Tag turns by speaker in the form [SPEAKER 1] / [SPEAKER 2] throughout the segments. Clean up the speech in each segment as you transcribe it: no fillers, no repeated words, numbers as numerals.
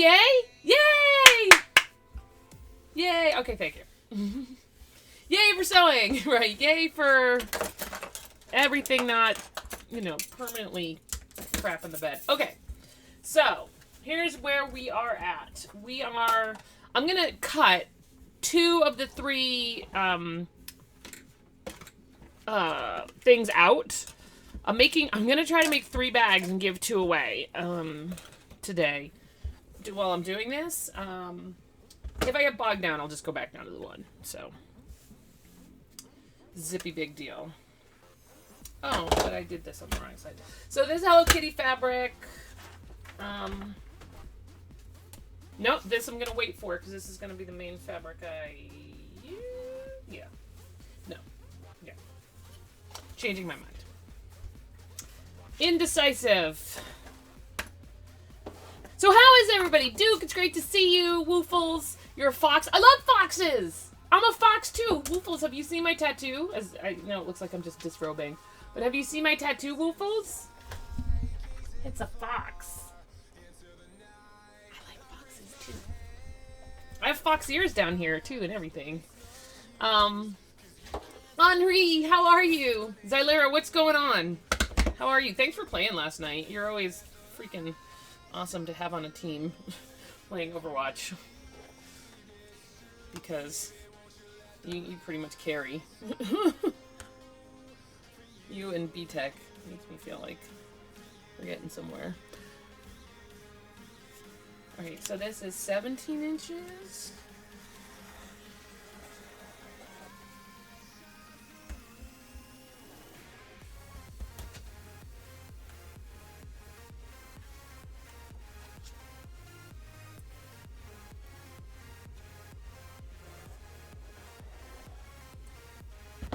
[SPEAKER 1] yay! Yay! Yay! Okay, thank you. Yay for sewing! Right, yay for everything not, permanently crap in the bed. Okay, so here's where we are at. I'm gonna cut 2 of the 3 things out. I'm gonna try to make 3 bags and give 2 away today while I'm doing this. If I get bogged down, I'll just go back down to the 1. So zippy big deal. Oh, but I did this on the wrong side. So this Hello Kitty fabric. Nope, this I'm gonna wait for because this is gonna be the main fabric I use. Yeah. No. Yeah. Changing my mind. Indecisive. So how is everybody? Duke, it's great to see you. Woofles, you're a fox. I love foxes! I'm a fox too. Woofles, have you seen my tattoo? As I know it looks like I'm just disrobing. But have you seen my tattoo, Woofles? It's a fox. I like foxes too. I have fox ears down here too and everything. Henri, how are you? Xylera, what's going on? How are you? Thanks for playing last night. You're always freaking awesome to have on a team playing Overwatch. Because you pretty much carry. You and B-Tech makes me feel like we're getting somewhere. Alright, so this is 17 inches.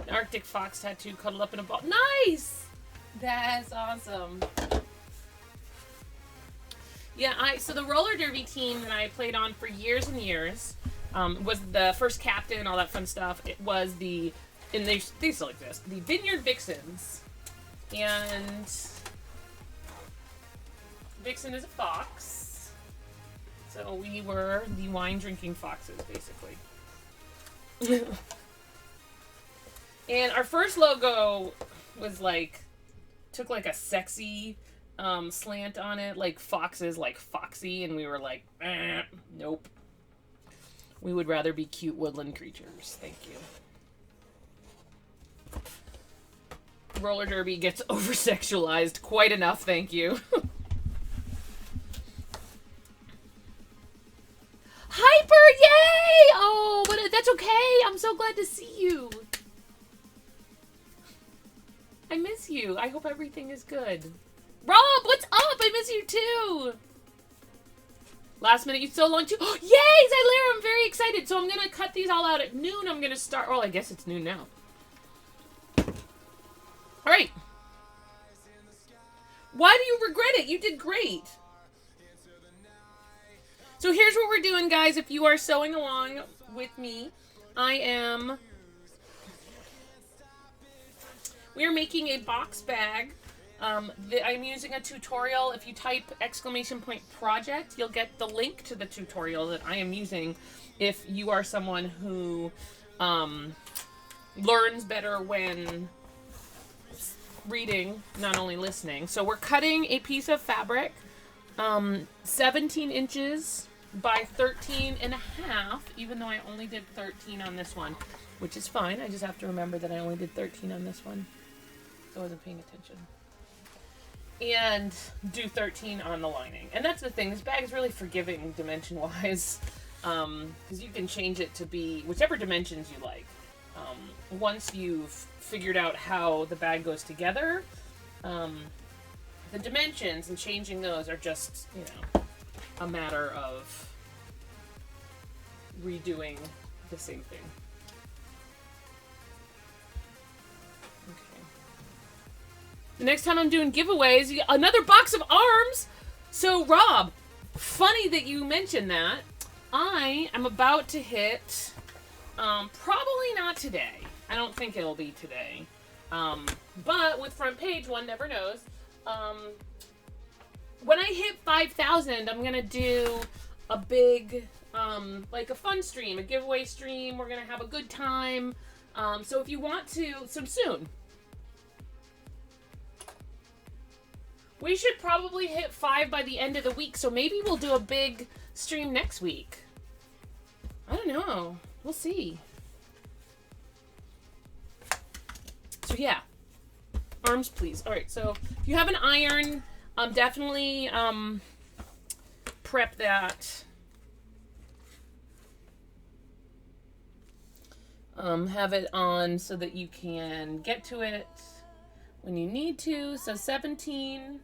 [SPEAKER 1] An Arctic fox tattoo cuddled up in a ball. Nice! That's awesome. Yeah, so the roller derby team that I played on for years and years was the first captain and all that fun stuff. It was and they still exist, the Vineyard Vixens. And Vixen is a fox. So we were the wine drinking foxes, basically. And our first logo was took a sexy slant on it, like foxes, like foxy, and we were like, nope. We would rather be cute woodland creatures. Thank you. Roller derby gets over-sexualized quite enough, thank you. Hyper, yay! Oh, but that's okay. I'm so glad to see you. I miss you. I hope everything is good. Rob, what's up? I miss you too. Last minute, you so long too. Oh, yay, Xylera, I'm very excited. So I'm going to cut these all out at noon. I'm going to start. Well, I guess it's noon now. All right. Why do you regret it? You did great. So here's what we're doing, guys. If you are sewing along with me, we are making a box bag. I'm using a tutorial. If you type !project, you'll get the link to the tutorial that I am using if you are someone who learns better when reading, not only listening. So we're cutting a piece of fabric, 17 inches by 13 and a half, even though I only did 13 on this one, which is fine. I just have to remember that I only did 13 on this one. I wasn't paying attention. And do 13 on the lining. And that's the thing, this bag is really forgiving dimension-wise, because you can change it to be whichever dimensions you like. Once you've figured out how the bag goes together, the dimensions and changing those are just, a matter of redoing the same thing. The next time I'm doing giveaways, another box of arms! So, Rob, funny that you mentioned that. I am about to hit, probably not today. I don't think it'll be today. But with front page, one never knows. When I hit 5,000, I'm going to do a big, like a fun stream, a giveaway stream. We're going to have a good time. So if you want to, so soon. We should probably hit 5 by the end of the week, so maybe we'll do a big stream next week. I don't know. We'll see. So yeah. Arms, please. All right, so if you have an iron, definitely prep that. Have it on so that you can get to it when you need to. So 17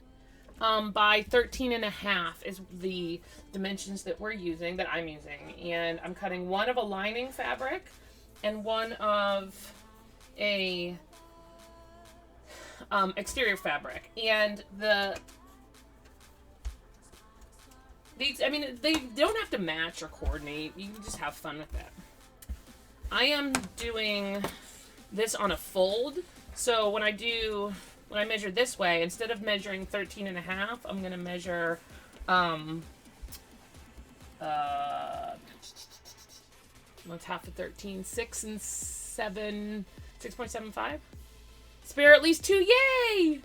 [SPEAKER 1] by 13 and a half is the dimensions that we're using, that I'm using. And I'm cutting one of a lining fabric and one of a exterior fabric. And these, I mean, they don't have to match or coordinate. You can just have fun with that. I am doing this on a fold. So when I measure this way, instead of measuring 13 and a half, I'm going to measure, what's half of 13? 6 and 7, 6.75? Spare at least 2, yay!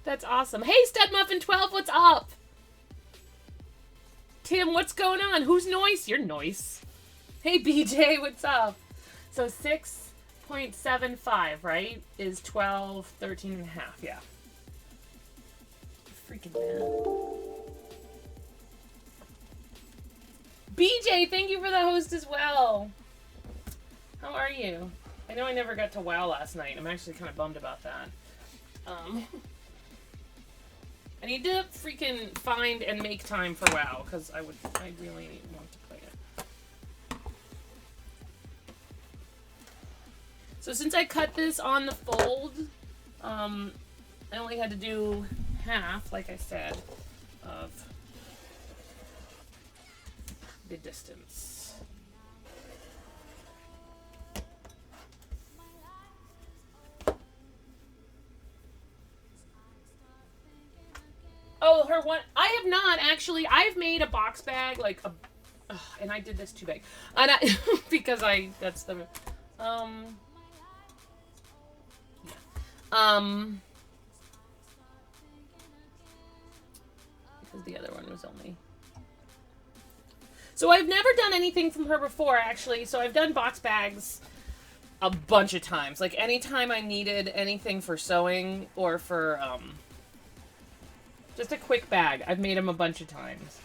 [SPEAKER 1] That's awesome. Hey, StudMuffin12, what's up? Tim, what's going on? Who's Noise? You're Noise. Hey, BJ, what's up? So 6.75, right? Is 12, 13 and a half, yeah. Freaking man. BJ, thank you for the host as well. How are you? I know I never got to WoW last night. I'm actually kind of bummed about that. I need to freaking find and make time for WoW, because I really want to play it. So since I cut this on the fold, I only had to do half, like I said, of the distance. Oh, her one. I have not actually. I've made a box bag like a, and I did this too big, and because that's the, yeah. Because the other one was only. So I've never done anything from her before, actually. So I've done box bags a bunch of times. Like anytime I needed anything for sewing or for just a quick bag. I've made them a bunch of times.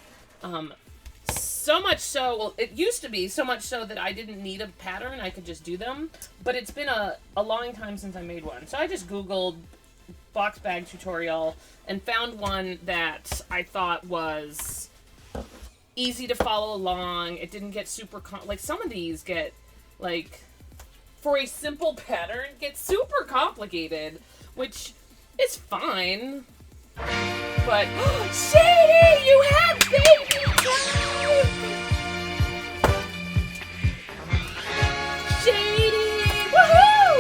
[SPEAKER 1] So much so, well, it used to be so much so that I didn't need a pattern. I could just do them. But it's been a long time since I made one. So I just Googled box bag tutorial and found one that I thought was easy to follow along. It didn't get super, like some of these get, like, for a simple pattern, get super complicated, which is fine. But Shady, you have baby time! Shady, woohoo!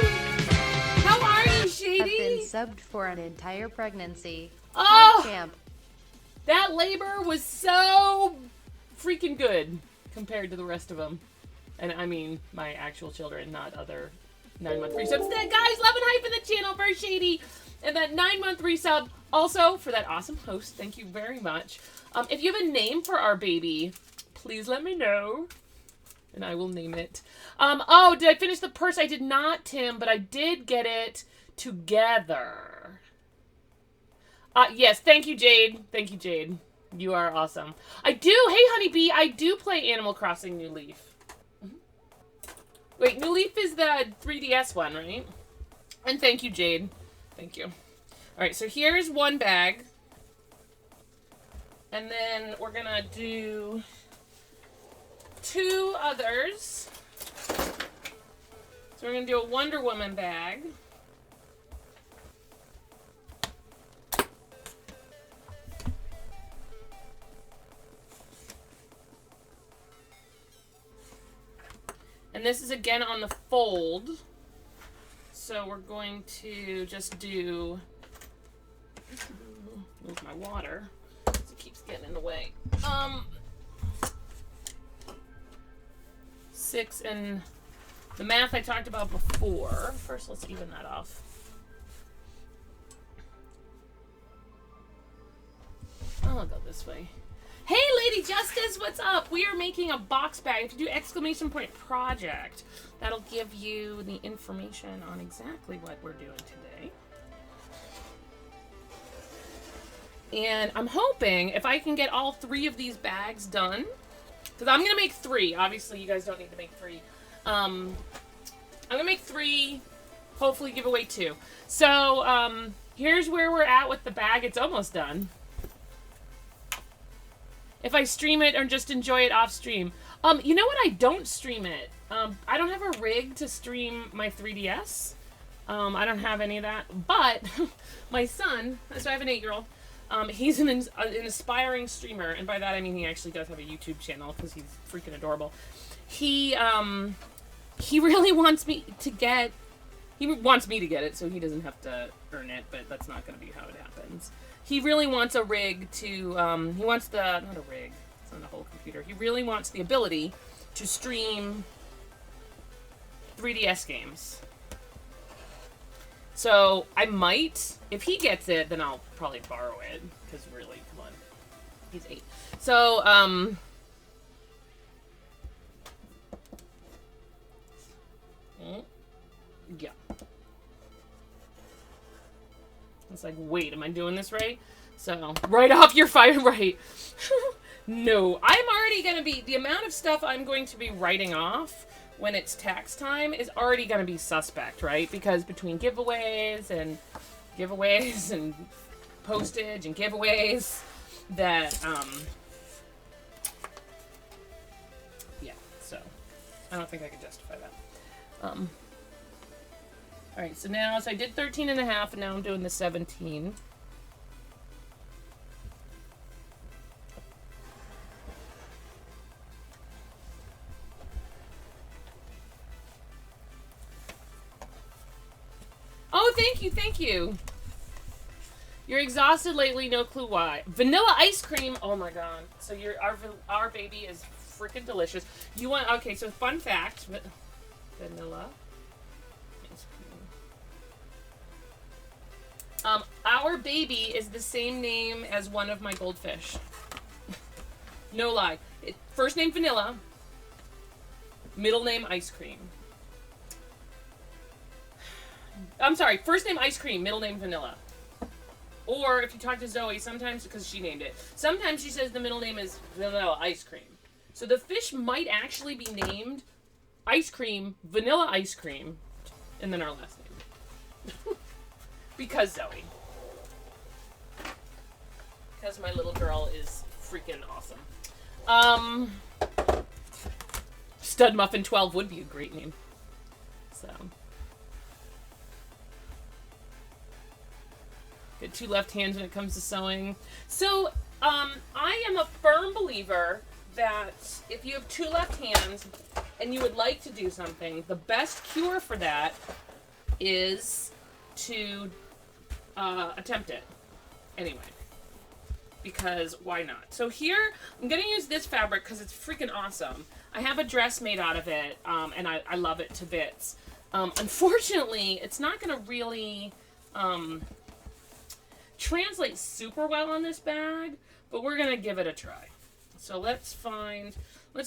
[SPEAKER 1] How are you, Shady?
[SPEAKER 2] I've been subbed for an entire pregnancy.
[SPEAKER 1] Oh,
[SPEAKER 2] champ.
[SPEAKER 1] That labor was so freaking good compared to the rest of them, and I mean my actual children, not other 9-month resubs. Guys, love and hype in the channel for Shady. And that 9-month resub also for that awesome host. Thank you very much. If you have a name for our baby, please let me know. And I will name it. Oh, did I finish the purse? I did not, Tim, but I did get it together. Yes, thank you, Jade. Thank you, Jade. You are awesome. I do, hey, Honeybee, I do play Animal Crossing New Leaf. Wait, New Leaf is the 3DS one, right? And thank you, Jade. Thank you. All right, so here's one bag. And then we're going to do 2 others. So we're going to do a Wonder Woman bag. And this is again on the fold. So we're going to just do, move my water. So keeps getting in the way. 6 and the math I talked about before. First, let's even that off. I'll go this way. Hey, Lady Justice, what's up? We are making a box bag. If you do exclamation point project, that'll give you the information on exactly what we're doing today. And I'm hoping if I can get all 3 of these bags done, because I'm going to make 3. Obviously, you guys don't need to make 3. I'm going to make 3, hopefully give away 2. So, here's where we're at with the bag. It's almost done. If I stream it or just enjoy it off stream. You know what? I don't stream it. I don't have a rig to stream my 3DS. I don't have any of that. But my son, so I have an 8-year-old. He's an aspiring streamer, and by that I mean he actually does have a YouTube channel because he's freaking adorable. He really wants me to get. He wants me to get it, so he doesn't have to earn it. But that's not going to be how it happens. He really wants a rig to, he wants not a rig, it's not a whole computer. He really wants the ability to stream 3DS games. So, I might, if he gets it, then I'll probably borrow it. Because really, come on, he's 8. So, yeah. It's like, wait, am I doing this right? So, right off your fire, right. No, I'm already going to be, the amount of stuff I'm going to be writing off when it's tax time is already going to be suspect, right? Because between giveaways and postage and giveaways, that, yeah, so, I don't think I can justify that. Alright, so now, I did 13 and a half, and now I'm doing the 17. Oh, thank you, thank you. You're exhausted lately, no clue why. Vanilla ice cream, oh my god. So our baby is freaking delicious. You want, okay, so fun fact, vanilla. Our baby is the same name as one of my goldfish. No lie. First name Vanilla. Middle name Ice Cream. I'm sorry. First name Ice Cream. Middle name Vanilla. Or if you talk to Zoe, sometimes, because she named it, sometimes she says the middle name is Vanilla Ice Cream. So the fish might actually be named Ice Cream, Vanilla Ice Cream, and then our last name. Because Zoe. Because my little girl is freaking awesome. Stud Muffin 12 would be a great name. So. Get 2 left hands when it comes to sewing. So, I am a firm believer that if you have 2 left hands and you would like to do something, the best cure for that is to attempt it anyway, because why not? So here I'm gonna use this fabric because it's freaking awesome. I have a dress made out of it, and I love it to bits. Unfortunately, it's not gonna really translate super well on this bag, but we're gonna give it a try. So let's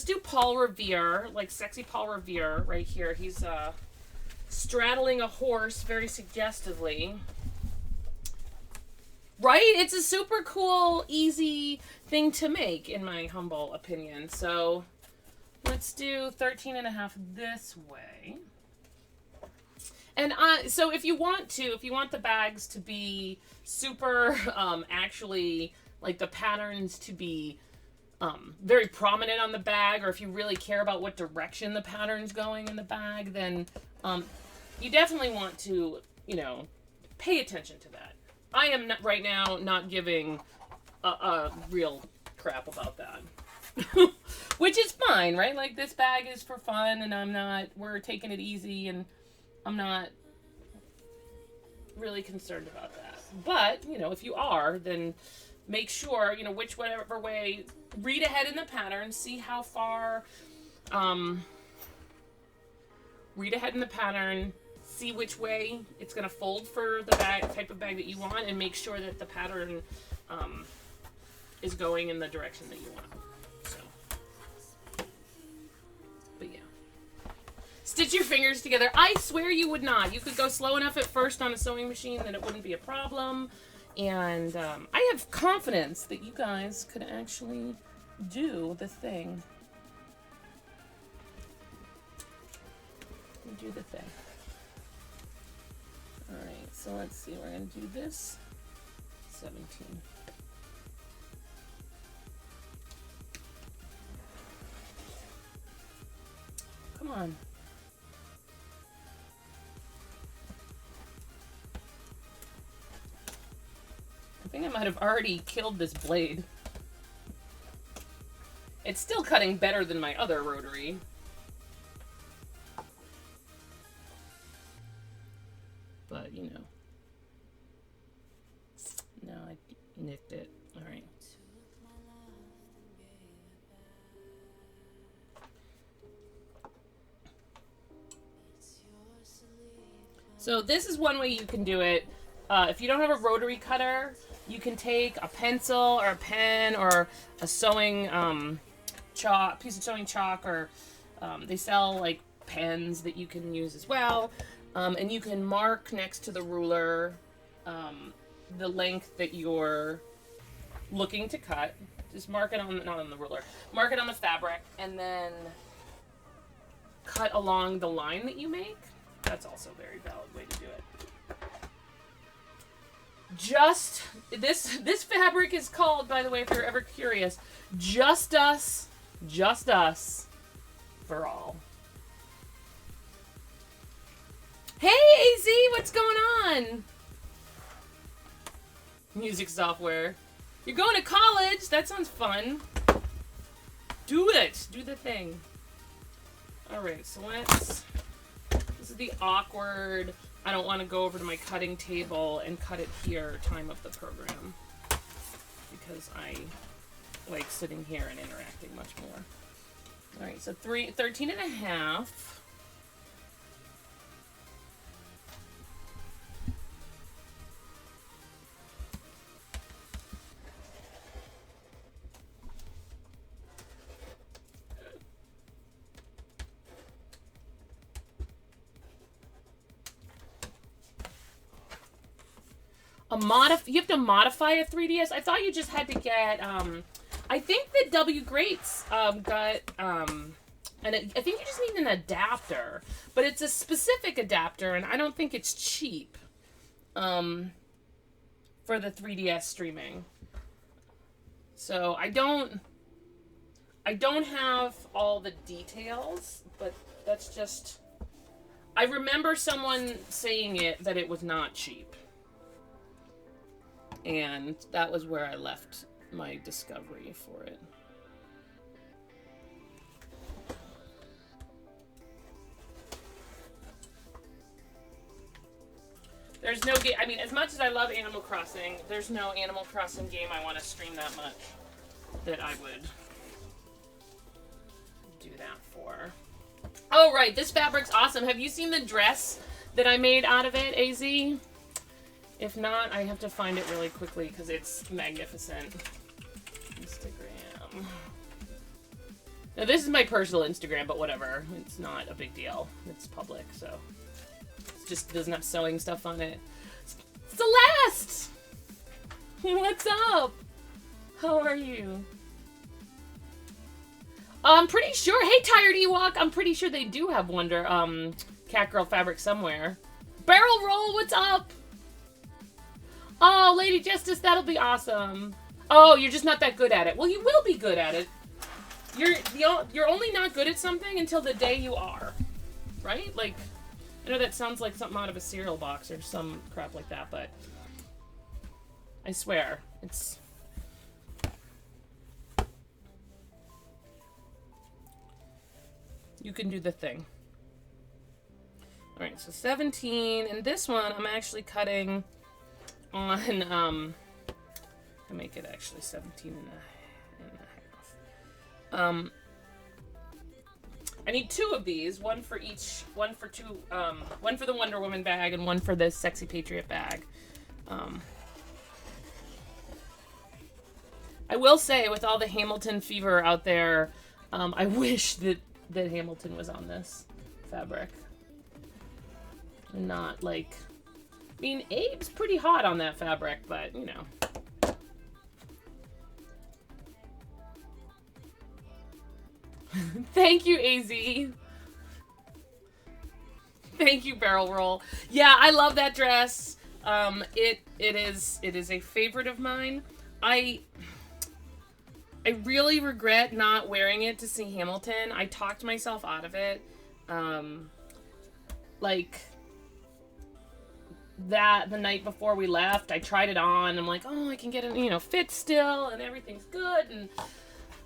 [SPEAKER 1] do Paul Revere, like sexy Paul Revere right here. He's straddling a horse very suggestively. Right? It's a super cool, easy thing to make, in my humble opinion. So let's do 13 and a half this way. And so if you want the bags to be super, actually, like the patterns to be very prominent on the bag, or if you really care about what direction the pattern's going in the bag, then you definitely want to, pay attention to that. I am right now not giving a real crap about that. Which is fine, right? Like, this bag is for fun, and we're taking it easy, and I'm not really concerned about that. But, if you are, then make sure, whatever way, read ahead in the pattern, see how far, read ahead in the pattern, see which way it's going to fold for the type of bag that you want, and make sure that the pattern is going in the direction that you want. So, but yeah. Stitch your fingers together. I swear you would not. You could go slow enough at first on a sewing machine that it wouldn't be a problem. And I have confidence that you guys could actually do the thing. Do the thing. Alright, so let's see. We're going to do this. 17. Come on. I think I might have already killed this blade. It's still cutting better than my other rotary. But, no, I nicked it. Alright. So this is one way you can do it. If you don't have a rotary cutter, you can take a pencil or a pen or a sewing piece of sewing chalk, or they sell like pens that you can use as well. And you can mark next to the ruler the length that you're looking to cut. Just mark it on, not on the ruler, mark it on the fabric, and then cut along the line that you make. That's also a very valid way to do it. Just, this fabric is called, by the way, if you're ever curious, Just Us for All. Hey, AZ, what's going on? Music software. You're going to college? That sounds fun. Do it. Do the thing. Alright, so this is the awkward, I don't want to go over to my cutting table and cut it here time of the program. Because I like sitting here and interacting much more. Alright, so 13 and a half. You have to modify a 3DS? I thought you just had to get, I think that W Greats got, and I think you just need an adapter. But it's a specific adapter, and I don't think it's cheap for the 3DS streaming. So I don't have all the details, but that's just, I remember someone saying that it was not cheap. And that was where I left my discovery for it. There's no game, I mean, as much as I love Animal Crossing, there's no Animal Crossing game I want to stream that much that I would do that for. Oh, right, this fabric's awesome. Have you seen the dress that I made out of it, AZ? If not, I have to find it really quickly because it's magnificent. Instagram. Now, this is my personal Instagram, but whatever. It's not a big deal. It's public, so. It just doesn't have sewing stuff on it. Celeste! What's up? How are you? I'm pretty sure. Hey, Tired Ewok. I'm pretty sure they do have Wonder Catgirl fabric somewhere. Barrel Roll, what's up? Oh, Lady Justice, that'll be awesome. Oh, you're just not that good at it. Well, you will be good at it. You're only not good at something until the day you are. Right? Like, I know that sounds like something out of a cereal box or some crap like that, but I swear, it's... You can do the thing. Alright, so 17. And this one, I'm actually cutting on to make it actually 17 and a half. I need 2 of these, one for each, one for the Wonder Woman bag and one for the Sexy Patriot bag. I will say, with all the Hamilton fever out there, I wish that Hamilton was on this fabric. And not like, I mean, Abe's pretty hot on that fabric, but you know. Thank you, AZ. Thank you, Barrel Roll. Yeah, I love that dress. It is a favorite of mine. I really regret not wearing it to see Hamilton. I talked myself out of it. Like that the night before we left, I tried it on. I'm like, oh, I can get it, fit still, and everything's good, and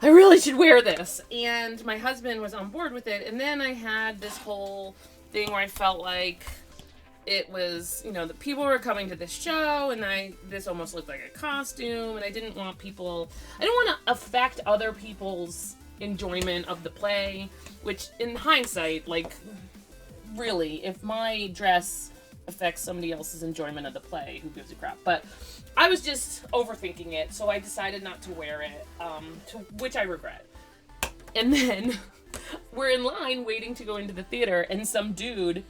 [SPEAKER 1] I really should wear this. And my husband was on board with it, and then I had this whole thing where I felt like it was, the people were coming to this show, and this almost looked like a costume, and I didn't want to affect other people's enjoyment of the play, which in hindsight, like, really, if my dress affects somebody else's enjoyment of the play, who gives a crap? But I was just overthinking it, so I decided not to wear it, which I regret. And then we're in line waiting to go into the theater, and some dude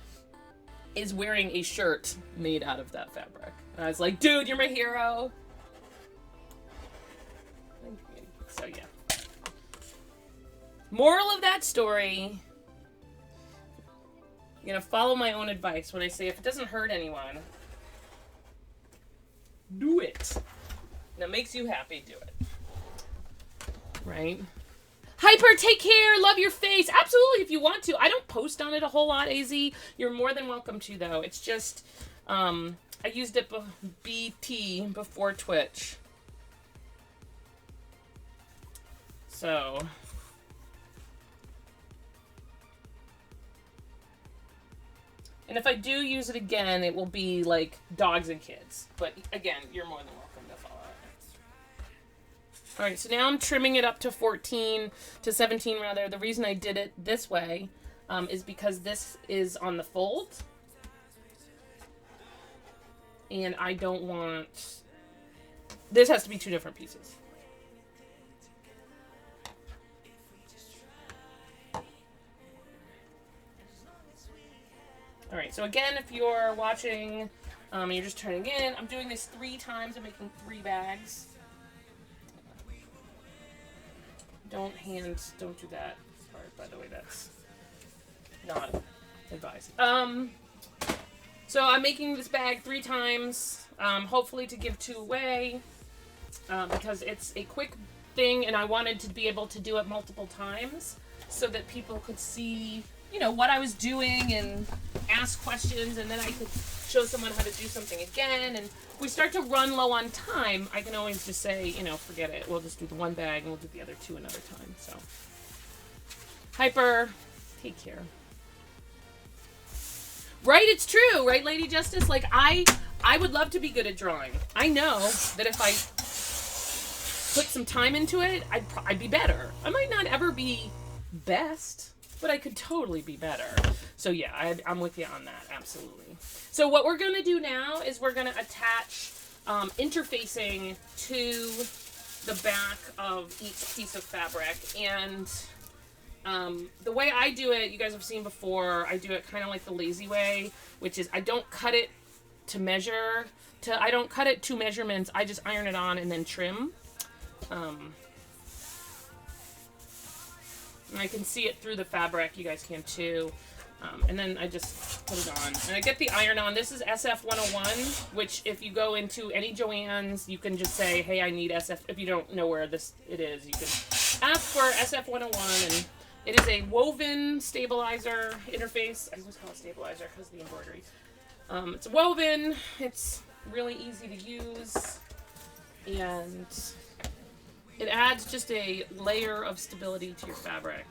[SPEAKER 1] is wearing a shirt made out of that fabric. And I was like, dude, you're my hero. So yeah. Moral of that story, I'm gonna follow my own advice when I say if it doesn't hurt anyone, do it. And it makes you happy, do it. Right? Hyper, take care. Love your face. Absolutely, if you want to. I don't post on it a whole lot, AZ. You're more than welcome to, though. It's just, I used it BT before Twitch. So. And if I do use it again, it will be like dogs and kids. But again, you're more than welcome to follow it. Alright, so now I'm trimming it up to 17 rather. The reason I did it this way is because this is on the fold. And I don't want... This has to be 2 different pieces. Alright, so again, if you're watching, and you're just turning in, I'm doing this 3 times. I'm making 3 bags. Don't do that part, by the way, that's not advised. So I'm making this bag 3 times, hopefully to give 2 away, because it's a quick thing, and I wanted to be able to do it multiple times, so that people could see, what I was doing and ask questions, and then I could show someone how to do something again. And if we start to run low on time, I can always just say, forget it. We'll just do the 1 bag and we'll do the other 2 another time. So, Hyper, take care. Right, it's true, right, Lady Justice? Like, I would love to be good at drawing. I know that if I put some time into it, I'd be better. I might not ever be best, but I could totally be better. So yeah, I'm with you on that, absolutely. So what we're going to do now is we're going to attach interfacing to the back of each piece of fabric. And the way I do it, you guys have seen before, I do it kind of like the lazy way, which is I don't cut it to measure. I don't cut it 2 measurements. I just iron it on and then trim. And I can see it through the fabric. You guys can too. And then I just put it on. And I get the iron on. This is SF101, which if you go into any Joann's, you can just say, hey, I need SF. If you don't know where it is, you can ask for SF101. And it is a woven stabilizer interface. I always call it stabilizer because of the embroidery. It's woven. It's really easy to use. And it adds just a layer of stability to your fabric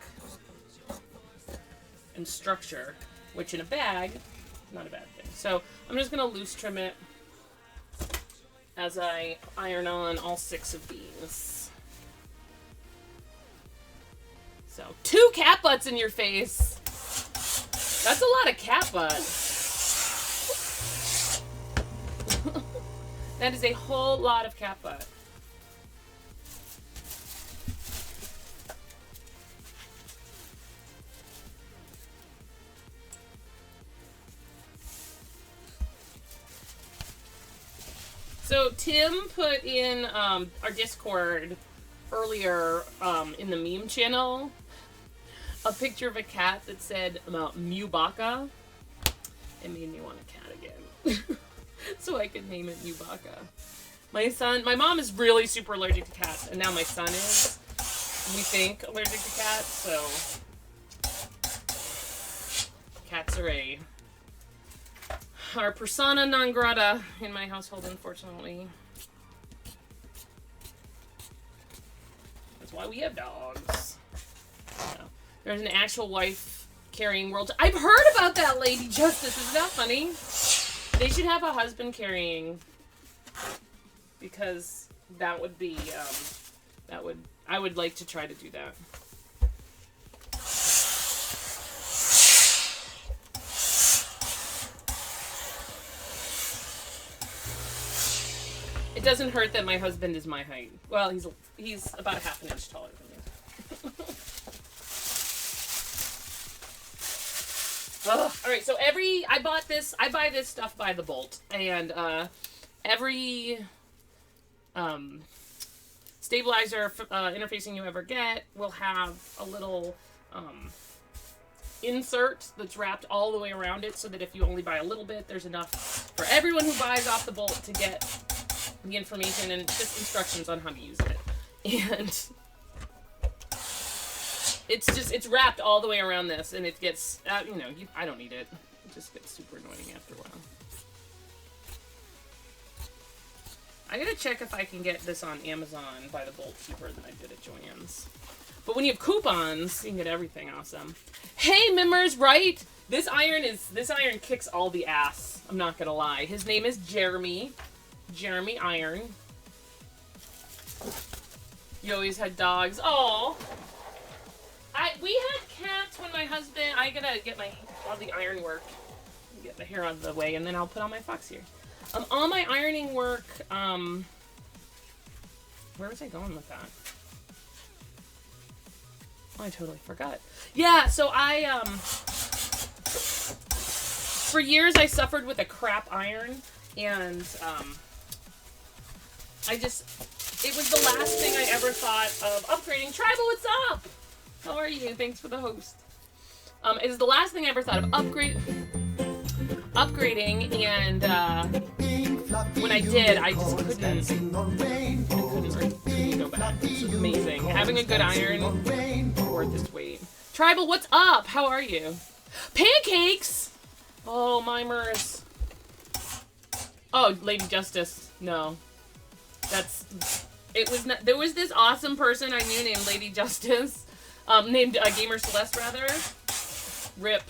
[SPEAKER 1] and structure, which in a bag, not a bad thing. So I'm just going to loose trim it. as I iron on all 6 of these. So, 2 cat butts in your face. That's a lot of cat butt. That is a whole lot of cat butt. So Tim put in our Discord earlier in the meme channel a picture of a cat that said Mewbacca. It made me want a cat again. So I could name it Mewbacca. My mom is really super allergic to cats, and now my son is, we think, allergic to cats, so cats are our persona non grata in my household, unfortunately. That's why we have dogs. Yeah. There's an actual wife carrying world. I've heard about that, Lady Justice. Isn't that funny? They should have a husband carrying, because that would be I would like to try to do that. It doesn't hurt that my husband is my height. Well, he's about a half an inch taller than me. All right, so I buy this stuff by the bolt, and every stabilizer interfacing you ever get will have a little insert that's wrapped all the way around it, so that if you only buy a little bit, there's enough for everyone who buys off the bolt to get the information and just instructions on how to use it. And it's wrapped all the way around this, and it gets, I don't need it. It just gets super annoying after a while. I gotta check if I can get this on Amazon by the bolt cheaper than I did at Joann's. But when you have coupons, you can get everything awesome. Hey, Mimmers, right? This iron kicks all the ass. I'm not gonna lie. His name is Jeremy. Jeremy Iron. You always had dogs. Oh, we had cats when my husband. I gotta get all the iron work, get the hair out of the way, and then I'll put on my fox here. All my ironing work. Where was I going with that? Oh, I totally forgot. Yeah, so for years I suffered with a crap iron, and it was the last thing I ever thought of upgrading. Tribal, what's up? How are you? Thanks for the host. It was the last thing I ever thought of upgrading, and when I did, I just couldn't go back. It's amazing. Having a good iron, worth its weight. Tribal, what's up? How are you? Pancakes! Oh, mimers. Oh, Lady Justice. No. There was this awesome person I knew named Lady Justice, named Gamer Celeste, rather. Rip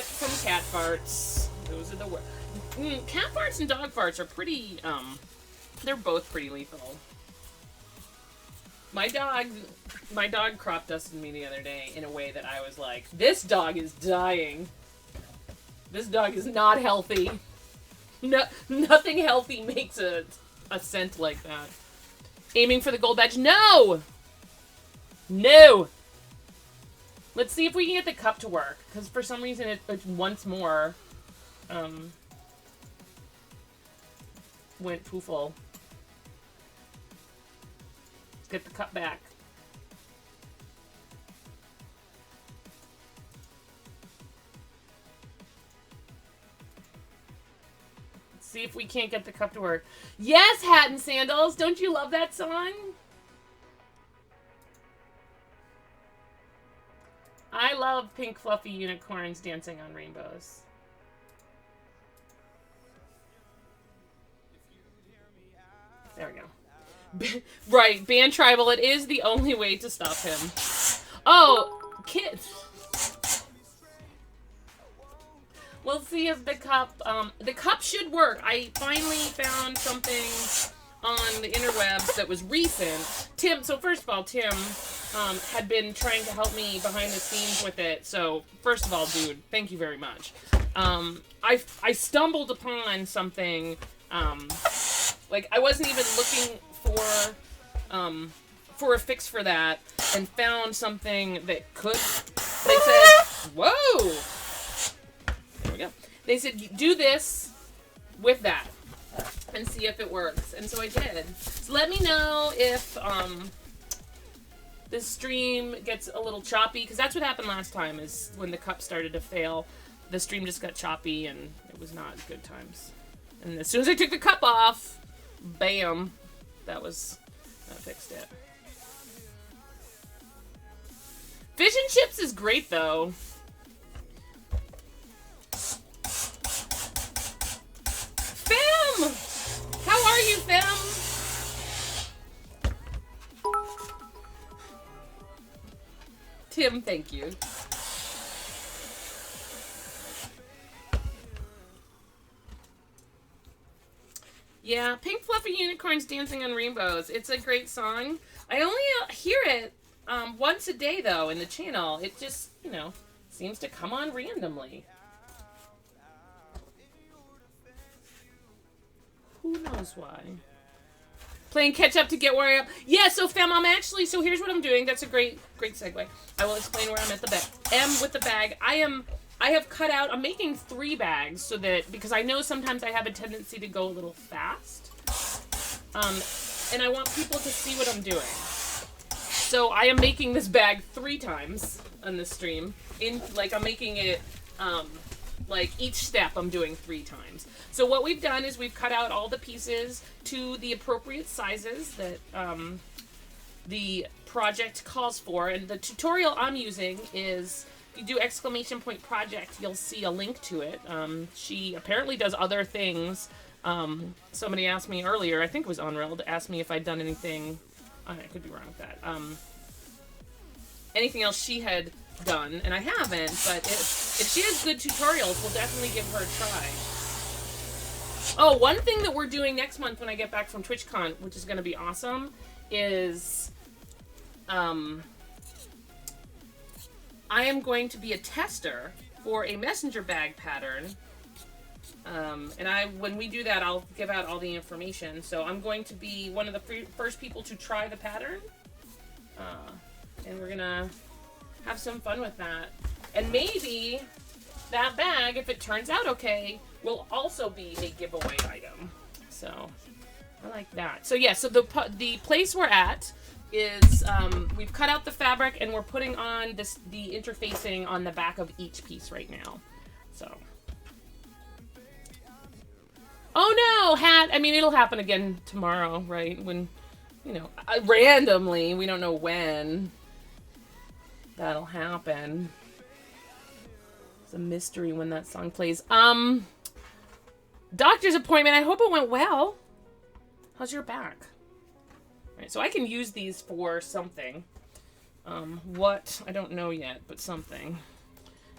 [SPEAKER 1] from cat farts. Those are the worst. Cat farts and dog farts are pretty, they're both pretty lethal. My dog crop dusted me the other day in a way that I was like, this dog is dying. This dog is not healthy. No, nothing healthy makes a scent like that. Aiming for the gold badge. No! No! Let's see if we can get the cup to work, because for some reason it once more went pooful. Let's get the cup back. Let's see if we can't get the cup to work. Yes, Hat and Sandals! Don't you love that song? I love pink fluffy unicorns dancing on rainbows. There we go. Right, ban Tribal. It is the only way to stop him. Oh, kids. We'll see if the cup should work. I finally found something on the interwebs that was recent. Tim, so first of all, Tim had been trying to help me behind the scenes with it. So first of all, dude, thank you very much. I stumbled upon something, like I wasn't even looking for a fix for that, and found something that could. They said, whoa. There we go. They said, do this with that and see if it works. And so I did. So let me know if this stream gets a little choppy, because that's what happened last time, is when the cup started to fail, the stream just got choppy and it was not good times. And as soon as I took the cup off, bam, that fixed it. Fish and chips is great though. Fem! How are you, Fem? Tim, thank you. Yeah, Pink Fluffy Unicorns Dancing on Rainbows. It's a great song. I only hear it once a day, though, in the channel. It just, seems to come on randomly. Who knows why? Playing catch up to get where I am. Yeah, so fam, so here's what I'm doing. That's a great segue. I will explain where I'm at with the bag. I have cut out, I'm making 3 bags so that, because I know sometimes I have a tendency to go a little fast. And I want people to see what I'm doing. So I am making this bag 3 times on this stream. I'm making it, each step I'm doing 3 times. So what we've done is we've cut out all the pieces to the appropriate sizes that the project calls for. And the tutorial I'm using is, if you do ! project, you'll see a link to it. She apparently does other things. Somebody asked me earlier, I think it was Unreal, asked me if I'd done anything. I could be wrong with that. Anything else she had done, and I haven't, but if she has good tutorials, we'll definitely give her a try. Oh, one thing that we're doing next month when I get back from TwitchCon, which is going to be awesome, is I am going to be a tester for a messenger bag pattern. And when we do that, I'll give out all the information. So I'm going to be one of the first people to try the pattern. And we're gonna have some fun with that. And maybe that bag, if it turns out okay, will also be a giveaway item. So I like that. So yeah, so the place we're at is we've cut out the fabric and we're putting on the interfacing on the back of each piece right now. So. Oh no, hat. I mean, it'll happen again tomorrow, right? When, randomly, we don't know when that'll happen. It's a mystery when that song plays. Doctor's appointment. I hope it went well. How's your back? All right, so I can use these for something. What? I don't know yet, but something.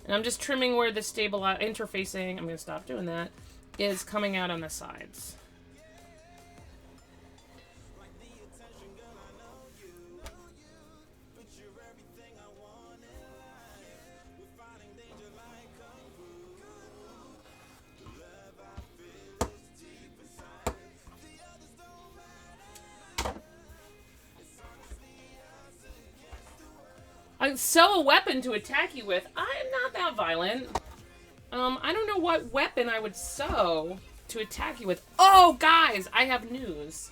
[SPEAKER 1] And I'm just trimming where the interfacing, I'm going to stop doing that, is coming out on the sides. I sew a weapon to attack you with. I'm not that violent. I don't know what weapon I would sew to attack you with. Oh, guys, I have news.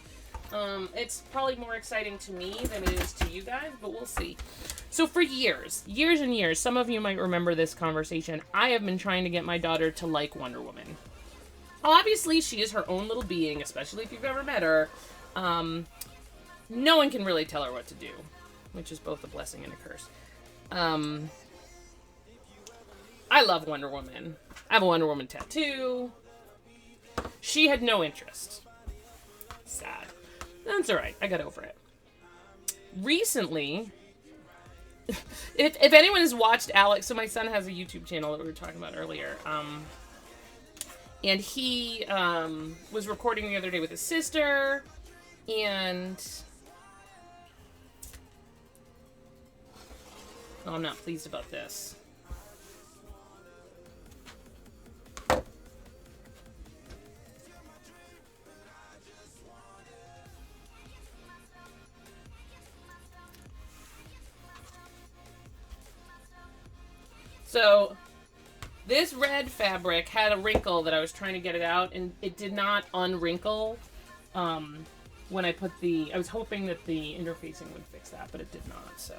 [SPEAKER 1] It's probably more exciting to me than it is to you guys, but we'll see. So for years and years, some of you might remember this conversation, I have been trying to get my daughter to like Wonder Woman. Obviously, she is her own little being, especially if you've ever met her. No one can really tell her what to do, which is both a blessing and a curse. I love Wonder Woman. I have a Wonder Woman tattoo. She had no interest. Sad. That's alright. I got over it. Recently, if anyone has watched Alex, so my son has a YouTube channel that we were talking about earlier. And he was recording the other day with his sister, and oh, I'm not pleased about this. So, this red fabric had a wrinkle that I was trying to get it out, and it did not unwrinkle when I put I was hoping that the interfacing would fix that, but it did not, so.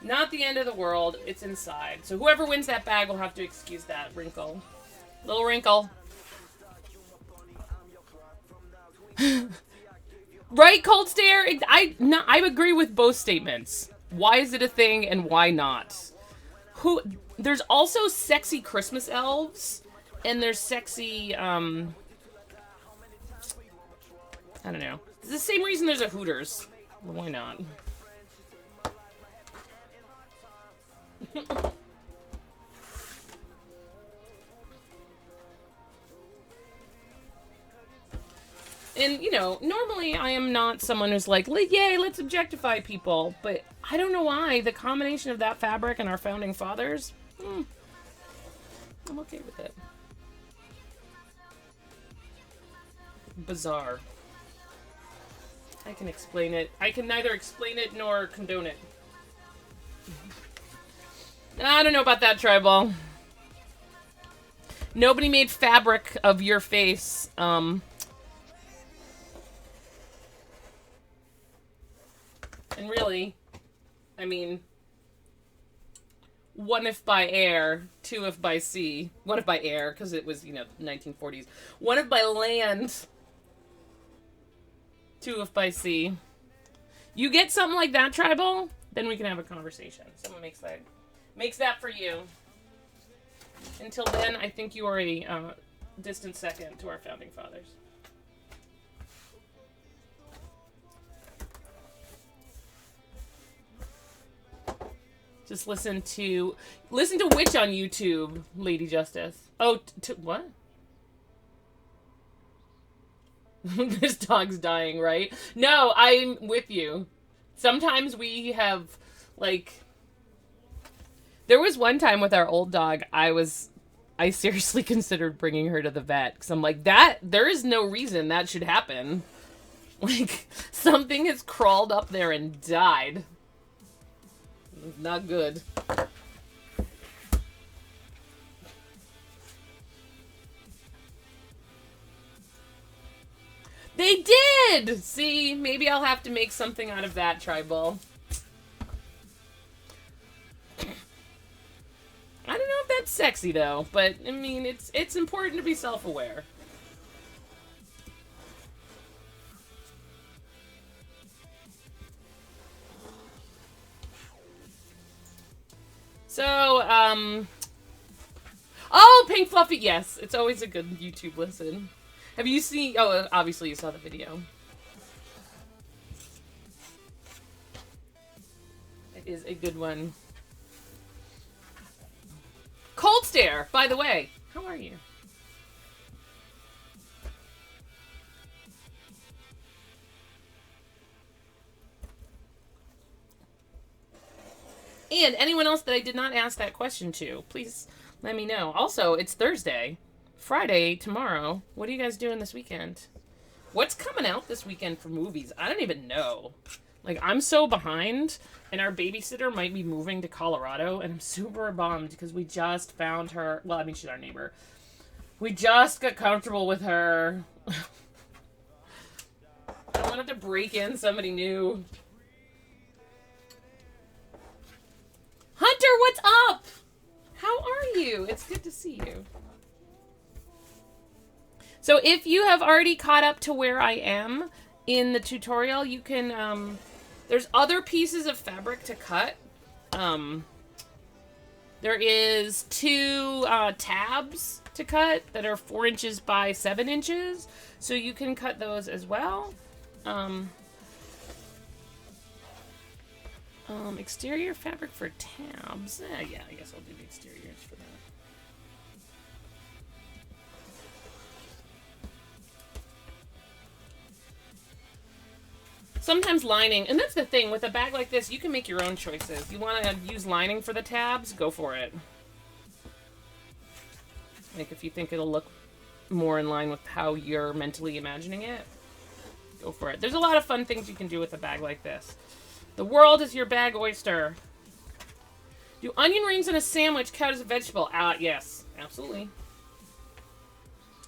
[SPEAKER 1] Not the end of the world, it's inside. So whoever wins that bag will have to excuse that wrinkle. Little wrinkle. Right, Cold Stare? I agree with both statements. Why is it a thing and why not? There's also sexy Christmas elves, and there's sexy, I don't know. It's the same reason there's a Hooters. Well, why not? And, you know, normally I am not someone who's like, yay, let's objectify people. But I don't know why. The combination of that fabric and our founding fathers, I'm okay with it. Bizarre. I can explain it. I can neither explain it nor condone it. I don't know about that, Tribal. Nobody made fabric of your face. And really, I mean, one if by air, two if by sea. One if by air, because it was, you know, 1940s. One if by land, two if by sea. You get something like that, Tribal, then we can have a conversation. Someone makes that for you. Until then, I think you are a distant second to our founding fathers. Just listen to Witch on YouTube, Lady Justice. Oh, what? This dog's dying, right? No, I'm with you. Sometimes we have, like... There was one time with our old dog, I seriously considered bringing her to the vet. Because I'm like, there is no reason that should happen. Like, something has crawled up there and died. Not good. They did! See, maybe I'll have to make something out of that, Tribal. I don't know if that's sexy, though, but, I mean, it's important to be self-aware. So, oh, Pink Fluffy, yes, it's always a good YouTube listen. Have you seen, oh, obviously you saw the video. It is a good one. Cold Stare, by the way. How are you? And anyone else that I did not ask that question to, please let me know. Also, it's Thursday. Friday, tomorrow. What are you guys doing this weekend? What's coming out this weekend for movies? I don't even know. Like, I'm so behind, and our babysitter might be moving to Colorado, and I'm super bummed because we just found her. Well, I mean, she's our neighbor. We just got comfortable with her. I wanted to break in somebody new. Hunter, what's up? How are you? It's good to see you. So if you have already caught up to where I am in the tutorial, you can, there's other pieces of fabric to cut. There is two tabs to cut that are 4 inches by 7 inches. So you can cut those as well. Exterior fabric for tabs. Yeah, I guess I'll do the exteriors for Sometimes lining, and that's the thing, with a bag like this, you can make your own choices. You want to use lining for the tabs, go for it. Like, if you think it'll look more in line with how you're mentally imagining it, go for it. There's a lot of fun things you can do with a bag like this. The world is your bag oyster. Do onion rings in a sandwich count as a vegetable? Yes, absolutely.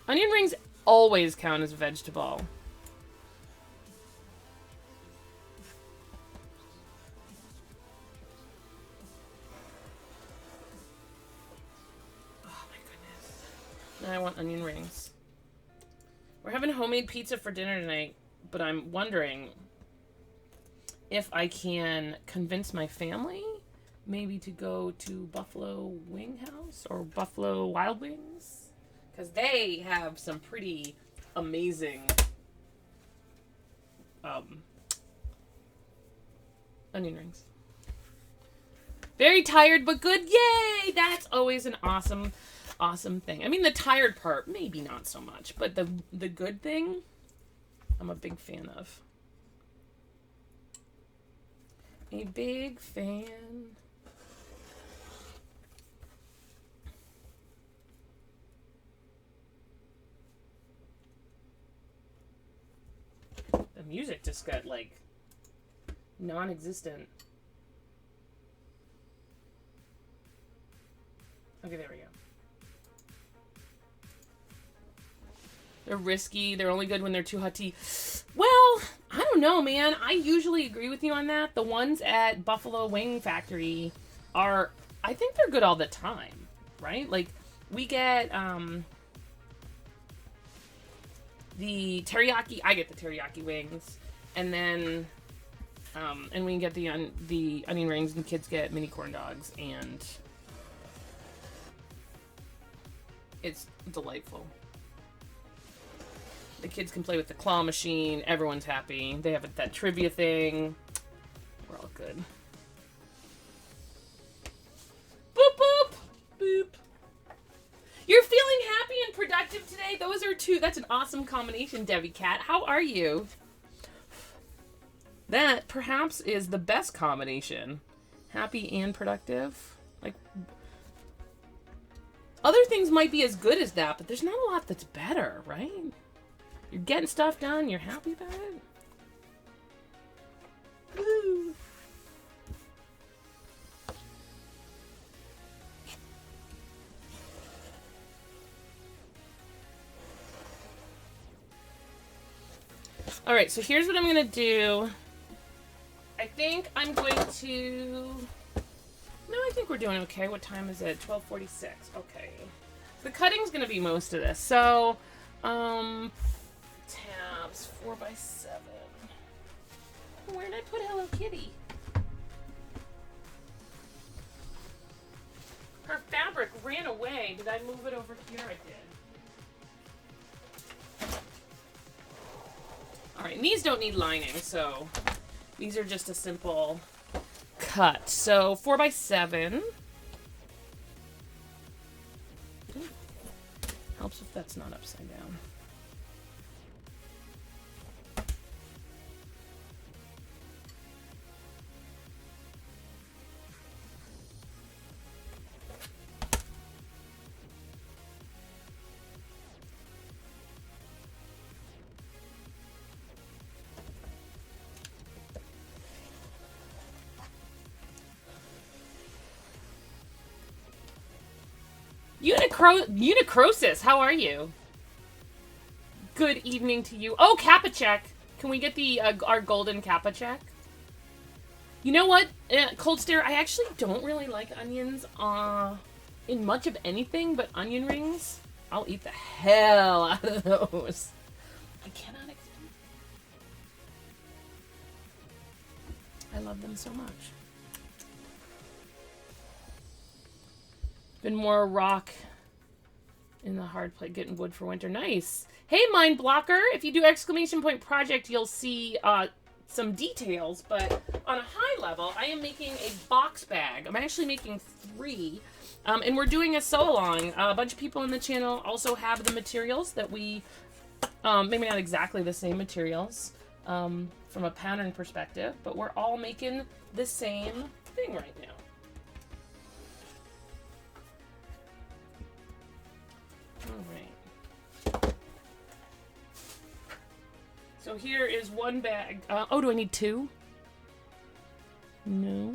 [SPEAKER 1] Onion rings always count as a vegetable. Oh my goodness. Now I want onion rings. We're having homemade pizza for dinner tonight, but I'm wondering if I can convince my family maybe to go to Buffalo Wing House or Buffalo Wild Wings, because they have some pretty amazing onion rings. Very tired but good. Yay! That's always an awesome thing. I mean, the tired part, maybe not so much, but the good thing, I'm a big fan of. A big fan. The music just got, like, non-existent. Okay, there we go. They're risky. They're only good when they're too hot tea. Well, I don't know, man. I usually agree with you on that. The ones at Buffalo Wing Factory are, I think they're good all the time, right? Like, we get the teriyaki. I get the teriyaki wings, and then and we get the onion rings, and kids get mini corn dogs, and it's delightful. The kids can play with the claw machine. Everyone's happy. They have that trivia thing. We're all good. Boop, boop, boop. You're feeling happy and productive today? Those are two. That's an awesome combination, Debbie Cat. How are you? That, perhaps, is the best combination. Happy and productive. Like, other things might be as good as that, but there's not a lot that's better, right? You're getting stuff done. You're happy about it. Woo. All right, so here's what I'm going to do. I think I'm going to... No, I think we're doing okay. What time is it? 12:46. Okay. The cutting's going to be most of this. So, tabs 4x7. Where did I put Hello Kitty? Her fabric ran away. Did I move it over here? I did. All right, and these don't need lining, so these are just a simple cut. So 4x7. Helps if that's not upside down. Unicrosis, how are you? Good evening to you. Oh, Kappa check. Can we get the our golden Kappa check? You know what, Cold Stare, I actually don't really like onions in much of anything, but onion rings, I'll eat the hell out of those. I cannot explain. I love them so much. Been more rock in the hard plate, getting wood for winter. Nice. Hey, Mind Blocker. If you do exclamation point project, you'll see some details. But on a high level, I am making a box bag. I'm actually making 3. And we're doing a sew-along. A bunch of people in the channel also have the materials that we, maybe not exactly the same materials, from a pattern perspective, but we're all making the same thing right now. All right. So here is one bag. Oh, do I need two? No.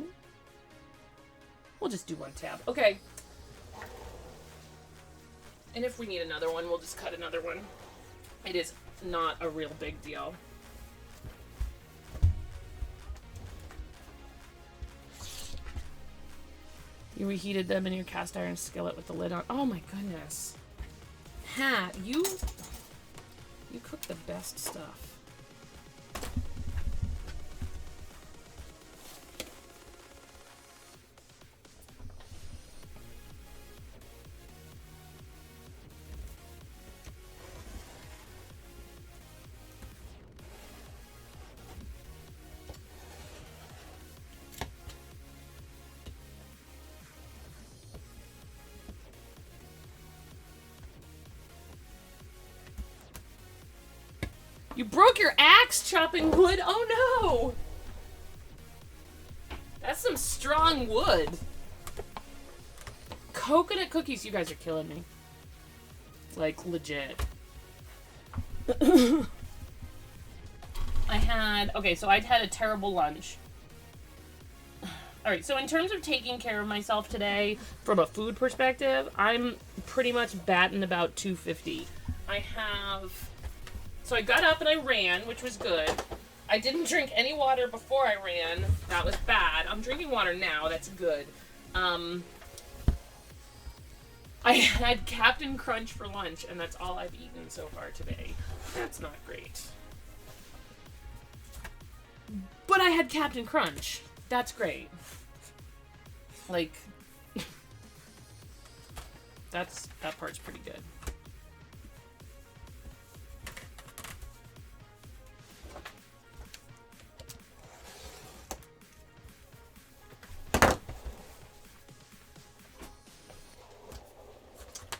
[SPEAKER 1] We'll just do one tab. Okay. And if we need another one, we'll just cut another one. It is not a real big deal. You reheated them in your cast iron skillet with the lid on. Oh my goodness. Hat, you cook the best stuff. You broke your axe chopping wood? Oh no! That's some strong wood. Coconut cookies, you guys are killing me. Like, legit. I'd had a terrible lunch. Alright, so in terms of taking care of myself today, from a food perspective, I'm pretty much batting about 250. So I got up and I ran, which was good. I didn't drink any water before I ran. That was bad. I'm drinking water now. That's good. I had Captain Crunch for lunch, and that's all I've eaten so far today. That's not great. But I had Captain Crunch. That's great. Like, that part's pretty good.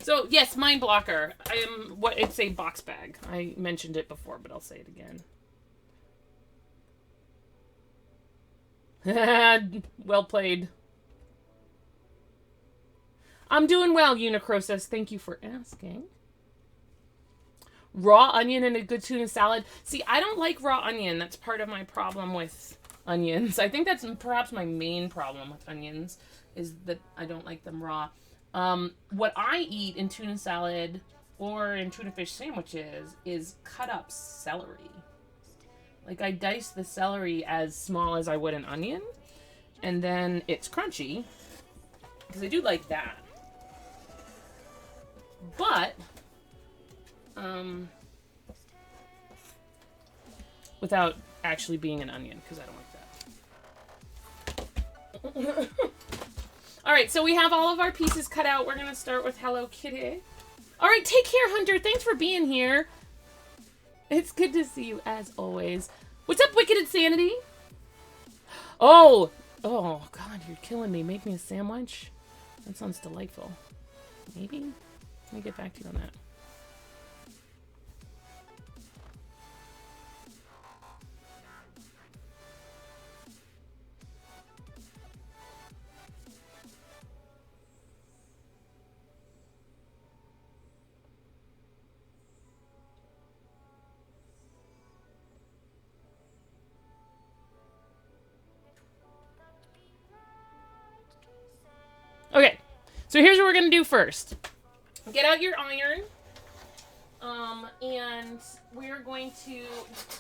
[SPEAKER 1] So, yes, Mind Blocker. It's a box bag. I mentioned it before, but I'll say it again. Well played. I'm doing well, Unicrosis. Thank you for asking. Raw onion and a good tuna salad. See, I don't like raw onion. That's part of my problem with onions. I think that's perhaps my main problem with onions, is that I don't like them raw. What I eat in tuna salad or in tuna fish sandwiches is cut up celery. Like, I dice the celery as small as I would an onion, and then it's crunchy, because I do like that. But, without actually being an onion, because I don't like that. Alright, so we have all of our pieces cut out. We're going to start with Hello Kitty. Alright, take care, Hunter. Thanks for being here. It's good to see you, as always. What's up, Wicked Insanity? Oh, God, you're killing me. Make me a sandwich? That sounds delightful. Maybe? Let me get back to you on that. Okay, so here's what we're going to do first. Get out your iron, and we're going to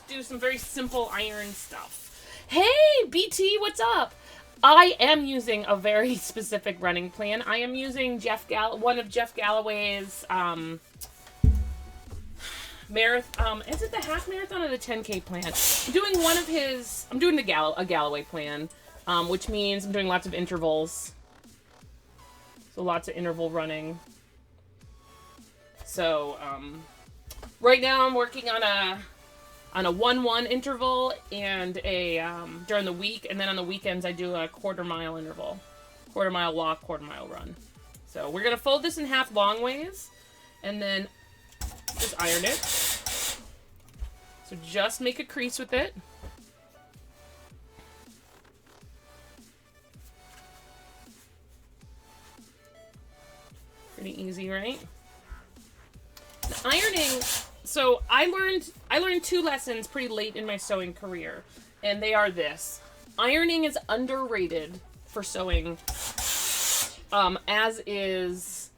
[SPEAKER 1] do some very simple iron stuff. Hey, BT, what's up? I am using a very specific running plan. I am using one of Jeff Galloway's marathon. Is it the half marathon or the 10K plan? I'm doing one of his. I'm doing a Galloway plan, which means I'm doing lots of intervals. So lots of interval running. So right now I'm working on a 1-1 interval and a during the week, and then on the weekends I do a quarter-mile interval. Quarter-mile walk, quarter-mile run. So we're going to fold this in half long ways and then just iron it. So just make a crease with it. Pretty easy, right? The ironing, so I learned 2 lessons pretty late in my sewing career, and they are this. Ironing is underrated for sewing, as is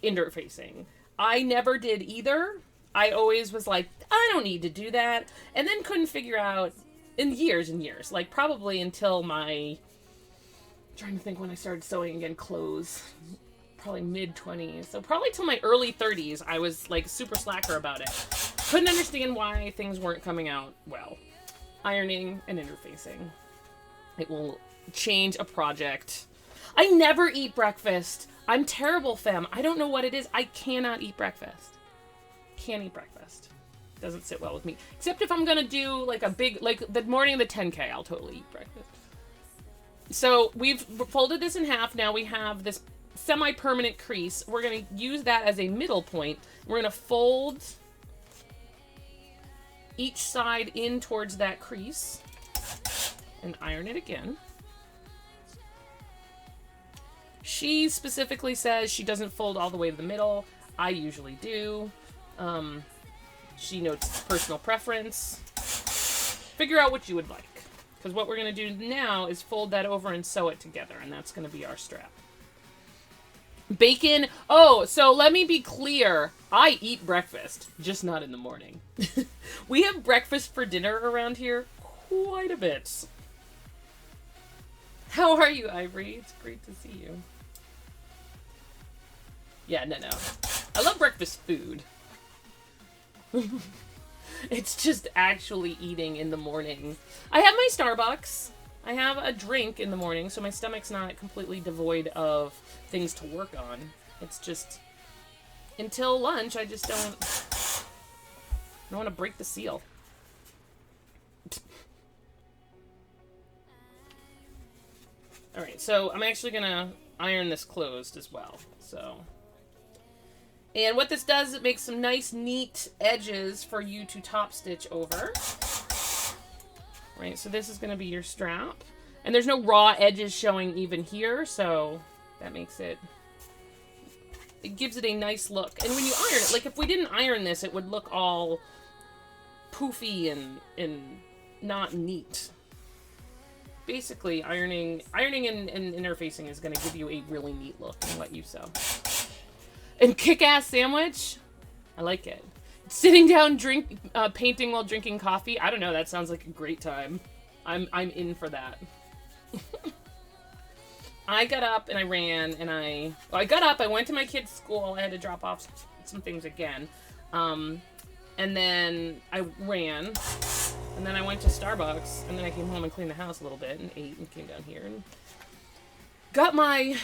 [SPEAKER 1] interfacing. I never did either. I always was like, I don't need to do that, and then couldn't figure out in years and years, like probably until I'm trying to think when I started sewing again, clothes. Probably mid-20s. So probably till my early 30s, I was like super slacker about it. Couldn't understand why things weren't coming out well. Ironing and interfacing. It will change a project. I never eat breakfast. I'm terrible, femme. I don't know what it is. I cannot eat breakfast. Can't eat breakfast. Doesn't sit well with me. Except if I'm gonna do like a big, like the morning of the 10K, I'll totally eat breakfast. So we've folded this in half. Now we have this semi-permanent crease. We're going to use that as a middle point. We're going to fold each side in towards that crease and iron it again. She specifically says she doesn't fold all the way to the middle. I usually do. She notes personal preference. Figure out what you would like, because what we're going to do now is fold that over and sew it together, and that's going to be our strap. Bacon. Oh, so let me be clear. I eat breakfast, just not in the morning. We have breakfast for dinner around here quite a bit. How are you, Ivory? It's great to see you. Yeah, no. I love breakfast food. It's just actually eating in the morning. I have my Starbucks. I have a drink in the morning, so my stomach's not completely devoid of things to work on. It's just, until lunch, I just don't want to break the seal. Alright, so I'm actually going to iron this closed as well. So, and what this does, it makes some nice, neat edges for you to top stitch over. Right, so this is going to be your strap. And there's no raw edges showing even here, so that makes it gives it a nice look. And when you iron it, like if we didn't iron this, it would look all poofy and not neat. Basically, ironing and interfacing is going to give you a really neat look and let you sew. And kick-ass sandwich, I like it. Sitting down, painting while drinking coffee. I don't know. That sounds like a great time. I'm in for that. I got up and I ran and I got up. I went to my kid's school. I had to drop off some things again, and then I ran, and then I went to Starbucks, and then I came home and cleaned the house a little bit and ate and came down here and got my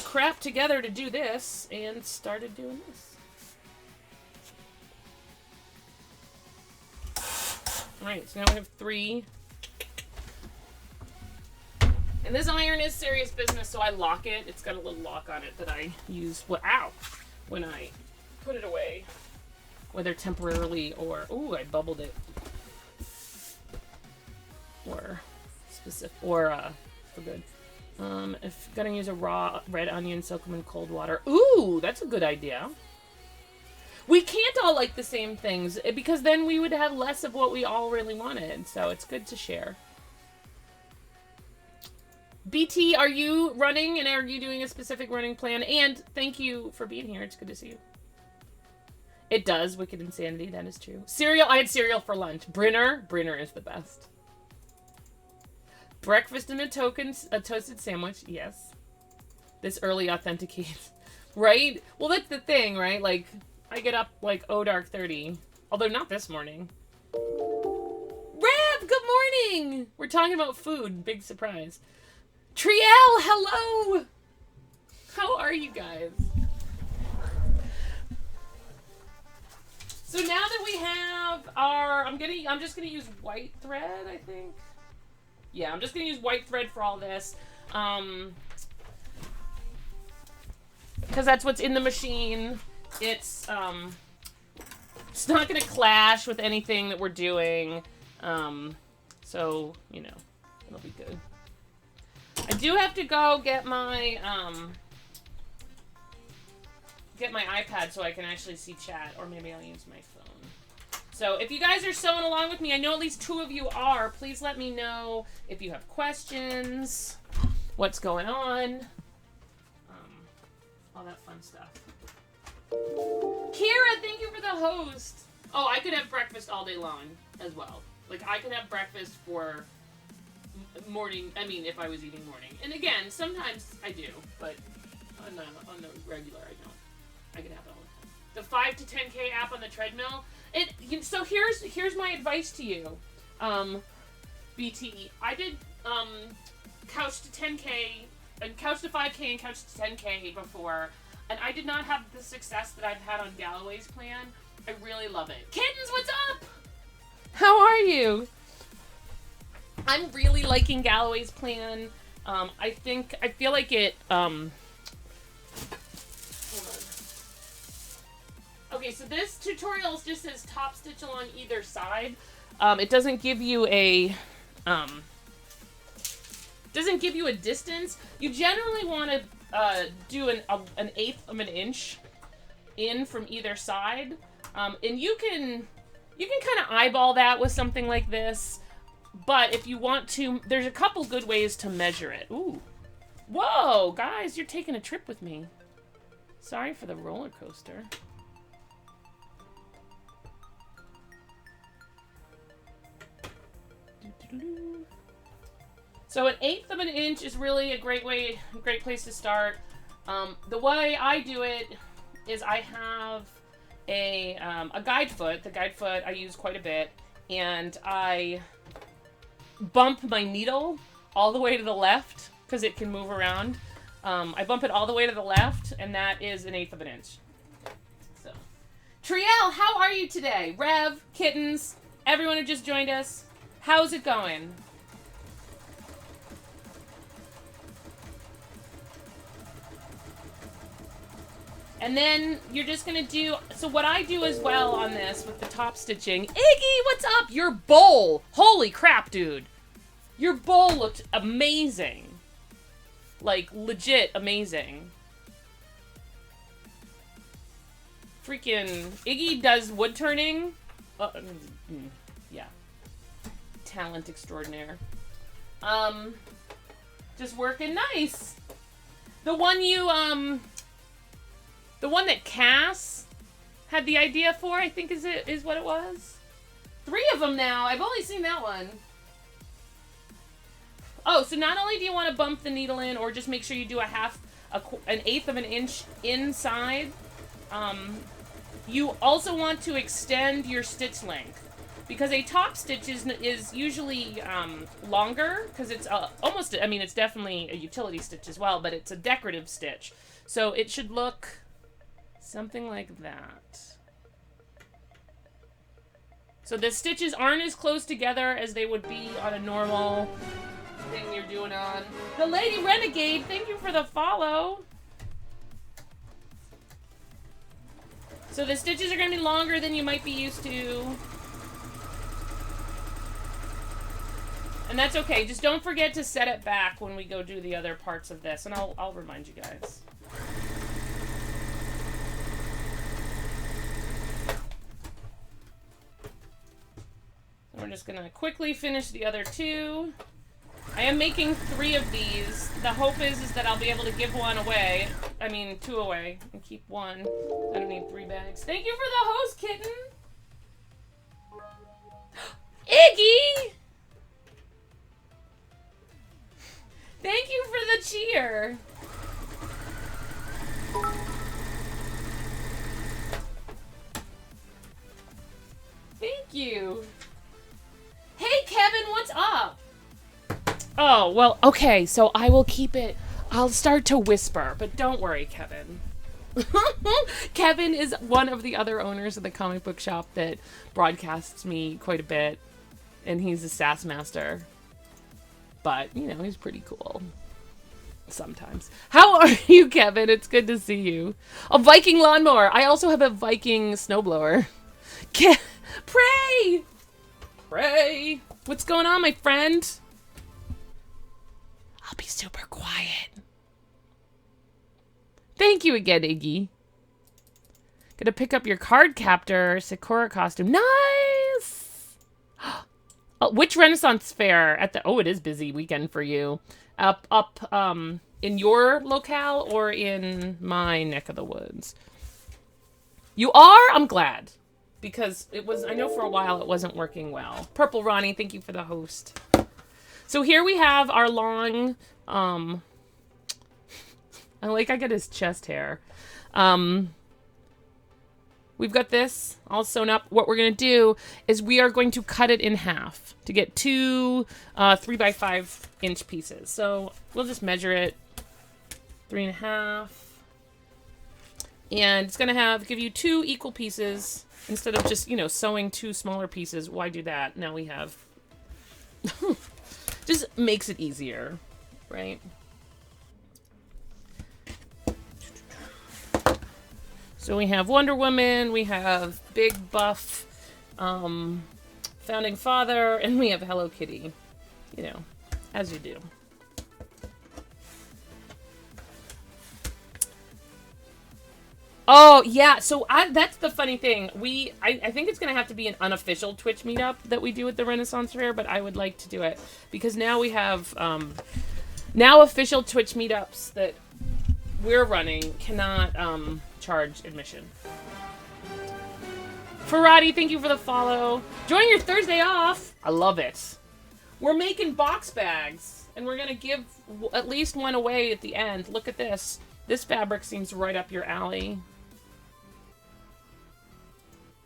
[SPEAKER 1] crap together to do this and started doing this. Alright, so now we have 3. And this iron is serious business, so I lock it. It's got a little lock on it that I use when I put it away. Whether temporarily or... Ooh, I bubbled it. Or specific... Or, for good. If gonna use a raw red onion, soak them in cold water. Ooh, that's a good idea. We can't all like the same things, because then we would have less of what we all really wanted. So it's good to share. BT, are you running, and are you doing a specific running plan? And thank you for being here. It's good to see you. It does. Wicked Insanity. That is true. Cereal. I had cereal for lunch. Brinner is the best. Breakfast and a toasted sandwich. Yes. This early authenticates. Right? Well, that's the thing, right? Like... I get up like dark 30. Although not this morning. Rev, good morning! We're talking about food. Big surprise. Triel, hello! How are you guys? So now that we have our... I'm just gonna use white thread, I think. Yeah, I'm just gonna use white thread for all this. Because that's what's in the machine. It's It's not going to clash with anything that we're doing. So, you know, it'll be good. I do have to go get my iPad so I can actually see chat, or maybe I'll use my phone. So if you guys are sewing along with me, I know at least 2 of you are, please let me know if you have questions, what's going on, all that fun stuff. Kira, thank you for the host. Oh, I could have breakfast all day long as well. Like, I could have breakfast for morning, I mean, if I was eating morning. And again, sometimes I do, but on the regular, I don't. I can have it all the time. The 5 to 10K app on the treadmill. So here's my advice to you, BT. I did couch to 10K, and couch to 5K and couch to 10K before, and I did not have the success that I've had on Galloway's plan. I really love it. Kittens, what's up? How are you? I'm really liking Galloway's plan. I feel like it, hold on. Okay, so this tutorial just says top stitch along either side. It doesn't give you a, distance. You generally want to do an 1/8 of an inch in from either side. And you can kind of eyeball that with something like this. But if you want to, there's a couple good ways to measure it. Ooh. Whoa, guys, you're taking a trip with me. Sorry for the roller coaster. So 1/8 of an inch is really a great place to start. The way I do it is I have a guide foot. The guide foot I use quite a bit, and I bump my needle all the way to the left because it can move around. I bump it all the way to the left, and that is 1/8 of an inch. So, Triel, how are you today? Rev, Kittens, everyone who just joined us, how's it going? And then you're just gonna do, so what I do as well on this with the top stitching, Iggy, what's up? Your bowl, holy crap, dude. Your bowl looked amazing. Like, legit amazing. Freaking, Iggy does wood turning. Yeah. Talent extraordinaire. Just working nice. The one that Cass had the idea for, I think is what it was. 3 of them now. I've only seen that one. Oh, so not only do you want to bump the needle in, or just make sure you do an 1/8 of an inch inside, you also want to extend your stitch length. Because a top stitch is usually longer, because it's almost, I mean, it's definitely a utility stitch as well, but it's a decorative stitch. So it should look something like that. So the stitches aren't as close together as they would be on a normal thing you're doing on. The Lady Renegade, thank you for the follow. So the stitches are going to be longer than you might be used to. And that's okay. Just don't forget to set it back when we go do the other parts of this, and I'll remind you guys. We're just gonna quickly finish the other 2. I am making 3 of these. The hope is that I'll be able to give 1 away. I mean, 2 away and keep 1. I don't need 3 bags. Thank you for the host, Kitten. Iggy! Thank you for the cheer. Thank you. Hey, Kevin, what's up? Oh, well, okay, so I will keep it. I'll start to whisper, but don't worry, Kevin. Kevin is one of the other owners of the comic book shop that broadcasts me quite a bit, and he's a sass master. But, you know, he's pretty cool. Sometimes. How are you, Kevin? It's good to see you. A Viking lawnmower. I also have a Viking snowblower. Pray! Pray! What's going on, my friend? I'll be super quiet. Thank you again, Iggy. Gonna pick up your card captor Sakura costume. Nice! Oh, which Renaissance fair at the... Oh, it is busy weekend for you. Up, in your locale or in my neck of the woods? You are? I'm glad. Because it was... I know for a while it wasn't working well. Purple Ronnie, thank you for the host. So here we have our long... I got his chest hair. We've got this all sewn up. What we're going to do is we are going to cut it in half to get two 3x5 inch pieces. So we'll just measure it 3.5. And it's going to give you two equal pieces instead of just, sewing two smaller pieces. Why do that? Now we have... just makes it easier, right? So we have Wonder Woman, we have Big Buff, Founding Father, and we have Hello Kitty. As you do. Oh, yeah, so that's the funny thing. I think it's going to have to be an unofficial Twitch meetup that we do at the Renaissance Fair, but I would like to do it. Because now we have, now official Twitch meetups that we're running cannot, charge admission. Ferrati, thank you for the follow. Join your Thursday off. I love it. We're making box bags, and we're going to give at least one away at the end. Look at this. This fabric seems right up your alley.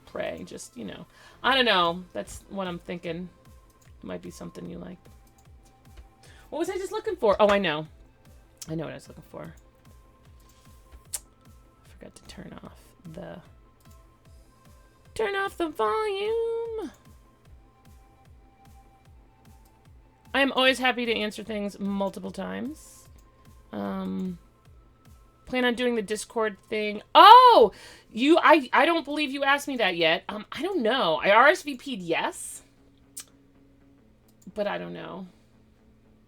[SPEAKER 1] Pray, just, I don't know. That's what I'm thinking. Might be something you like. What was I just looking for? Oh, I know. I know what I was looking for. Forgot to turn off the volume. I am always happy to answer things multiple times. Plan on doing the Discord thing. Oh, I don't believe you asked me that yet. I don't know. I RSVP'd yes, but I don't know.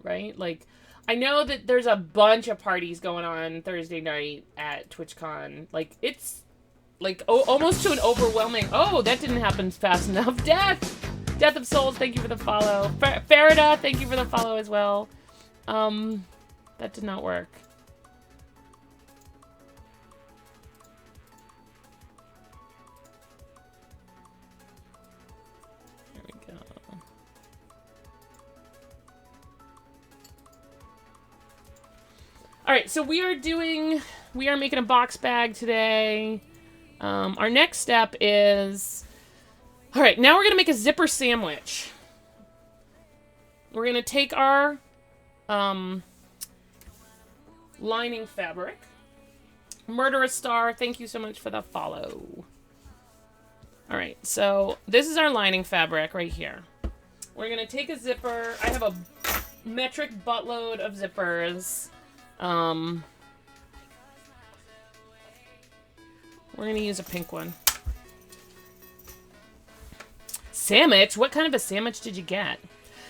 [SPEAKER 1] Right? Like, I know that there's a bunch of parties going on Thursday night at TwitchCon. Like, it's like almost to an overwhelming... Oh, that didn't happen fast enough. Death of Souls, thank you for the follow. Farida, thank you for the follow as well. That did not work. There we go. All right, so we are making a box bag today. Our next step is, all right, now we're going to make a zipper sandwich. We're going to take our lining fabric. Murderous Star, thank you so much for the follow. All right, so this is our lining fabric right here. We're going to take a zipper. I have a metric buttload of zippers. We're going to use a pink one. Sandwich? What kind of a sandwich did you get?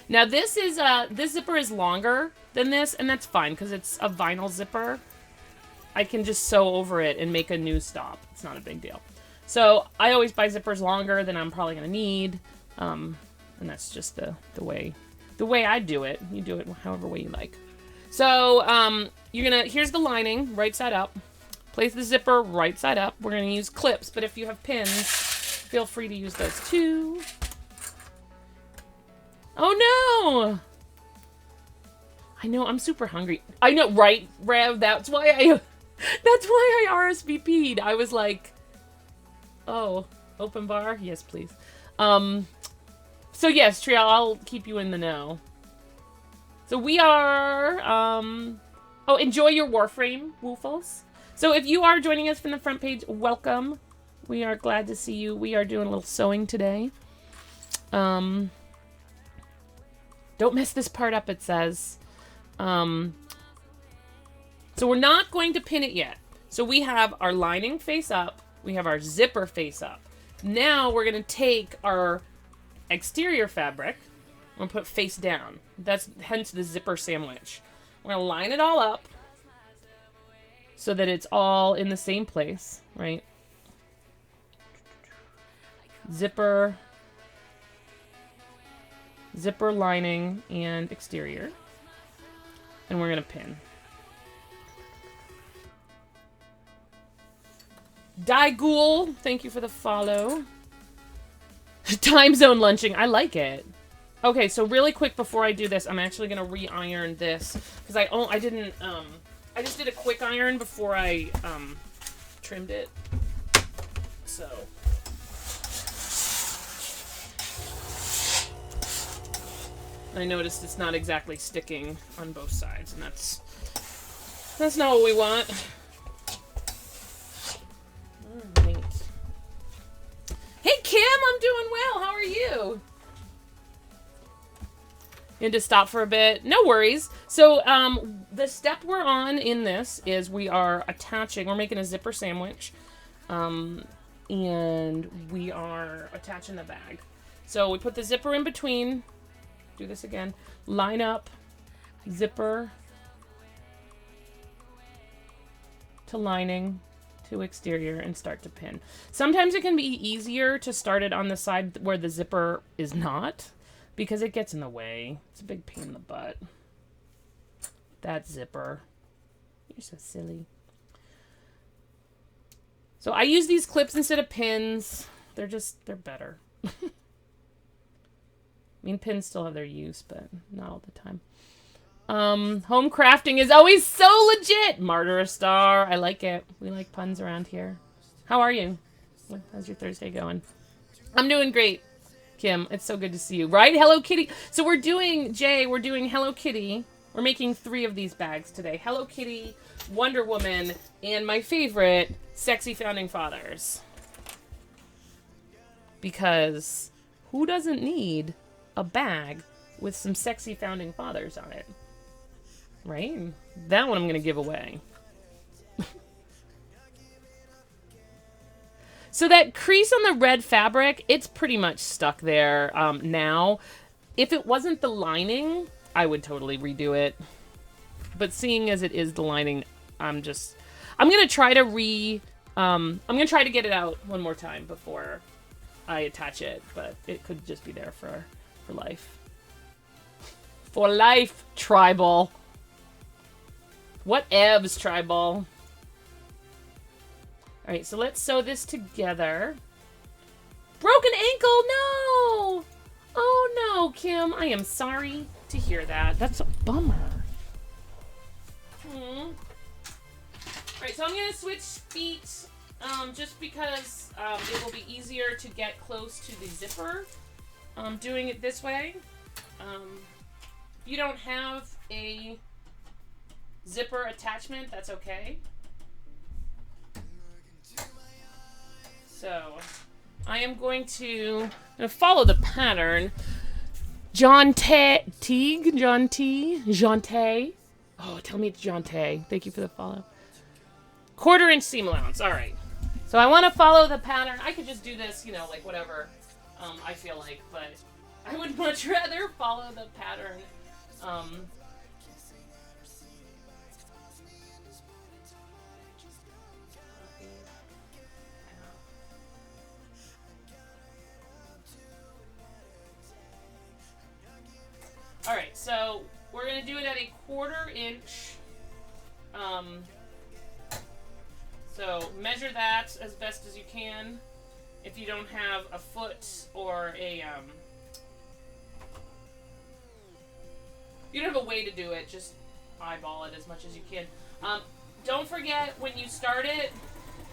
[SPEAKER 1] Now this is, this zipper is longer than this, and that's fine, because it's a vinyl zipper. I can just sew over it and make a new stop. It's not a big deal. So, I always buy zippers longer than I'm probably going to need. And that's just the way I do it. You do it however way you like. So, here's the lining, right side up. Place the zipper right side up. We're going to use clips, but if you have pins, feel free to use those too. Oh no! I know, I'm super hungry. I know, right, Rev? That's why I RSVP'd. I was like, oh, open bar? Yes, please. So yes, Trial, I'll keep you in the know. So we are, oh, enjoy your Warframe, Woofles. So if you are joining us from the front page, welcome. We are glad to see you. We are doing a little sewing today. Don't mess this part up, it says. So we're not going to pin it yet. So we have our lining face up. We have our zipper face up. Now we're going to take our exterior fabric and put face down. That's hence the zipper sandwich. We're going to line it all up so that it's all in the same place, right? Zipper, lining, and exterior. And we're going to pin. Daigul, thank you for the follow. Time zone lunching, I like it. Okay, so really quick before I do this, I'm actually gonna re-iron this because I didn't I just did a quick iron before I trimmed it. So I noticed it's not exactly sticking on both sides, and that's not what we want. Alright. Hey Kim, I'm doing well. How are you? You had to stop for a bit. No worries. So the step we're on in this is we are attaching, we're making a zipper sandwich, and we are attaching the bag. So we put the zipper in between. Do this again. Line up, zipper to lining to exterior, and start to pin. Sometimes it can be easier to start it on the side where the zipper is not, because it gets in the way. It's a big pain in the butt. That zipper. You're so silly. So I use these clips instead of pins. They're better. I mean, pins still have their use, but not all the time. Home crafting is always so legit. Martyr Star. I like it. We like puns around here. How are you? How's your Thursday going? I'm doing great, Kim. It's so good to see you. Right? Hello Kitty. So we're doing Hello Kitty. We're making 3 of these bags today. Hello Kitty, Wonder Woman, and my favorite, Sexy Founding Fathers. Because who doesn't need a bag with some sexy Founding Fathers on it? Right? That one I'm going to give away. So that crease on the red fabric, it's pretty much stuck there now. If it wasn't the lining, I would totally redo it. But seeing as it is the lining, I'm going to try to I'm going to try to get it out one more time before I attach it, but it could just be there for life. For life, Tribal. What evs, Tribal? Alright, so let's sew this together. Broken ankle, no! Oh no, Kim, I am sorry to hear that. That's a bummer. Alright, so I'm gonna switch feet just because it will be easier to get close to the zipper doing it this way. If you don't have a zipper attachment, that's okay. So I am going to follow the pattern. John T. Oh, tell me it's John Tay. Thank you for the follow. 1/4 inch seam allowance. All right. So I want to follow the pattern. I could just do this, like whatever I feel like, but I would much rather follow the pattern. Alright, so we're going to do it at a 1/4 inch. So measure that as best as you can. If you don't have a foot or a, you don't have a way to do it, just eyeball it as much as you can. Don't forget when you start it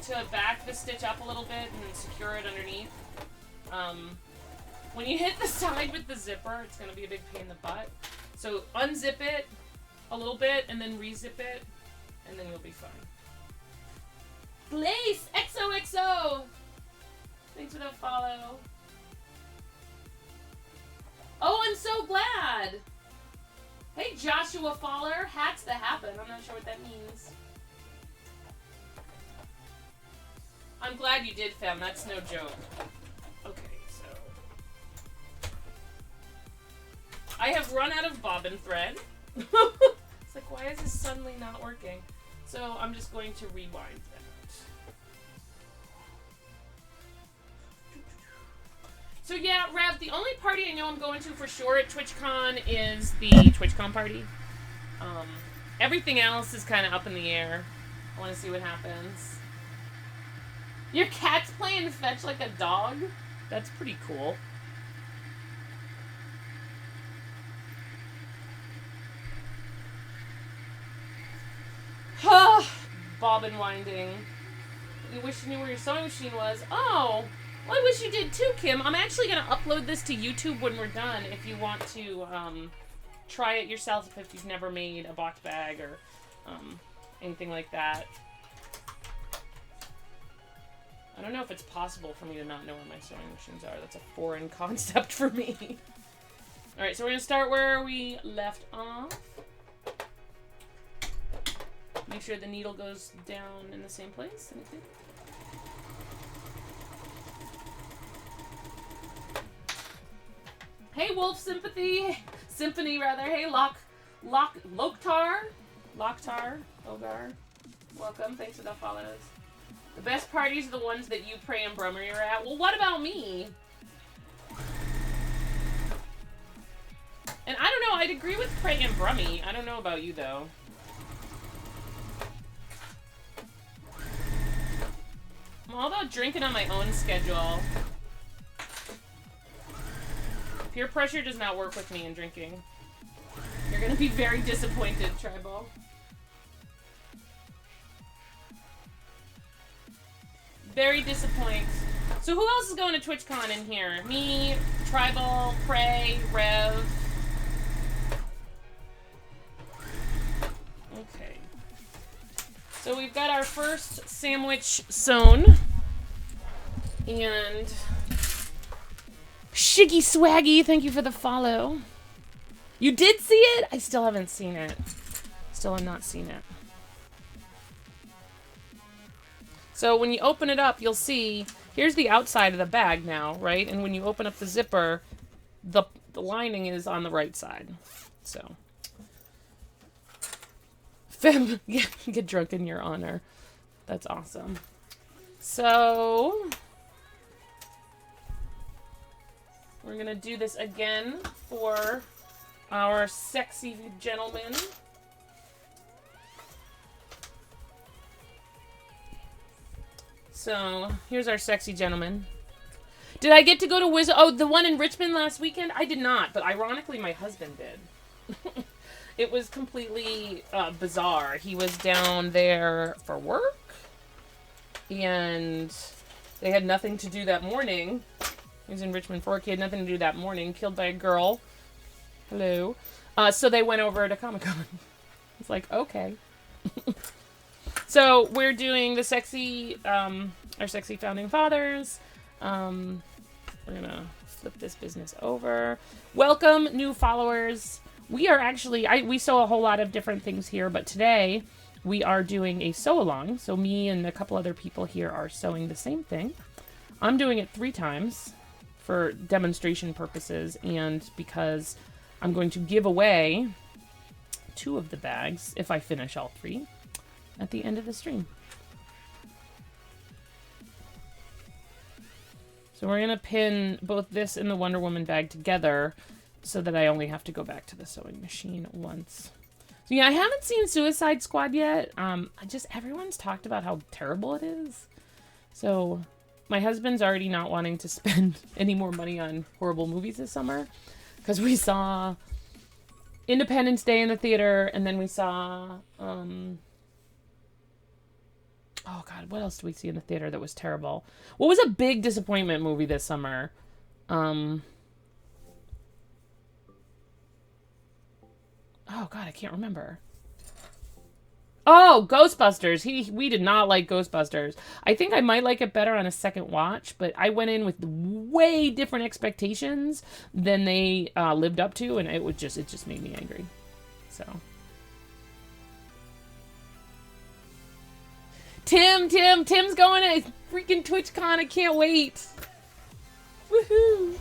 [SPEAKER 1] to back the stitch up a little bit and secure it underneath. When you hit the side with the zipper, it's going to be a big pain in the butt. So unzip it a little bit and then rezip it, and then you'll be fine. Blaze! XOXO! Thanks for the follow. Oh, I'm so glad! Hey, Joshua Faller. Hats to happen. I'm not sure what that means. I'm glad you did, fam. That's no joke. I have run out of bobbin thread. It's like, why is this suddenly not working? So I'm just going to rewind that. So yeah, Rev, the only party I know I'm going to for sure at TwitchCon is the TwitchCon party. Everything else is kind of up in the air. I want to see what happens. Your cat's playing fetch like a dog? That's pretty cool. Bobbin winding. You wish you knew where your sewing machine was. Oh, well, I wish you did too, Kim. I'm actually going to upload this to YouTube when we're done if you want to try it yourself if you've never made a box bag or anything like that. I don't know if it's possible for me to not know where my sewing machines are. That's a foreign concept for me. Alright, so we're going to start where we left off. Make sure the needle goes down in the same place. Anything? Hey, Wolf Sympathy. Symphony, rather. Hey, Loktar, Ogar. Welcome. Thanks for the follows. The best parties are the ones that you, Prey, and Brummery are at. Well, what about me? And I don't know. I'd agree with Prey and Brummy. I don't know about you, though. I'm all about drinking on my own schedule. Peer pressure does not work with me in drinking. You're gonna be very disappointed, Tribal. Very disappointed. So who else is going to TwitchCon in here? Me, Tribal, Prey, Rev. Okay. So we've got our first sandwich sewn. And Shiggy Swaggy, thank you for the follow. You did see it? I still haven't seen it. Still have not seen it. So when you open it up, you'll see, here's the outside of the bag now, right? And when you open up the zipper, the lining is on the right side. So. Fem, get drunk in your honor. That's awesome. So, we're gonna do this again for our sexy gentleman. So, here's our sexy gentleman. Did I get to go to Oh, the one in Richmond last weekend? I did not, but ironically, my husband did. It was completely bizarre. He was down there for work, and they had nothing to do that morning. He was in Richmond for work. He had nothing to do that morning. Killed by a girl. Hello. So they went over to Comic-Con. It's like, okay. So we're doing the sexy, our sexy founding fathers. We're gonna flip this business over. Welcome, new followers. We are actually, we sew a whole lot of different things here, but today we are doing a sew-along. So me and a couple other people here are sewing the same thing. I'm doing it 3 times for demonstration purposes and because I'm going to give away 2 of the bags if I finish all 3 at the end of the stream. So we're going to pin both this and the Wonder Woman bag together so that I only have to go back to the sewing machine once. So yeah, I haven't seen Suicide Squad yet. Everyone's talked about how terrible it is. So my husband's already not wanting to spend any more money on horrible movies this summer because we saw Independence Day in the theater and then we saw, oh God, what else did we see in the theater that was terrible? What was a big disappointment movie this summer? Oh, God, I can't remember. Oh, Ghostbusters. We did not like Ghostbusters. I think I might like it better on a second watch, but I went in with way different expectations than they lived up to, and it just made me angry. So. Tim's going to freaking TwitchCon. I can't wait. Woohoo.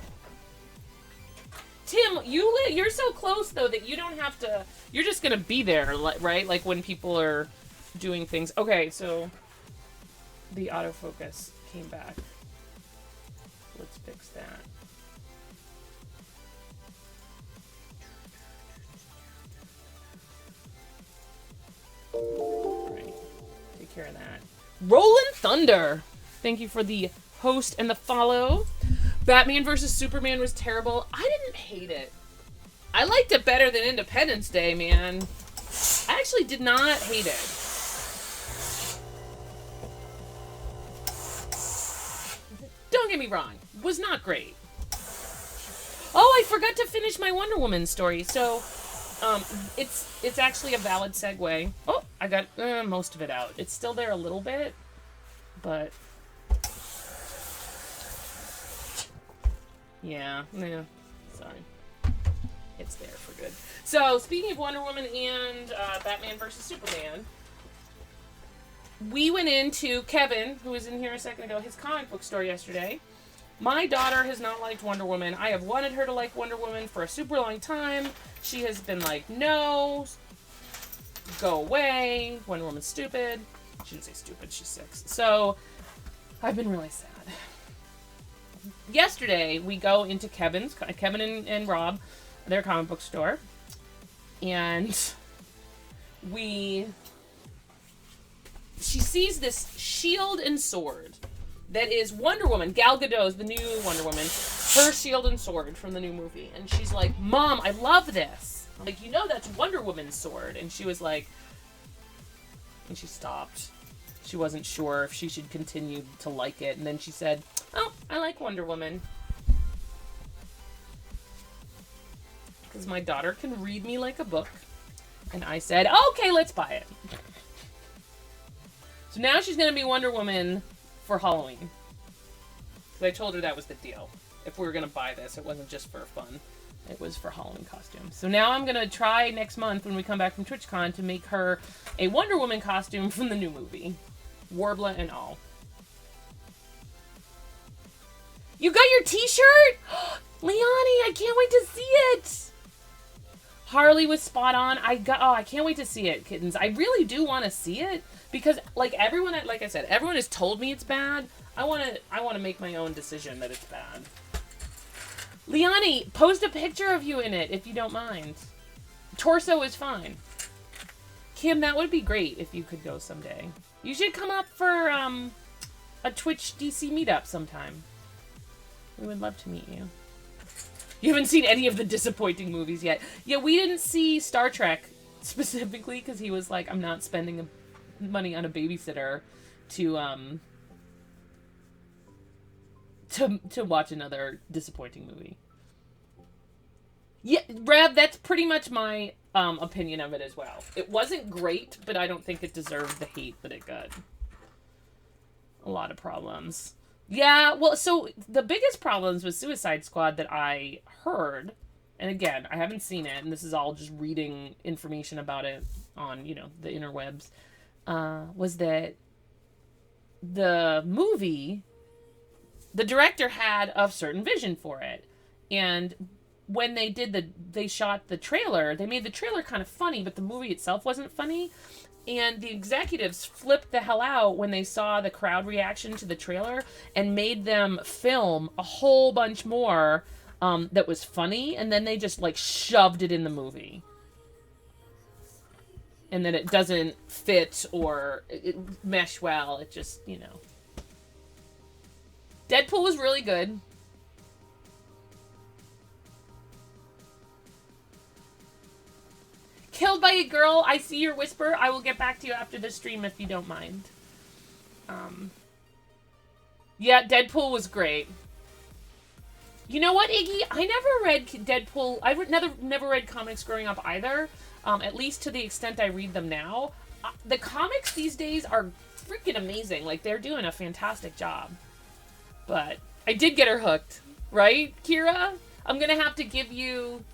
[SPEAKER 1] Tim, you're so close though that you don't have to. You're just gonna be there, right? Like when people are doing things. Okay, so the autofocus came back. Let's fix that. All right, take care of that. Rolling Thunder. Thank you for the host and the follow. Batman vs. Superman was terrible. I didn't hate it. I liked it better than Independence Day, man. I actually did not hate it. Don't get me wrong. Was not great. Oh, I forgot to finish my Wonder Woman story. So, it's actually a valid segue. Oh, I got most of it out. It's still there a little bit, but yeah, sorry. It's there for good. So, speaking of Wonder Woman and Batman vs. Superman, we went into Kevin, who was in here a second ago, his comic book store yesterday. My daughter has not liked Wonder Woman. I have wanted her to like Wonder Woman for a super long time. She has been like, no, go away. Wonder Woman's stupid. She didn't say stupid, she's 6. So, I've been really sad. Yesterday, we go into Kevin and Rob, their comic book store, and she sees this shield and sword that is Wonder Woman, Gal Gadot's, the new Wonder Woman, her shield and sword from the new movie. And she's like, Mom, I love this. I'm like, you know that's Wonder Woman's sword. And she was like, and she stopped. She wasn't sure if she should continue to like it. And then she said, oh, I like Wonder Woman. Because my daughter can read me like a book. And I said, okay, let's buy it. So now she's going to be Wonder Woman for Halloween. So I told her that was the deal. If we were going to buy this, it wasn't just for fun. It was for Halloween costume. So now I'm going to try next month when we come back from TwitchCon to make her a Wonder Woman costume from the new movie. Warbler and all. You got your t-shirt? Leonie, I can't wait to see it! Harley was spot on. I can't wait to see it, kittens. I really do want to see it. Because, like I said, everyone has told me it's bad. I want to make my own decision that it's bad. Leonie, post a picture of you in it, if you don't mind. Torso is fine. Kim, that would be great if you could go someday. You should come up for, a Twitch DC meetup sometime. We would love to meet you. You haven't seen any of the disappointing movies yet. Yeah, we didn't see Star Trek specifically because he was like, I'm not spending money on a babysitter to watch another disappointing movie. Yeah, Rab, that's pretty much my opinion of it as well. It wasn't great, but I don't think it deserved the hate that it got. A lot of problems. Yeah, well, so the biggest problems with Suicide Squad that I heard, and again, I haven't seen it, and this is all just reading information about it on, the interwebs, was that the movie, the director had a certain vision for it. And when they shot the trailer, they made the trailer kind of funny, but the movie itself wasn't funny. And the executives flipped the hell out when they saw the crowd reaction to the trailer and made them film a whole bunch more that was funny. And then they just, shoved it in the movie. And then it doesn't fit or it mesh well. It just, Deadpool was really good. Killed by a Girl, I see your whisper. I will get back to you after the stream if you don't mind. Yeah, Deadpool was great. You know what, Iggy? I never read Deadpool. I never read comics growing up either. At least to the extent I read them now. The comics these days are freaking amazing. They're doing a fantastic job. But I did get her hooked. Right, Kira? I'm going to have to give you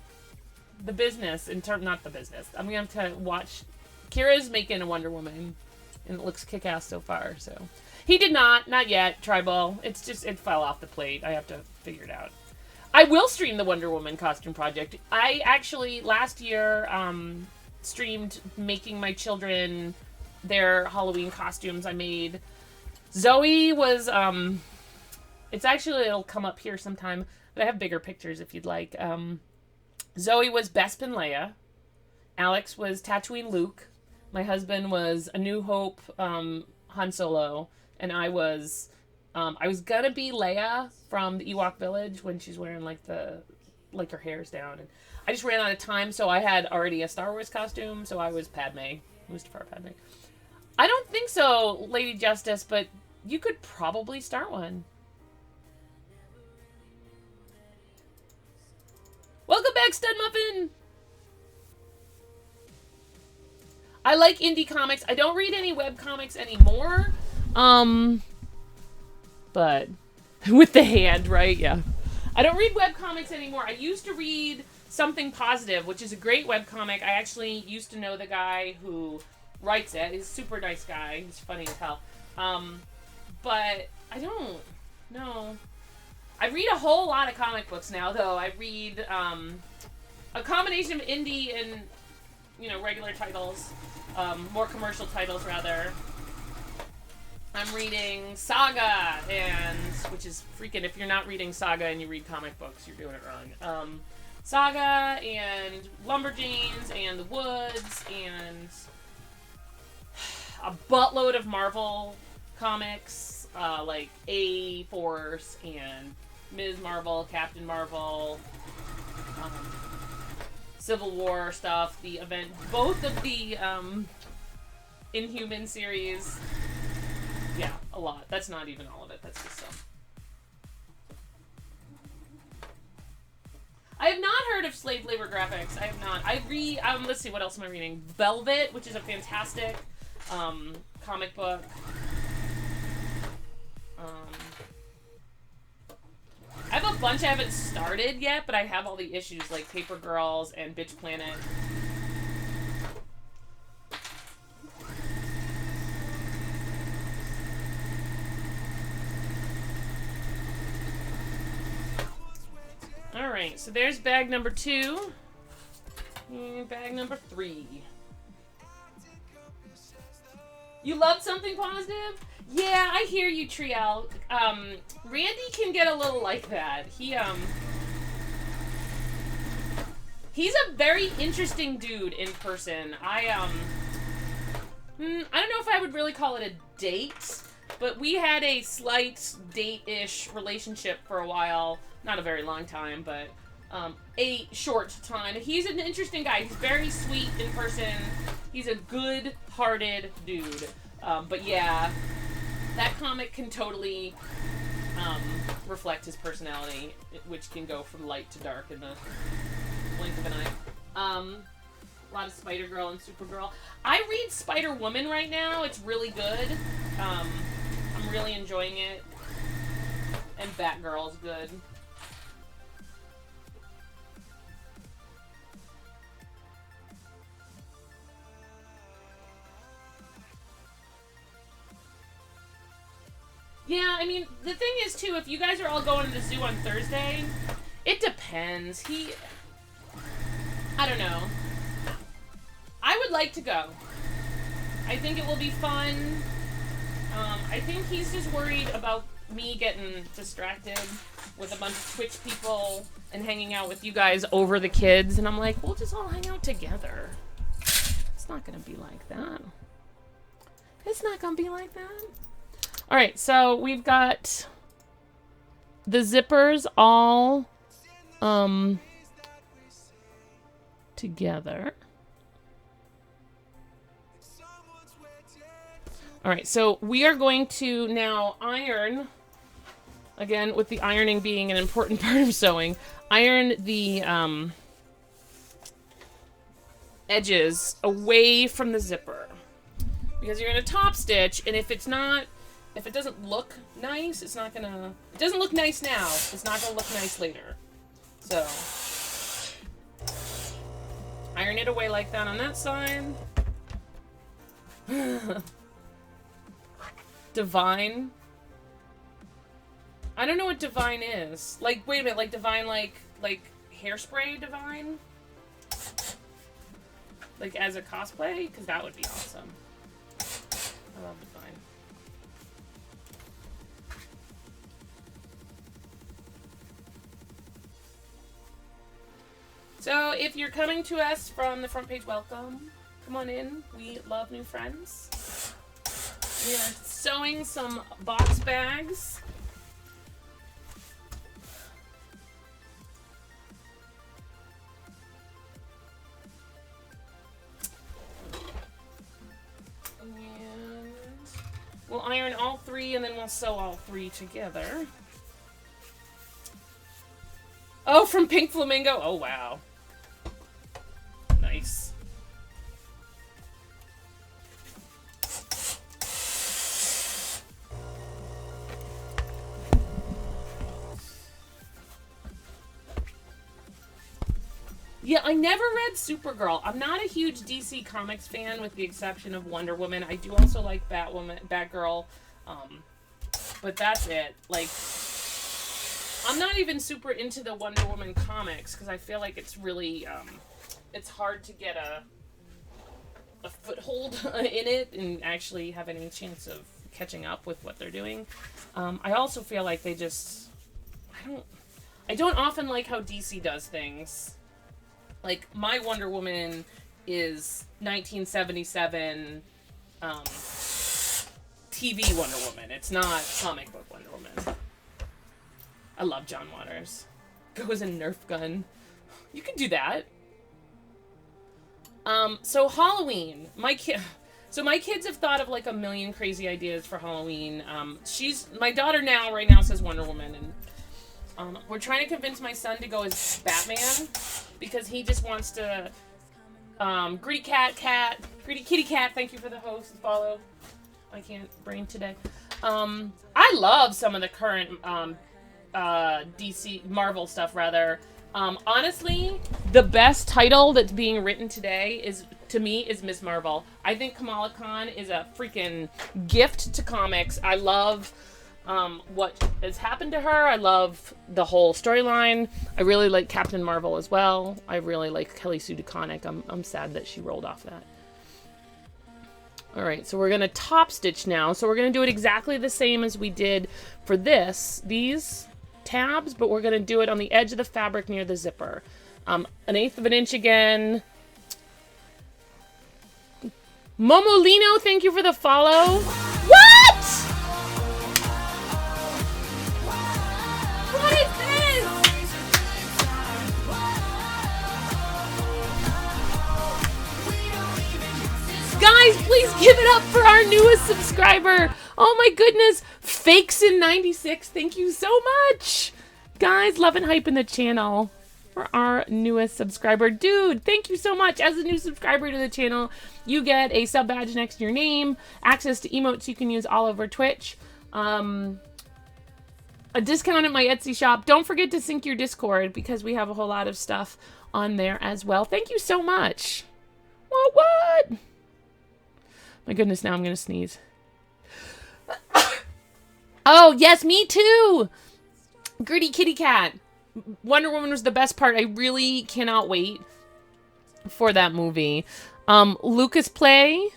[SPEAKER 1] the business. Not the business. I'm going to have to watch. Kira's making a Wonder Woman. And it looks kick-ass so far, so. He did not yet, Tribal. It's just, it fell off the plate. I have to figure it out. I will stream the Wonder Woman costume project. I actually last year streamed making my children their Halloween costumes. I made Zoe was it's actually, it'll come up here sometime, but I have bigger pictures if you'd like. Zoe was Bespin Leia. Alex was Tatooine Luke. My husband was A New Hope Han Solo, and I was gonna be Leia from the Ewok Village when she's wearing like her hair's down, and I just ran out of time, so I had already a Star Wars costume, so I was Padme, Mustafar Padme. I don't think so, Lady Justice, but you could probably start one. Welcome back, Stud Muffin! I like indie comics. I don't read any web comics anymore. But with the hand, right? Yeah. I don't read web comics anymore. I used to read Something Positive, which is a great web comic. I actually used to know the guy who writes it. He's a super nice guy. He's funny as hell. But I don't. No. I read a whole lot of comic books now, though. I read a combination of indie and, regular titles. More commercial titles, rather. I'm reading Saga, which is freaking, if you're not reading Saga and you read comic books, you're doing it wrong. Saga and Lumberjanes and The Woods and a buttload of Marvel comics, like A-Force and Ms. Marvel, Captain Marvel, Civil War stuff, the event, both of the Inhuman series. Yeah, a lot. That's not even all of it. That's just some. I have not heard of slave labor graphics. I have not. I read, let's see, what else am I reading? Velvet, which is a fantastic comic book. I have a bunch I haven't started yet, but I have all the issues like Paper Girls and Bitch Planet. Alright, so there's bag number 2. And bag number 3. You love Something Positive? Yeah, I hear you, Triel. Randy can get a little like that. He's a very interesting dude in person. I don't know if I would really call it a date, but we had a slight date-ish relationship for a while. Not a very long time, but a short time. He's an interesting guy. He's very sweet in person. He's a good-hearted dude. But yeah, that comic can totally reflect his personality, which can go from light to dark in the blink of an eye. A lot of Spider-Girl and Supergirl. I read Spider-Woman right now. It's really good. I'm really enjoying it. And Batgirl's good. Yeah, I mean, the thing is, too, if you guys are all going to the zoo on Thursday, it depends. I don't know. I would like to go. I think it will be fun. I think he's just worried about me getting distracted with a bunch of Twitch people and hanging out with you guys over the kids, and I'm like, we'll just all hang out together. It's not gonna be like that. It's not gonna be like that. Alright, so we've got the zippers all together. Alright, so we are going to now iron, again, with the ironing being an important part of sewing, iron the edges away from the zipper. Because you're going to top stitch, and if it doesn't look nice, it doesn't look nice now, it's not going to look nice later. So, iron it away like that on that side. Divine. I don't know what Divine is. Like, wait a minute, like Divine, like Hairspray Divine? Like, as a cosplay? Because that would be awesome. I love Divine. So, if you're coming to us from the front page, welcome. Come on in. We love new friends. We are sewing some box bags. And we'll iron all three and then we'll sew all three together. Oh, from Pink Flamingo? Oh, wow. Nice. Yeah, I never read Supergirl. I'm not a huge DC Comics fan with the exception of Wonder Woman. I do also like Batgirl. But that's it. Like, I'm not even super into the Wonder Woman comics because I feel like it's really, it's hard to get a foothold in it and actually have any chance of catching up with what they're doing. I also feel like they just, I don't often like how DC does things. Like, my Wonder Woman is 1977 TV Wonder Woman. It's not comic book Wonder Woman. I love John Waters. Goes a Nerf gun. You could do that. So Halloween. My kids have thought of like a million crazy ideas for Halloween. My daughter right now says Wonder Woman, and we're trying to convince my son to go as Batman because he just wants to. Greedy Kitty Cat. Thank you for the host and follow. I can't brain today. I love some of the current DC Marvel stuff rather. Honestly, the best title that's being written today is Ms. Marvel. I think Kamala Khan is a freaking gift to comics. I love what has happened to her. I love the whole storyline. I really like Captain Marvel as well. I really like Kelly Sue DeConnick. I'm sad that she rolled off that. All right, so we're gonna top stitch now. So we're gonna do it exactly the same as we did for these tabs, but we're gonna do it on the edge of the fabric near the zipper. 1/8 of an inch again. Momolino, thank you for the follow. What? What is this? Guys, please give it up for our newest subscriber. Oh my goodness. Fakeson96, thank you so much. Guys, love and hype in the channel for our newest subscriber. Dude, thank you so much. As a new subscriber to the channel, you get a sub badge next to your name, access to emotes you can use all over Twitch, a discount at my Etsy shop. Don't forget to sync your Discord because we have a whole lot of stuff on there as well. Thank you so much. What? My goodness, now I'm going to sneeze. Oh, yes, me too. Gritty Kitty Cat. Wonder Woman was the best part. I really cannot wait for that movie. Lucas Play.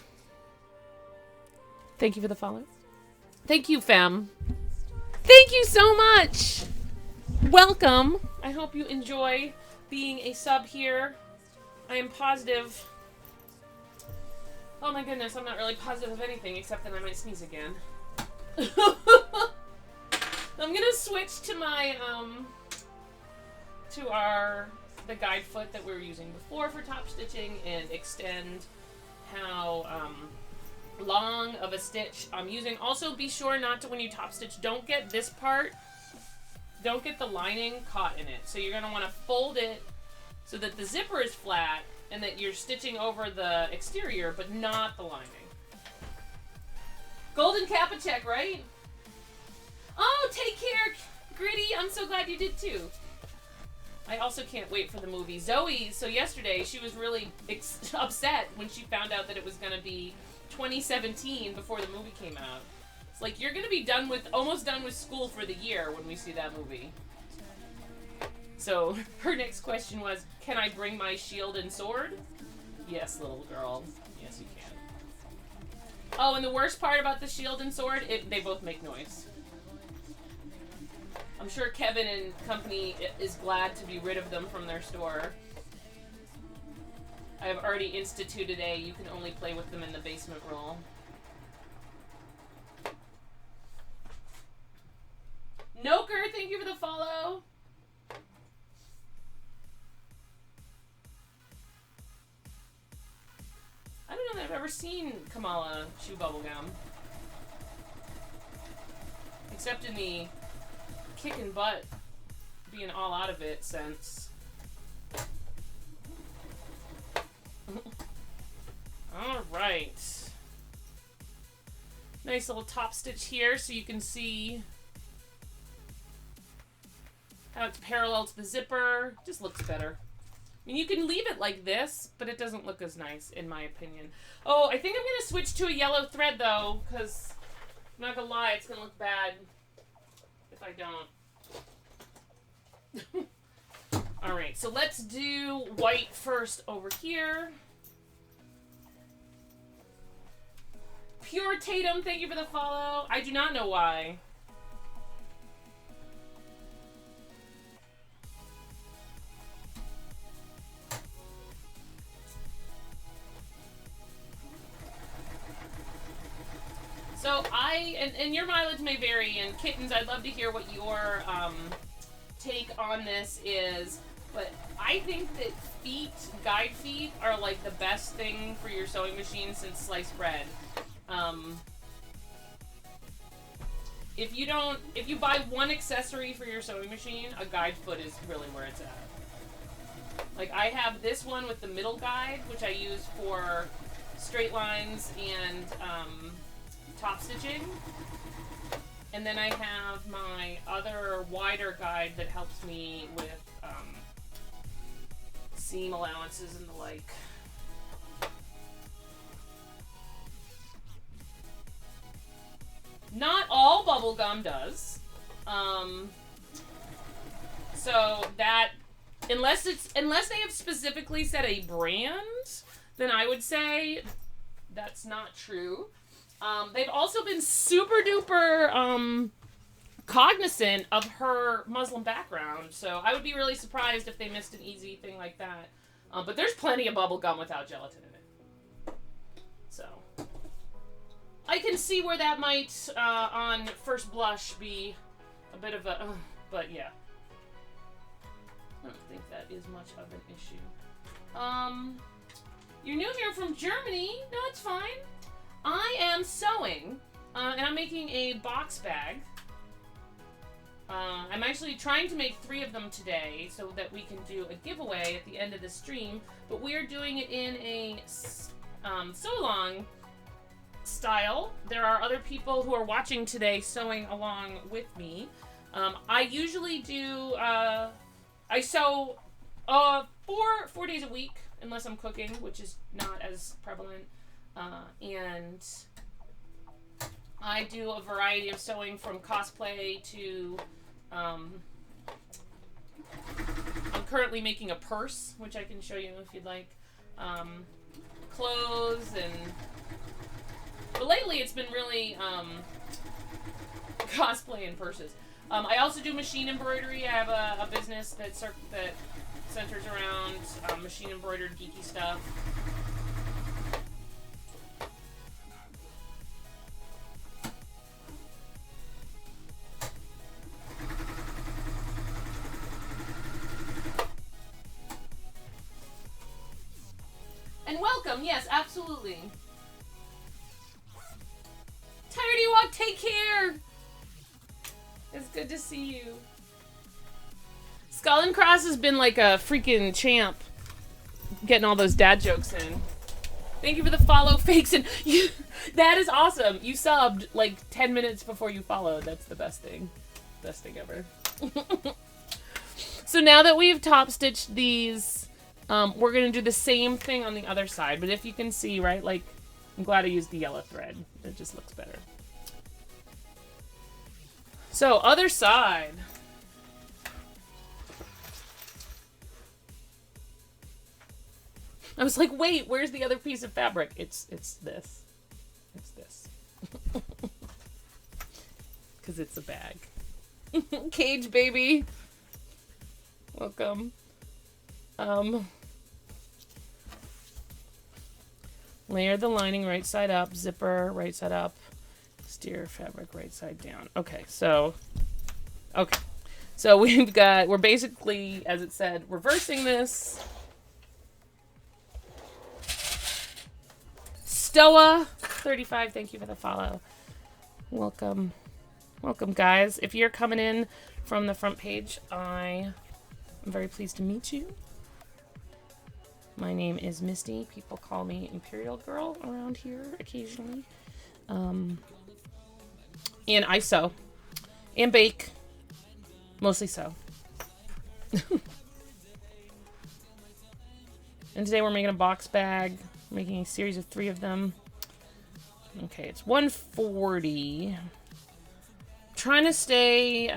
[SPEAKER 1] Thank you for the follow. Thank you, fam. Thank you so much. Welcome. I hope you enjoy being a sub here. I am positive. Oh my goodness, I'm not really positive of anything except that I might sneeze again. I'm gonna switch to my, the guide foot that we were using before for top stitching and extend how, long of a stitch I'm using. Also, be sure not to, when you top stitch, don't get this part, don't get the lining caught in it. So you're gonna wanna fold it so that the zipper is flat and that you're stitching over the exterior, but not the lining. Golden Kappa check, right? Oh, take care, Gritty. I'm so glad you did too. I also can't wait for the movie. Zoe, so yesterday, she was really upset when she found out that it was going to be 2017 before the movie came out. It's like you're gonna be almost done with school for the year when we see that movie. So her next question was, can I bring my shield and sword? Yes, little girl. Yes, you can. Oh, and the worst part about the shield and sword, they both make noise. I'm sure Kevin and company is glad to be rid of them from their store. I have already instituted you can only play with them in the basement rule. Noker, thank you for the follow. I don't know that I've ever seen Kamala chew bubblegum. Except in the kicking butt, being all out of it sense. Alright. Nice little top stitch here so you can see how it's parallel to the zipper. Just looks better. I mean, you can leave it like this, but it doesn't look as nice, in my opinion. Oh, I think I'm going to switch to a yellow thread, though, because I'm not going to lie, it's going to look bad if I don't. Alright, so let's do white first over here. Pure Tatum, thank you for the follow. I do not know why. So and your mileage may vary, and Kittens, I'd love to hear what your take on this is, but I think that guide feet are like the best thing for your sewing machine since sliced bread. If you buy one accessory for your sewing machine, a guide foot is really where it's at. Like, I have this one with the middle guide, which I use for straight lines and top stitching. And then I have my other wider guide that helps me with seam allowances and the like. Not all bubblegum does. So that unless they have specifically said a brand, then I would say that's not true. They've also been super duper cognizant of her Muslim background, so I would be really surprised if they missed an easy thing like that. But there's plenty of bubblegum without gelatin in it. So I can see where that might, on first blush, be a bit of a... but yeah. I don't think that is much of an issue. You're new here from Germany? No, it's fine. I am sewing, and I'm making a box bag. I'm actually trying to make 3 of them today so that we can do a giveaway at the end of the stream, but we're doing it in a sew-along style. There are other people who are watching today sewing along with me. I usually do, I sew 4 days a week, unless I'm cooking, which is not as prevalent. And I do a variety of sewing from cosplay to, I'm currently making a purse, which I can show you if you'd like, clothes, but lately it's been really, cosplay and purses. I also do machine embroidery. I have a business that centers around machine embroidered geeky stuff. And welcome, yes, absolutely. Tired Ewok, take care! It's good to see you. Skull and Cross has been like a freaking champ getting all those dad jokes in. Thank you for the follow, Fakes, and you, that is awesome. You subbed like 10 minutes before you followed. That's the best thing. Best thing ever. So now that we've top stitched these, we're gonna do the same thing on the other side. But if you can see, right, like, I'm glad I used the yellow thread. It just looks better. So, other side. I was like, wait, where's the other piece of fabric? It's this. It's this. Because it's a bag. Cage baby. Welcome. Layer the lining right side up, zipper right side up, steer fabric right side down. Okay, so we're basically, as it said, reversing this. Stoa 35, thank you for the follow. Welcome. Welcome, guys. If you're coming in from the front page, I am very pleased to meet you. My name is Misty. People call me Imperial Girl around here occasionally. And I sew. And bake. Mostly sew. And today we're making a box bag. Making a series of 3 of them. Okay, it's 1:40. Trying to stay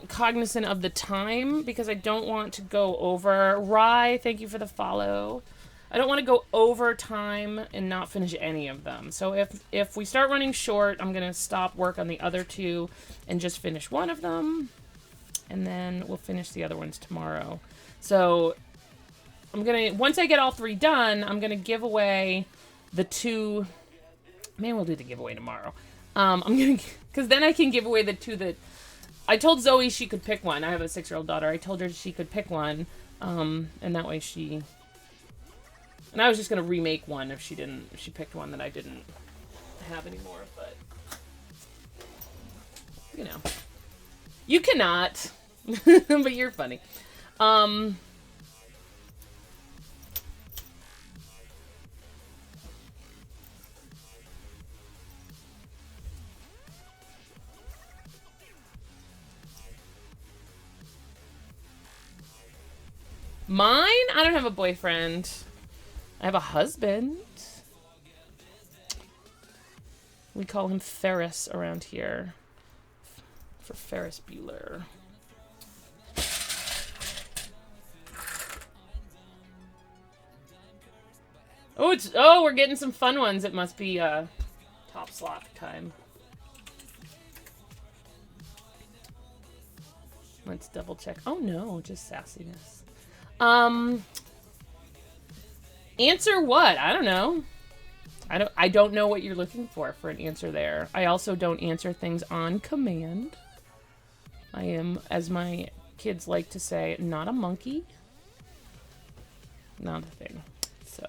[SPEAKER 1] cognizant of the time because I don't want to go over. Rye, thank you for the follow. I don't want to go over time and not finish any of them. So if we start running short, I'm going to stop work on the other 2 and just finish one of them. And then we'll finish the other ones tomorrow. So once I get all 3 done, I'm going to give away the 2. Man, we'll do the giveaway tomorrow. Because then I can give away the 2 that I told Zoe she could pick one. I have a 6-year-old daughter. I told her she could pick one. And that way and I was just going to remake one if she picked one that I didn't have anymore. But, you know, you cannot, but you're funny. Mine? I don't have a boyfriend. I have a husband. We call him Ferris around here. For Ferris Bueller. Oh, we're getting some fun ones. It must be top slot time. Let's double check. Oh no, just sassiness. Answer what? I don't know. I don't know what you're looking for an answer there. I also don't answer things on command. I am, as my kids like to say, not a monkey. Not a thing. So,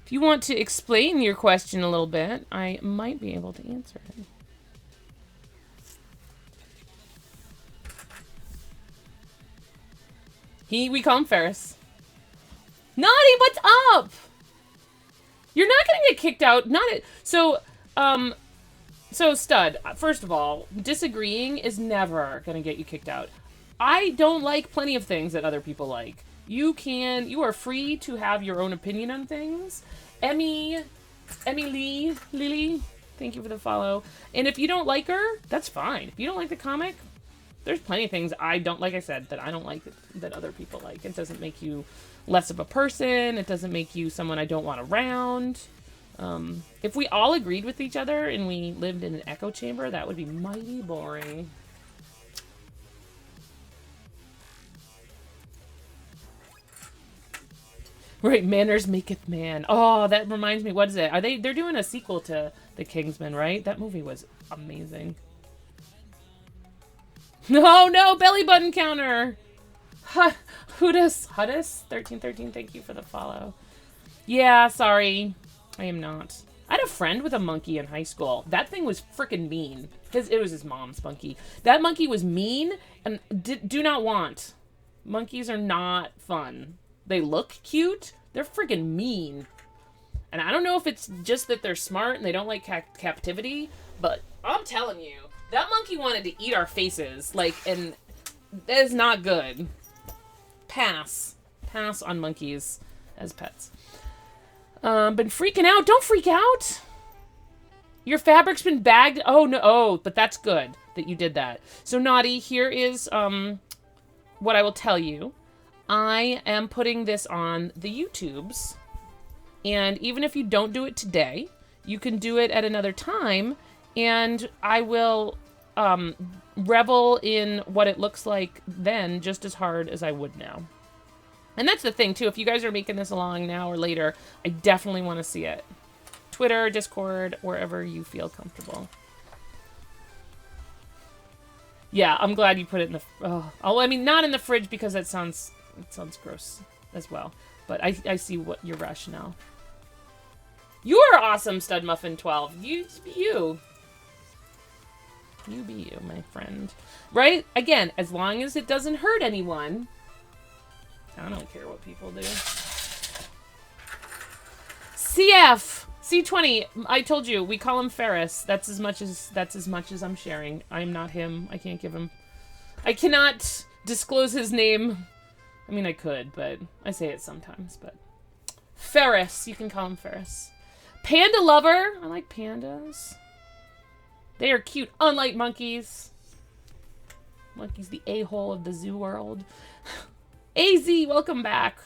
[SPEAKER 1] if you want to explain your question a little bit, I might be able to answer it. We call him Ferris. Naughty, what's up? You're not gonna get kicked out. So Stud, first of all, disagreeing is never gonna get you kicked out. I don't like plenty of things that other people like. You are free to have your own opinion on things. Lily, thank you for the follow. And if you don't like her, that's fine. If you don't like the comic, there's plenty of things I don't, like I said, that I don't like that other people like. It doesn't make you less of a person. It doesn't make you someone I don't want around. If we all agreed with each other and we lived in an echo chamber, that would be mighty boring. Right, manners maketh man. Oh, that reminds me. What is it? They're doing a sequel to The Kingsman, right? That movie was amazing. No, belly button counter. Hudus 1313. Thank you for the follow. Yeah, sorry, I am not. I had a friend with a monkey in high school. That thing was freaking mean. It was his mom's monkey. That monkey was mean and do not want. Monkeys are not fun. They look cute. They're freaking mean. And I don't know if it's just that they're smart and they don't like captivity, but I'm telling you, that monkey wanted to eat our faces. And that is not good. Pass on monkeys as pets. Been freaking out. Don't freak out. Your fabric's been bagged. Oh, no. Oh, but that's good. that you did that. So Naughty, here is what I will tell you. I am putting this on the YouTubes, and even if you don't do it today, you can do it at another time, and I will revel in what it looks like then just as hard as I would now. And that's the thing, too. If you guys are making this along now or later, I definitely want to see it. Twitter, Discord, wherever you feel comfortable. Yeah, I'm glad you put it in the... Oh, I mean, not in the fridge because it sounds gross as well. But I see what your rationale. You're awesome, Stud Muffin 12. You be you. You be you, my friend. Right? Again, as long as it doesn't hurt anyone... I don't care what people do. CF C20. I told you we call him Ferris. That's as much as I'm sharing. I'm not him. I can't give him. I cannot disclose his name. I mean, I could, but I say it sometimes. But Ferris, you can call him Ferris. Panda lover. I like pandas. They are cute, unlike monkeys. Monkey's the a-hole of the zoo world. AZ, welcome back.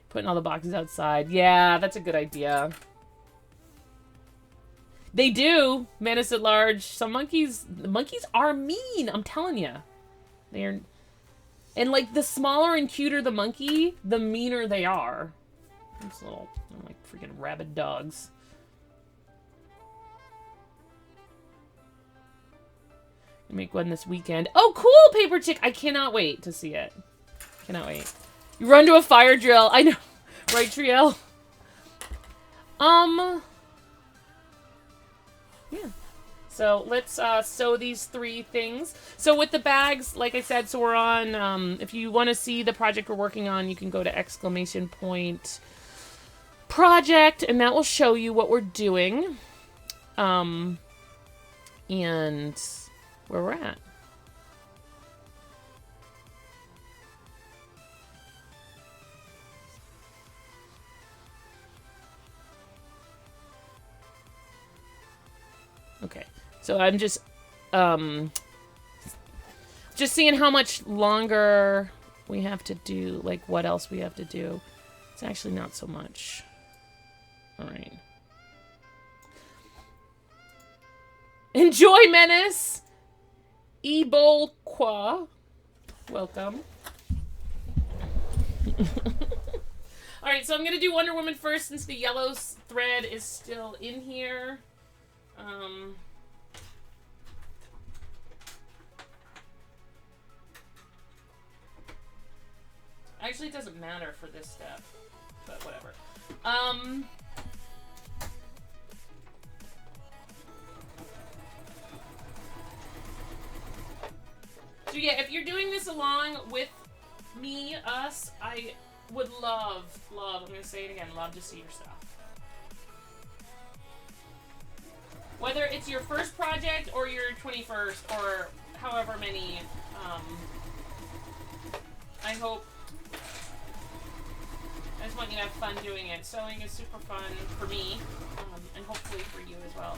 [SPEAKER 1] Putting all the boxes outside. Yeah, that's a good idea. They do. Menace at large. Some monkeys... The monkeys are mean, I'm telling you. They're... And, like, the smaller and cuter the monkey, the meaner they are. These little, like, freaking rabid dogs. Make one this weekend. Oh, cool, Paper Chick! I cannot wait to see it. Cannot wait. You run to a fire drill. I know. Right, Triel? Yeah. So, let's sew these 3 things. So, with the bags, like I said, so we're on, if you want to see the project we're working on, you can go to !project, and that will show you what we're doing. And... where we're at. Okay, so I'm just seeing how much longer we have to do, like what else we have to do. It's actually not so much. All right. Enjoy, Menace! Ebolqua. Welcome. Alright, so I'm going to do Wonder Woman first since the yellow thread is still in here. Actually, it doesn't matter for this step, but whatever. So yeah, if you're doing this along with me, us, I would love, I'm going to say it again, love to see your stuff. Whether it's your first project or your 21st or however many, I hope, I just want you to have fun doing it. Sewing is super fun for me, and hopefully for you as well.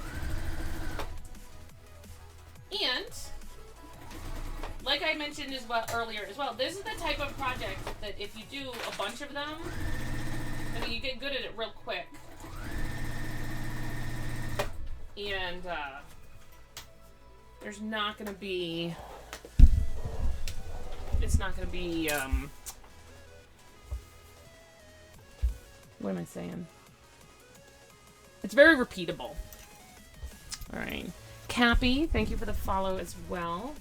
[SPEAKER 1] And... like I mentioned earlier as well, this is the type of project that if you do a bunch of them, I mean, you get good at it real quick. And, there's not gonna be... It's not gonna be, what am I saying? It's very repeatable. Alright. Cappy, thank you for the follow as well.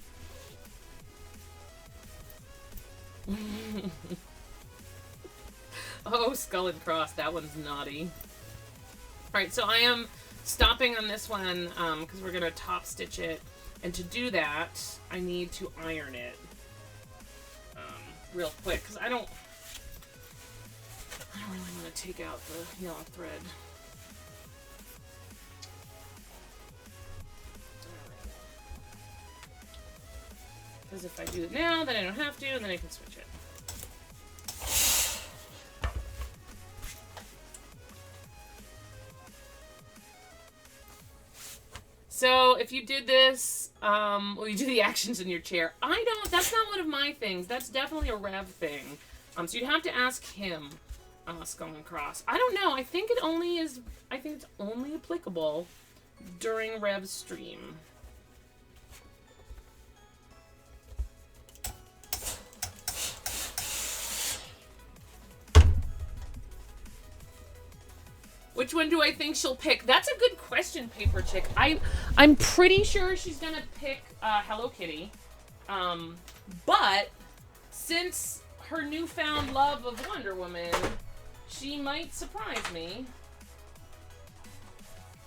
[SPEAKER 1] Oh, Skull and Cross, that one's naughty. Alright, so I am stopping on this one because we're going to top stitch it. And to do that, I need to iron it real quick because I don't really want to take out the yellow thread. Because if I do it now, then I don't have to, and then I can switch it. So if you did this, well, you do the actions in your chair. That's not one of my things. That's definitely a Rev thing. So you'd have to ask him, Skull and Cross. I don't know. I think it's only applicable during Rev's stream. Which one do I think she'll pick? That's a good question, Paper Chick. I'm pretty sure she's gonna pick Hello Kitty. But since her newfound love of Wonder Woman, she might surprise me.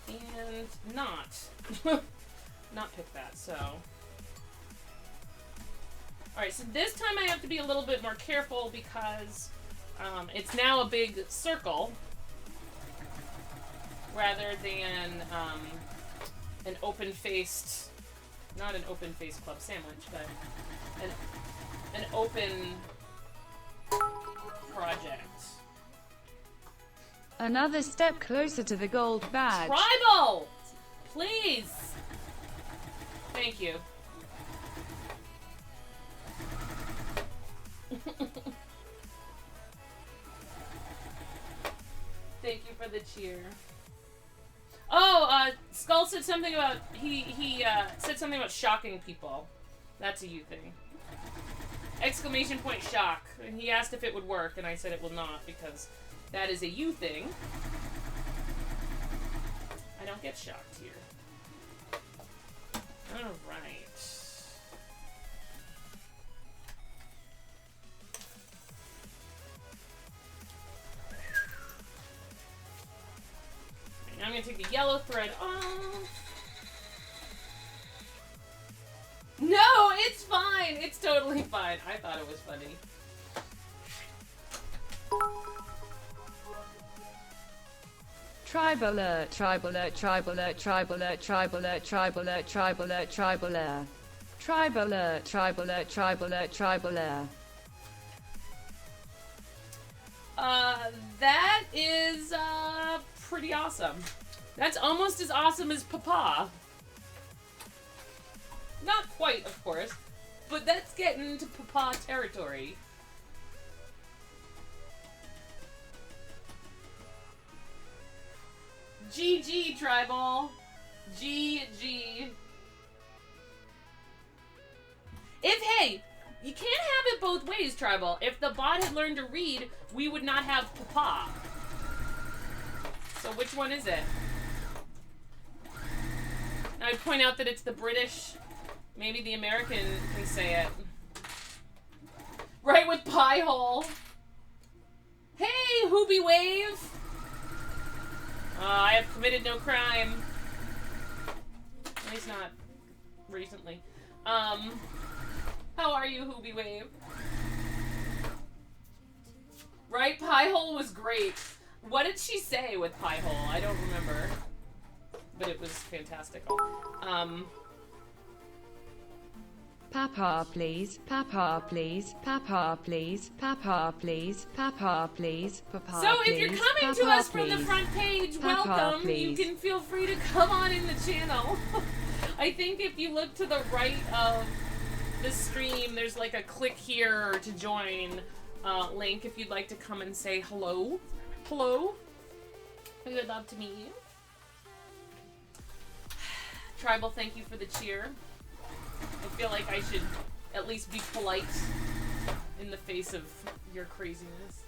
[SPEAKER 1] And not pick that, so. Alright, so this time I have to be a little bit more careful because it's now a big circle. Rather than an open-faced, not an open-faced club sandwich, but an open project.
[SPEAKER 3] Another step closer to the gold badge.
[SPEAKER 1] Tribal! Please! Thank you. Thank you for the cheer. Oh, Skull said something about he said something about shocking people. That's a you thing. Exclamation point shock. And he asked if it would work, and I said it will not because that is a you thing. I don't get shocked here. All right. I'm gonna take the yellow thread off. No, it's fine. It's totally fine. I thought it was funny.
[SPEAKER 3] Tribe alert, tribe alert, tribe alert, tribe alert, tribe alert, tribe alert, tribe alert, tribe alert. Tribe alert, tribe alert, tribe alert, tribe alert.
[SPEAKER 1] That is, pretty awesome. That's almost as awesome as Papa. Not quite, of course, but that's getting into Papa territory. GG, Tribal. GG. Hey, you can't have it both ways, Tribal. If the bot had learned to read, we would not have Papa. So which one is it? Now I'd point out that it's the British, maybe the American can say it. Right with Pie Hole. Hey, Hoobie Wave! I have committed no crime. At least not recently. How are you, Hoobie Wave? Right, Pie Hole was great. What did she say with Pie Hole? I don't remember. But it was fantastical.
[SPEAKER 3] Papa, please. Papa, please. Papa, please. Papa, please. Papa, please. Papa,
[SPEAKER 1] so
[SPEAKER 3] please.
[SPEAKER 1] if you're coming
[SPEAKER 3] Papa,
[SPEAKER 1] to us
[SPEAKER 3] please.
[SPEAKER 1] from the front page,
[SPEAKER 3] Papa,
[SPEAKER 1] welcome.
[SPEAKER 3] please.
[SPEAKER 1] You can feel free to come on in the channel. I think if you look to the right of the stream, there's like a click here to join link if you'd like to come and say hello. Hello. We would love to meet you. Tribal, thank you for the cheer. I feel like I should at least be polite in the face of your craziness.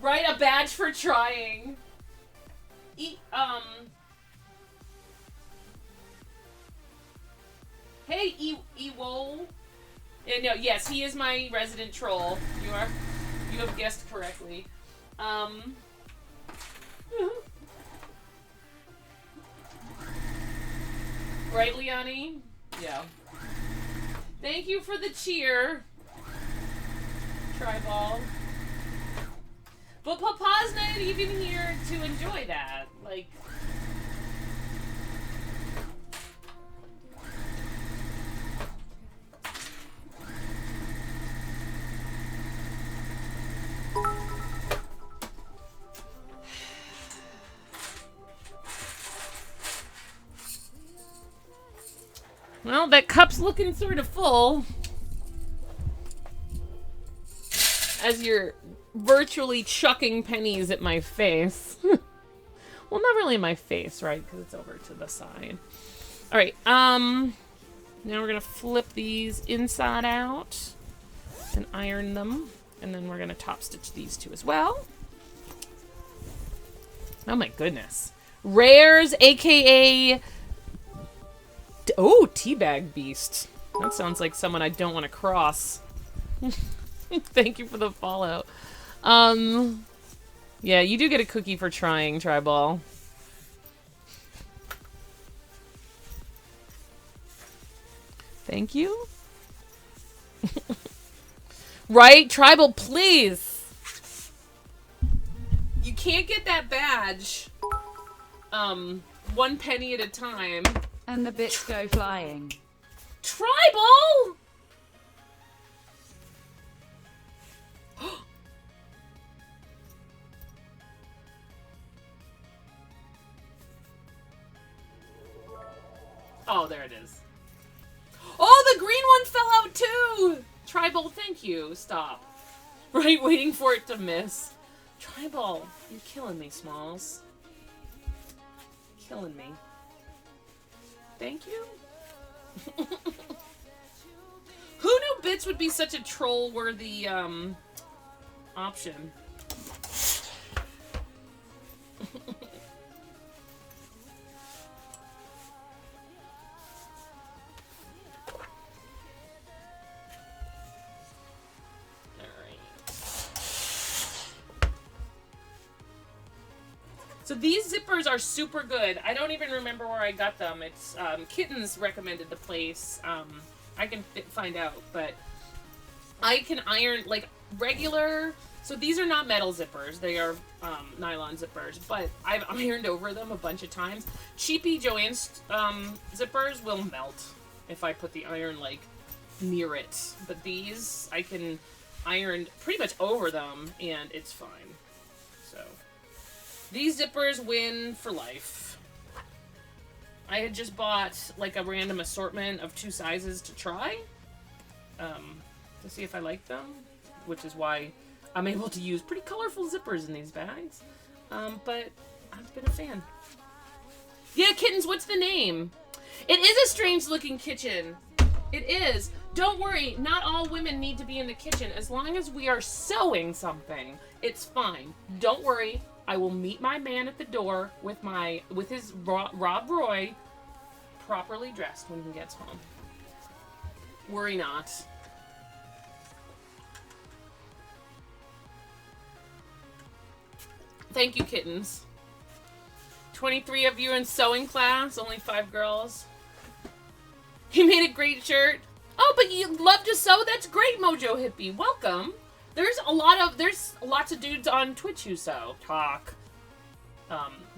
[SPEAKER 1] Right, a badge for trying. Hey, Ewo. No, yes, he is my resident troll. You have guessed correctly. Right, Liani? Yeah. Thank you for the cheer, Tribal. But Papa's not even here to enjoy that. Like... Well, that cup's looking sort of full. As you're virtually chucking pennies at my face. Well, not really in my face, right? Because it's over to the side. All right. Now we're gonna flip these inside out and iron them, and then we're gonna top stitch these two as well. Oh my goodness. Rares, aka Teabag Beast. That sounds like someone I don't want to cross. Thank you for the follow. Yeah, you do get a cookie for trying, Tribal. Thank you. Right? Tribal, please! You can't get that badge. 1 penny at a time.
[SPEAKER 3] And the bits go flying.
[SPEAKER 1] Tribal! Oh, there it is. Oh, the green one fell out too! Tribal, thank you. Stop. Right, waiting for it to miss. Tribal, you're killing me, Smalls. Killing me. Thank you. Who knew bits would be such a troll-worthy, option? So these zippers are super good. I don't even remember where I got them. It's Kittens recommended the place. I can find out, but I can iron like regular. So these are not metal zippers; they are nylon zippers. But I've ironed over them a bunch of times. Cheapy Joann's zippers will melt if I put the iron like near it. But these I can iron pretty much over them, and it's fine. So. These zippers win for life. I had just bought like a random assortment of 2 sizes to try. To see if I like them. Which is why I'm able to use pretty colorful zippers in these bags. But I've been a fan. Yeah, Kittens, what's the name? It is a strange looking kitchen. It is. Don't worry, not all women need to be in the kitchen. As long as we are sewing something, it's fine. Don't worry. I will meet my man at the door with his Rob Roy properly dressed when he gets home. Worry not. Thank you, Kittens. 23 of you in sewing class, only 5 girls. He made a great shirt. Oh, but you love to sew? That's great, Mojo Hippie. Welcome. There's lots of dudes on Twitch who sew. Talk.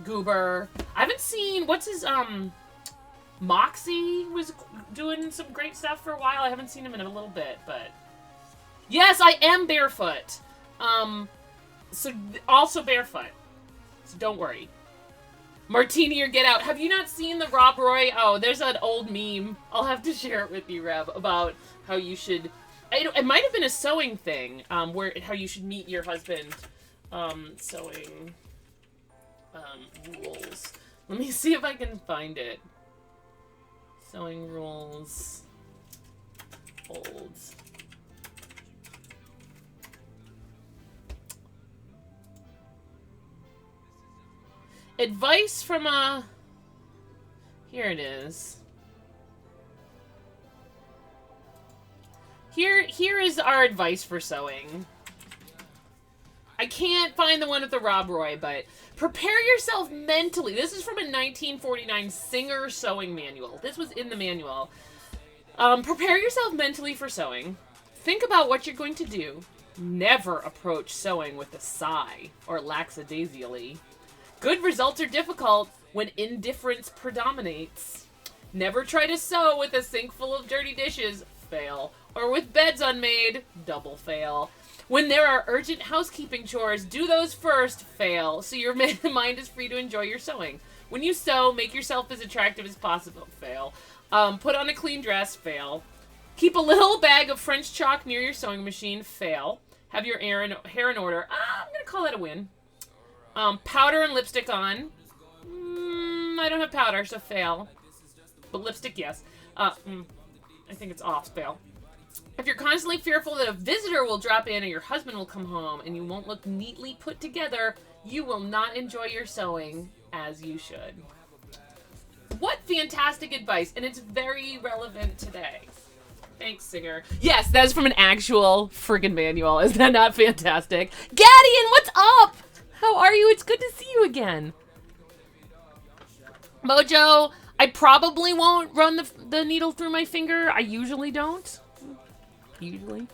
[SPEAKER 1] Goober. I haven't seen, what's his, Moxie was doing some great stuff for a while. I haven't seen him in a little bit, but. Yes, I am barefoot. So, also barefoot. So don't worry. Martini or get out. Have you not seen the Rob Roy? Oh, there's an old meme. I'll have to share it with you, Reb, about how you should. It might have been a sewing thing, where how you should meet your husband. Sewing rules. Let me see if I can find it. Sewing rules. Old. Advice from a... Here it is. Here is our advice for sewing. I can't find the one with the Rob Roy, but prepare yourself mentally. This is from a 1949 Singer sewing manual. This was in the manual. Prepare yourself mentally for sewing. Think about what you're going to do. Never approach sewing with a sigh or lackadaisically. Good results are difficult when indifference predominates. Never try to sew with a sink full of dirty dishes. Fail. Or with beds unmade. Double fail. When there are urgent housekeeping chores, do those first. Fail. So your mind is free to enjoy your sewing. When you sew, make yourself as attractive as possible. Fail. Put on a clean dress, fail. Keep a little bag of French chalk near your sewing machine, fail. Have your hair in order. I'm going to call that a win. Powder and lipstick on. I don't have powder, so fail. But lipstick, yes. I think it's off, fail. If you're constantly fearful that a visitor will drop in or your husband will come home and you won't look neatly put together, you will not enjoy your sewing as you should. What fantastic advice, and it's very relevant today. Thanks, Singer. Yes, that is from an actual friggin' manual. Is that not fantastic? Gadian, what's up? How are you? It's good to see you again. Mojo, I probably won't run the needle through my finger. I usually don't. Usually.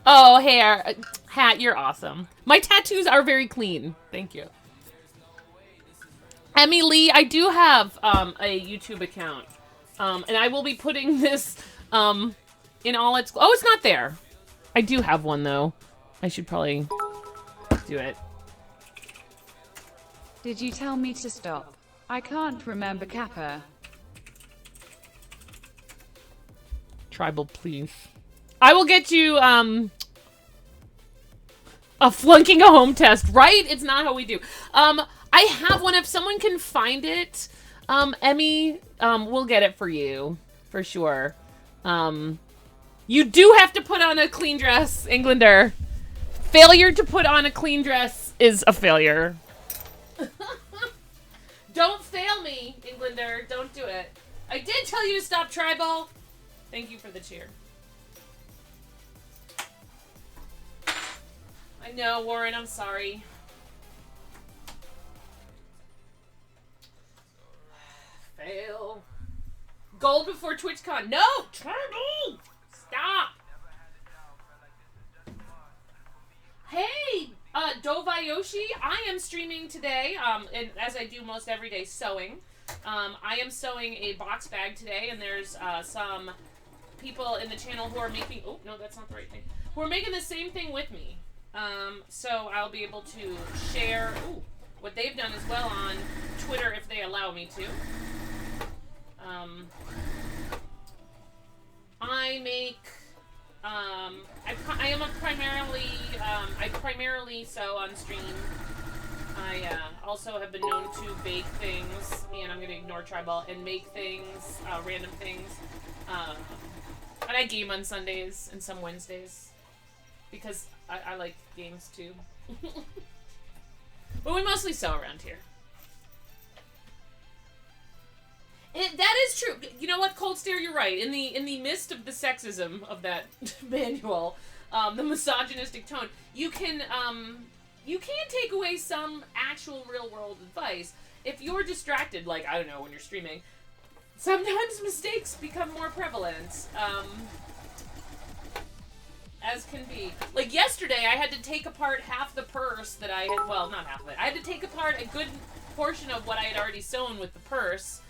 [SPEAKER 1] Oh, hair. Hat, you're awesome. My tattoos are very clean. Thank you. Emmy Lee, I do have a YouTube account. And I will be putting this in all its... Oh, it's not there. I do have one, though. I should probably do it.
[SPEAKER 3] Did you tell me to stop? I can't remember Kappa.
[SPEAKER 1] Tribal, please. I will get you a flunking a home test, right? It's not how we do. I have one. If someone can find it, Emmy, we'll get it for you for sure. You do have to put on a clean dress, Englander. Failure to put on a clean dress is a failure. Don't fail me, Englander. Don't do it. I did tell you to stop, Tribal. Thank you for the cheer. I know, Warren, I'm sorry. Fail. Gold before TwitchCon. No! Tribal! Stop! Hey, Dovayoshi, I am streaming today, and as I do most every day, sewing. I am sewing a box bag today, and there's some people in the channel who are making... Oh, no, that's not the right thing. Who are making the same thing with me. So I'll be able to share what they've done as well on Twitter if they allow me to. I make... I am a primarily, I primarily sew on stream. I also have been known to bake things, and I'm going to ignore Tribal, and make things, random things. And I game on Sundays and some Wednesdays, because I like games too. But we mostly sew around here. That is true. You know what, Cold Stare, you're right. In the midst of the sexism of that manual, the misogynistic tone, you can take away some actual real world advice. If you're distracted, like, I don't know, when you're streaming, sometimes mistakes become more prevalent. As can be. Like yesterday, I had to take apart half the purse that I had, well, not half of it. I had to take apart a good portion of what I had already sewn with the purse.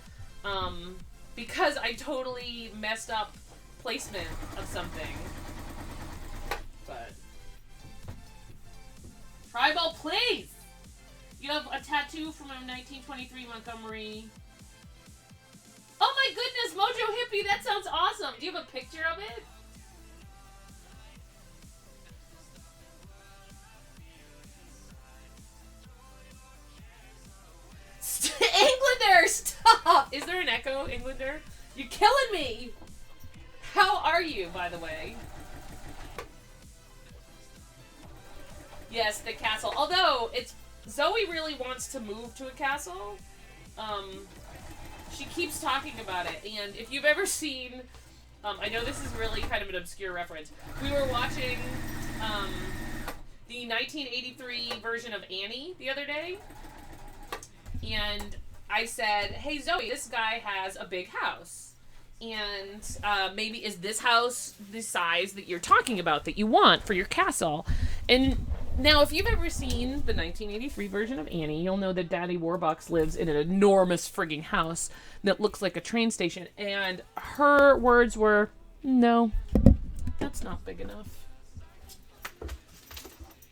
[SPEAKER 1] Because I totally messed up placement of something. But Tribal, please! You have a tattoo from a 1923 Montgomery. Oh my goodness, Mojo Hippie, that sounds awesome! Do you have a picture of it? Englander, stop! Is there an echo, Englander? You're killing me! How are you, by the way? Yes, the castle. Although, Zoe really wants to move to a castle. She keeps talking about it, and if you've ever seen... I know this is really kind of an obscure reference. We were watching the 1983 version of Annie the other day. And I said, hey, Zoe, this guy has a big house. And maybe is this house the size that you're talking about that you want for your castle? And now, if you've ever seen the 1983 version of Annie, you'll know that Daddy Warbucks lives in an enormous frigging house that looks like a train station. And her words were, no, that's not big enough.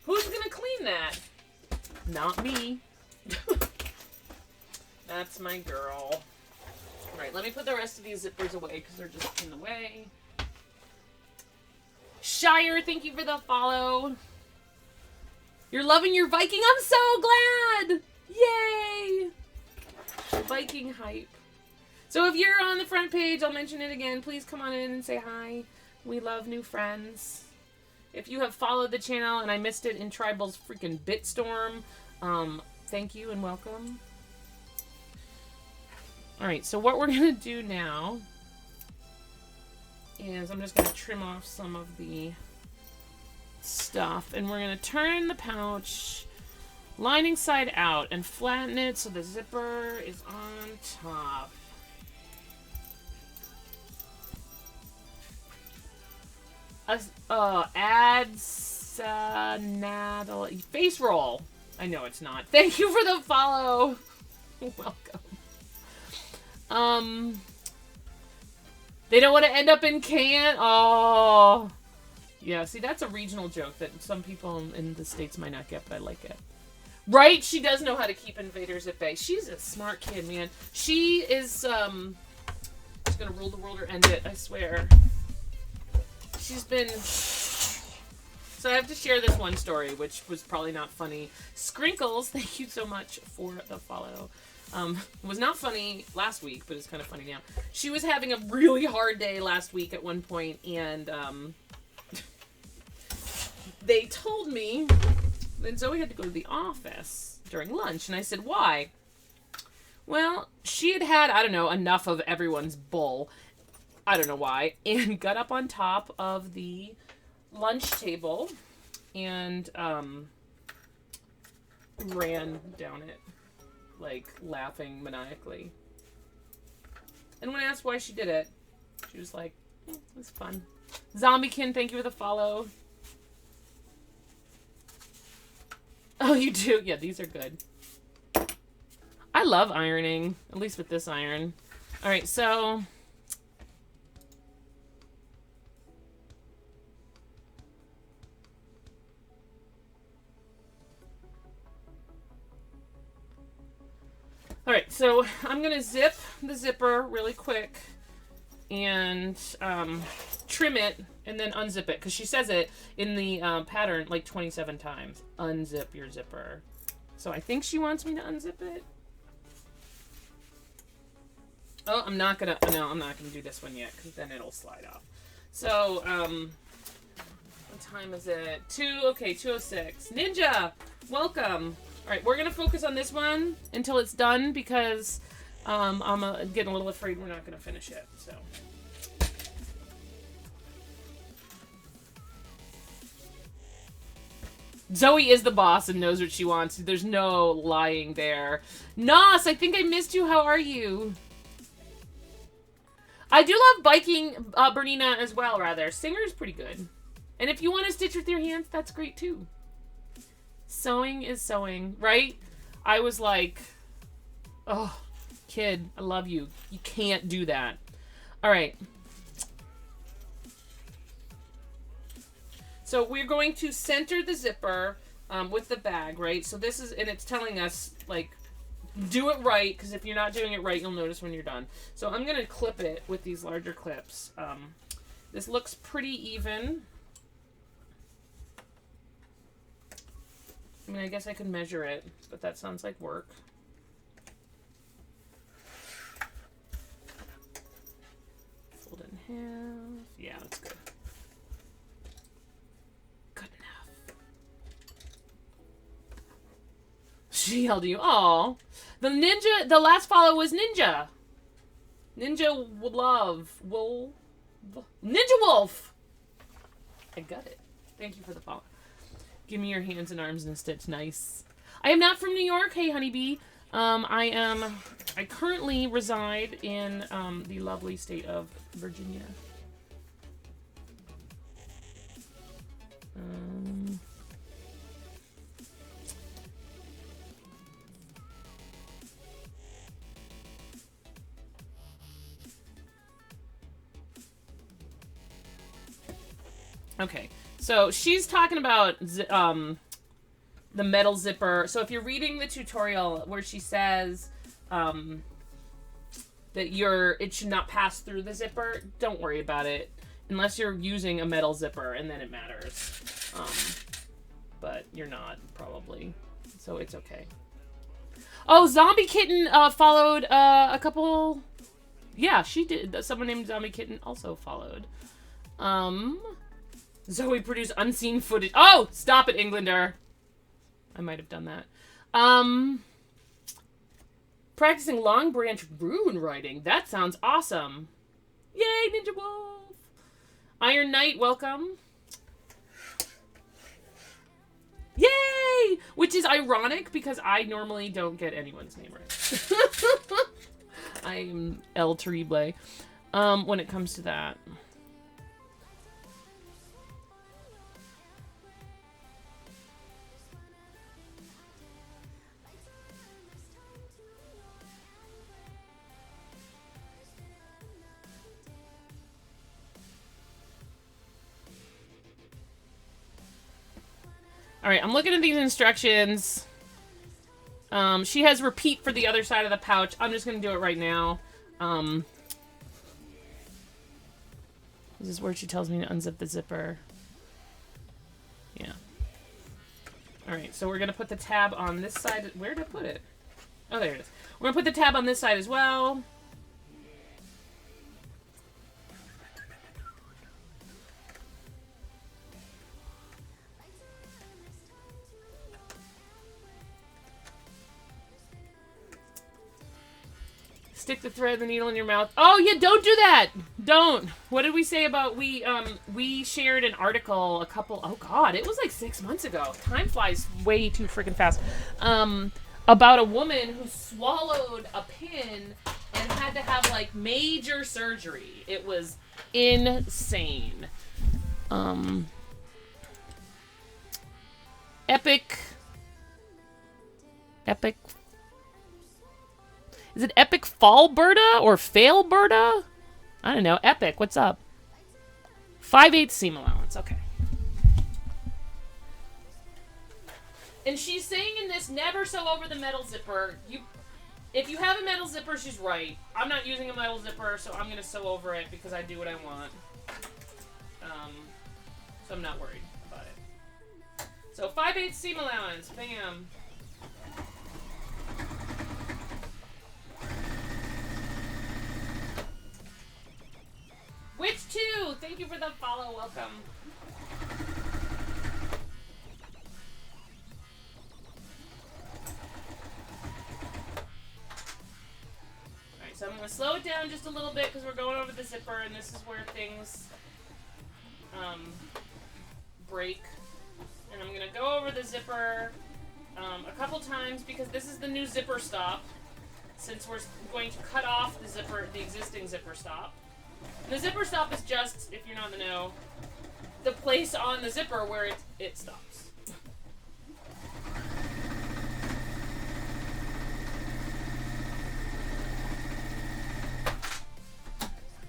[SPEAKER 1] Who's gonna clean that? Not me. That's my girl. Alright, let me put the rest of these zippers away because they're just in the way. Shire, thank you for the follow. You're loving your Viking. I'm so glad. Yay. Viking hype. So if you're on the front page, I'll mention it again. Please come on in and say hi. We love new friends. If you have followed the channel and I missed it in Tribal's freaking Bitstorm, thank you and welcome. Alright, so what we're going to do now is I'm just going to trim off some of the stuff. And we're going to turn the pouch lining side out and flatten it so the zipper is on top. Ads face roll. I know it's not. Thank you for the follow. Welcome. They don't want to end up in can. Oh, yeah. See, that's a regional joke that some people in the States might not get, but I like it. Right? She does know how to keep invaders at bay. She's a smart kid, man. She is, she's gonna rule the world or end it, I swear. She's been... So I have to share this one story, which was probably not funny. Scrinkles, thank you so much for the follow. It was not funny last week, but it's kind of funny now. She was having a really hard day last week at one point, and they told me that Zoe had to go to the office during lunch, and I said, why? Well, she had had, I don't know, enough of everyone's bull. I don't know why, and got up on top of the lunch table and ran down it, like laughing maniacally. And when I asked why she did it, she was like, it was fun. Zombiekin, thank you for the follow. Oh, you do? Yeah, these are good. I love ironing, at least with this iron. All right, so... Alright, so I'm going to zip the zipper really quick and trim it and then unzip it. Because she says it in the pattern like 27 times. Unzip your zipper. So I think she wants me to unzip it. Oh, I'm not going to... No, I'm not going to do this one yet because then it'll slide off. So, what time is it? 2:06. Ninja, welcome. Alright, we're going to focus on this one until it's done because I'm getting a little afraid we're not going to finish it. So. Zoe is the boss and knows what she wants. There's no lying there. Nos, I think I missed you. How are you? I do love biking Bernina as well, rather. Singer's pretty good. And if you want to stitch with your hands, that's great too. Sewing is sewing, right? I was like, oh, kid, I love you. You can't do that. All right. So we're going to center the zipper with the bag, right? So this is, and it's telling us, like, do it right, because if you're not doing it right, you'll notice when you're done. So I'm going to clip it with these larger clips. This looks pretty even. I mean, I guess I could measure it, but that sounds like work. Fold it in half. Yeah, that's good. Good enough. She yelled at you. Aw. The ninja, the last follow was Ninja. Ninja Love. Ninja Wolf. I got it. Thank you for the follow. Give me your hands and arms and a stitch. Nice. I am not from New York. Hey, honeybee. I currently reside in the lovely state of Virginia. Okay. So she's talking about the metal zipper. So if you're reading the tutorial where she says that it should not pass through the zipper, don't worry about it. Unless you're using a metal zipper, and then it matters. But you're not, probably. So it's okay. Oh, Zombie Kitten followed a couple... Yeah, she did. Someone named Zombie Kitten also followed. Zoe produced unseen footage. Oh, stop it, Englander. I might have done that. Practicing Long Branch rune writing. That sounds awesome. Yay, Ninja Wolf. Iron Knight, welcome. Yay! Which is ironic because I normally don't get anyone's name right. I'm El Terrible when it comes to that. Alright, I'm looking at these instructions. She has repeat for the other side of the pouch. I'm just going to do it right now. This is where she tells me to unzip the zipper. Yeah. Alright, so we're going to put the tab on this side. Where did I put it? Oh, there it is. We're going to put the tab on this side as well. Stick the thread, the needle in your mouth. Oh yeah, don't do that. Don't. What did we say about we shared an article a couple. Oh god, it was like 6 months ago. Time flies way too freaking fast. About a woman who swallowed a pin and had to have like major surgery. It was insane. Epic. Is it Epic Fall Berta or Fail Berta? I don't know. Epic, what's up? 5/8 seam allowance. Okay. And she's saying in this, never sew over the metal zipper. If you have a metal zipper, she's right. I'm not using a metal zipper, so I'm going to sew over it because I do what I want. So I'm not worried about it. So 5/8 seam allowance. Bam. Witch 2, thank you for the follow. Welcome. Alright, so I'm going to slow it down just a little bit because we're going over the zipper and this is where things break. And I'm going to go over the zipper a couple times because this is the new zipper stop. Since we're going to cut off the existing zipper stop. The zipper stop is just, if you're not in the know, the place on the zipper where it stops.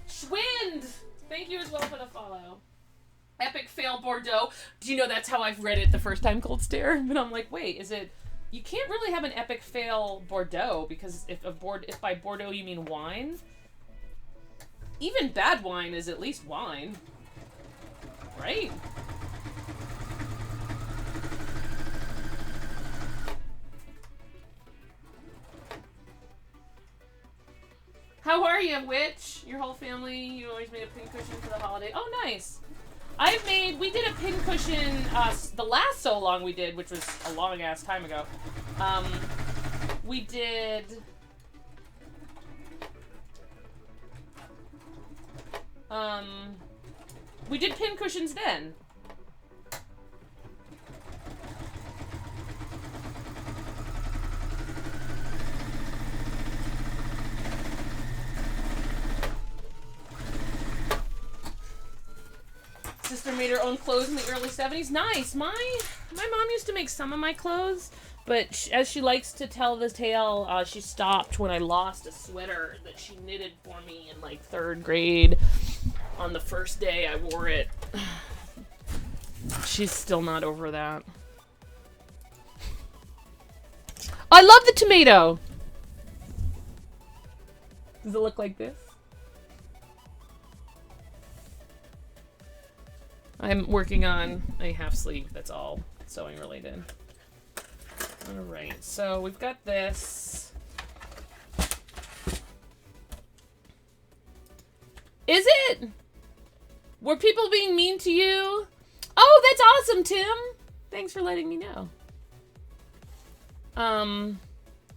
[SPEAKER 1] Schwind! Thank you as well for the follow. Epic Fail Bordeaux. Do you know that's how I've read it the first time, Cold Stare? But I'm like, wait, is it... You can't really have an Epic Fail Bordeaux because if by Bordeaux you mean wine... Even bad wine is at least wine. Right? How are you, Witch? Your whole family, you always made a pincushion for the holiday. Oh, nice. We did a pincushion, the last So Long we did, which was a long-ass time ago. We did... we did pincushions then. Sister made her own clothes in the early 70s. Nice. My mom used to make some of my clothes, but as she likes to tell the tale, she stopped when I lost a sweater that she knitted for me in like 3rd grade. On the first day I wore it. She's still not over that. I love the tomato! Does it look like this? I'm working on a half sleeve that's all sewing related. Alright, so we've got this. Is it? Were people being mean to you? Oh, that's awesome, Tim! Thanks for letting me know.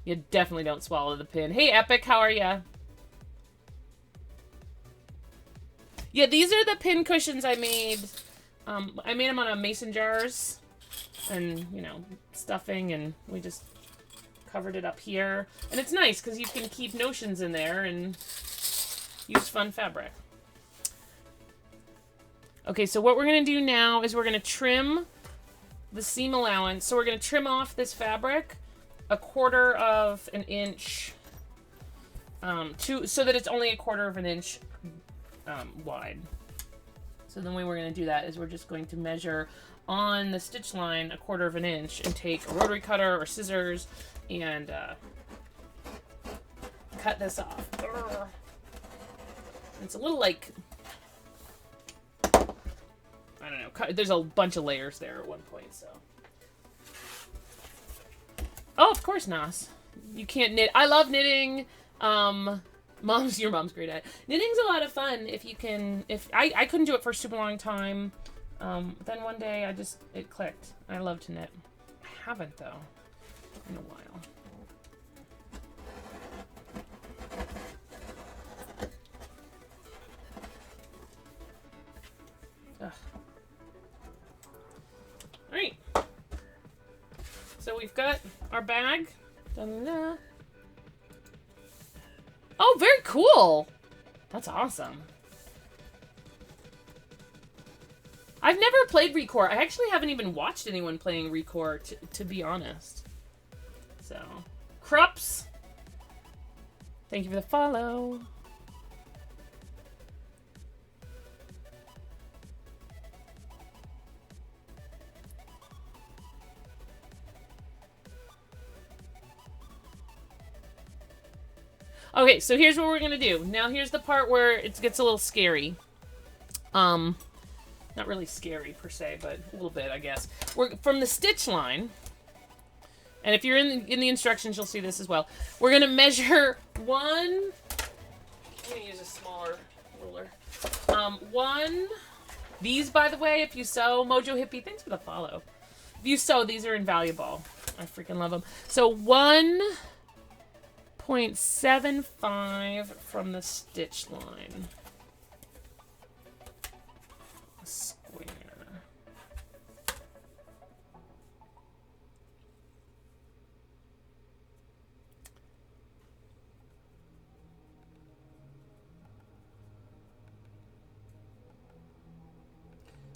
[SPEAKER 1] You definitely don't swallow the pin. Hey, Epic, how are ya? Yeah, these are the pin cushions I made. I made them on a mason jars and, you know, stuffing, and we just covered it up here. And it's nice because you can keep notions in there and use fun fabric. Okay, so what we're going to do now is we're going to trim the seam allowance. So we're going to trim off this fabric 1/4 of an inch so that it's only 1/4 of an inch wide. So the way we're going to do that is we're just going to measure on the stitch line 1/4 of an inch and take a rotary cutter or scissors and cut this off. It's a little like, I don't know, there's a bunch of layers there at one point, so. Oh, of course, Nas. You can't knit. I love knitting. Your mom's great at it. Knitting's a lot of fun if you can, I couldn't do it for a super long time. Then one day it clicked. I love to knit. I haven't though, in a while. Ugh. Alright. So we've got our bag. Da-da-da. Oh, very cool. That's awesome. I've never played Recore. I actually haven't even watched anyone playing Recore, to be honest. So, Krups, thank you for the follow. Okay, so here's what we're gonna do. Now here's the part where it gets a little scary. Not really scary per se, but a little bit, I guess. We're from the stitch line, and if you're in the instructions, you'll see this as well. We're gonna measure one. I'm gonna use a smaller ruler. These, by the way, if you sew, Mojo Hippie, thanks for the follow. If you sew, these are invaluable. I freaking love them. So 1.75 from the stitch line. Square.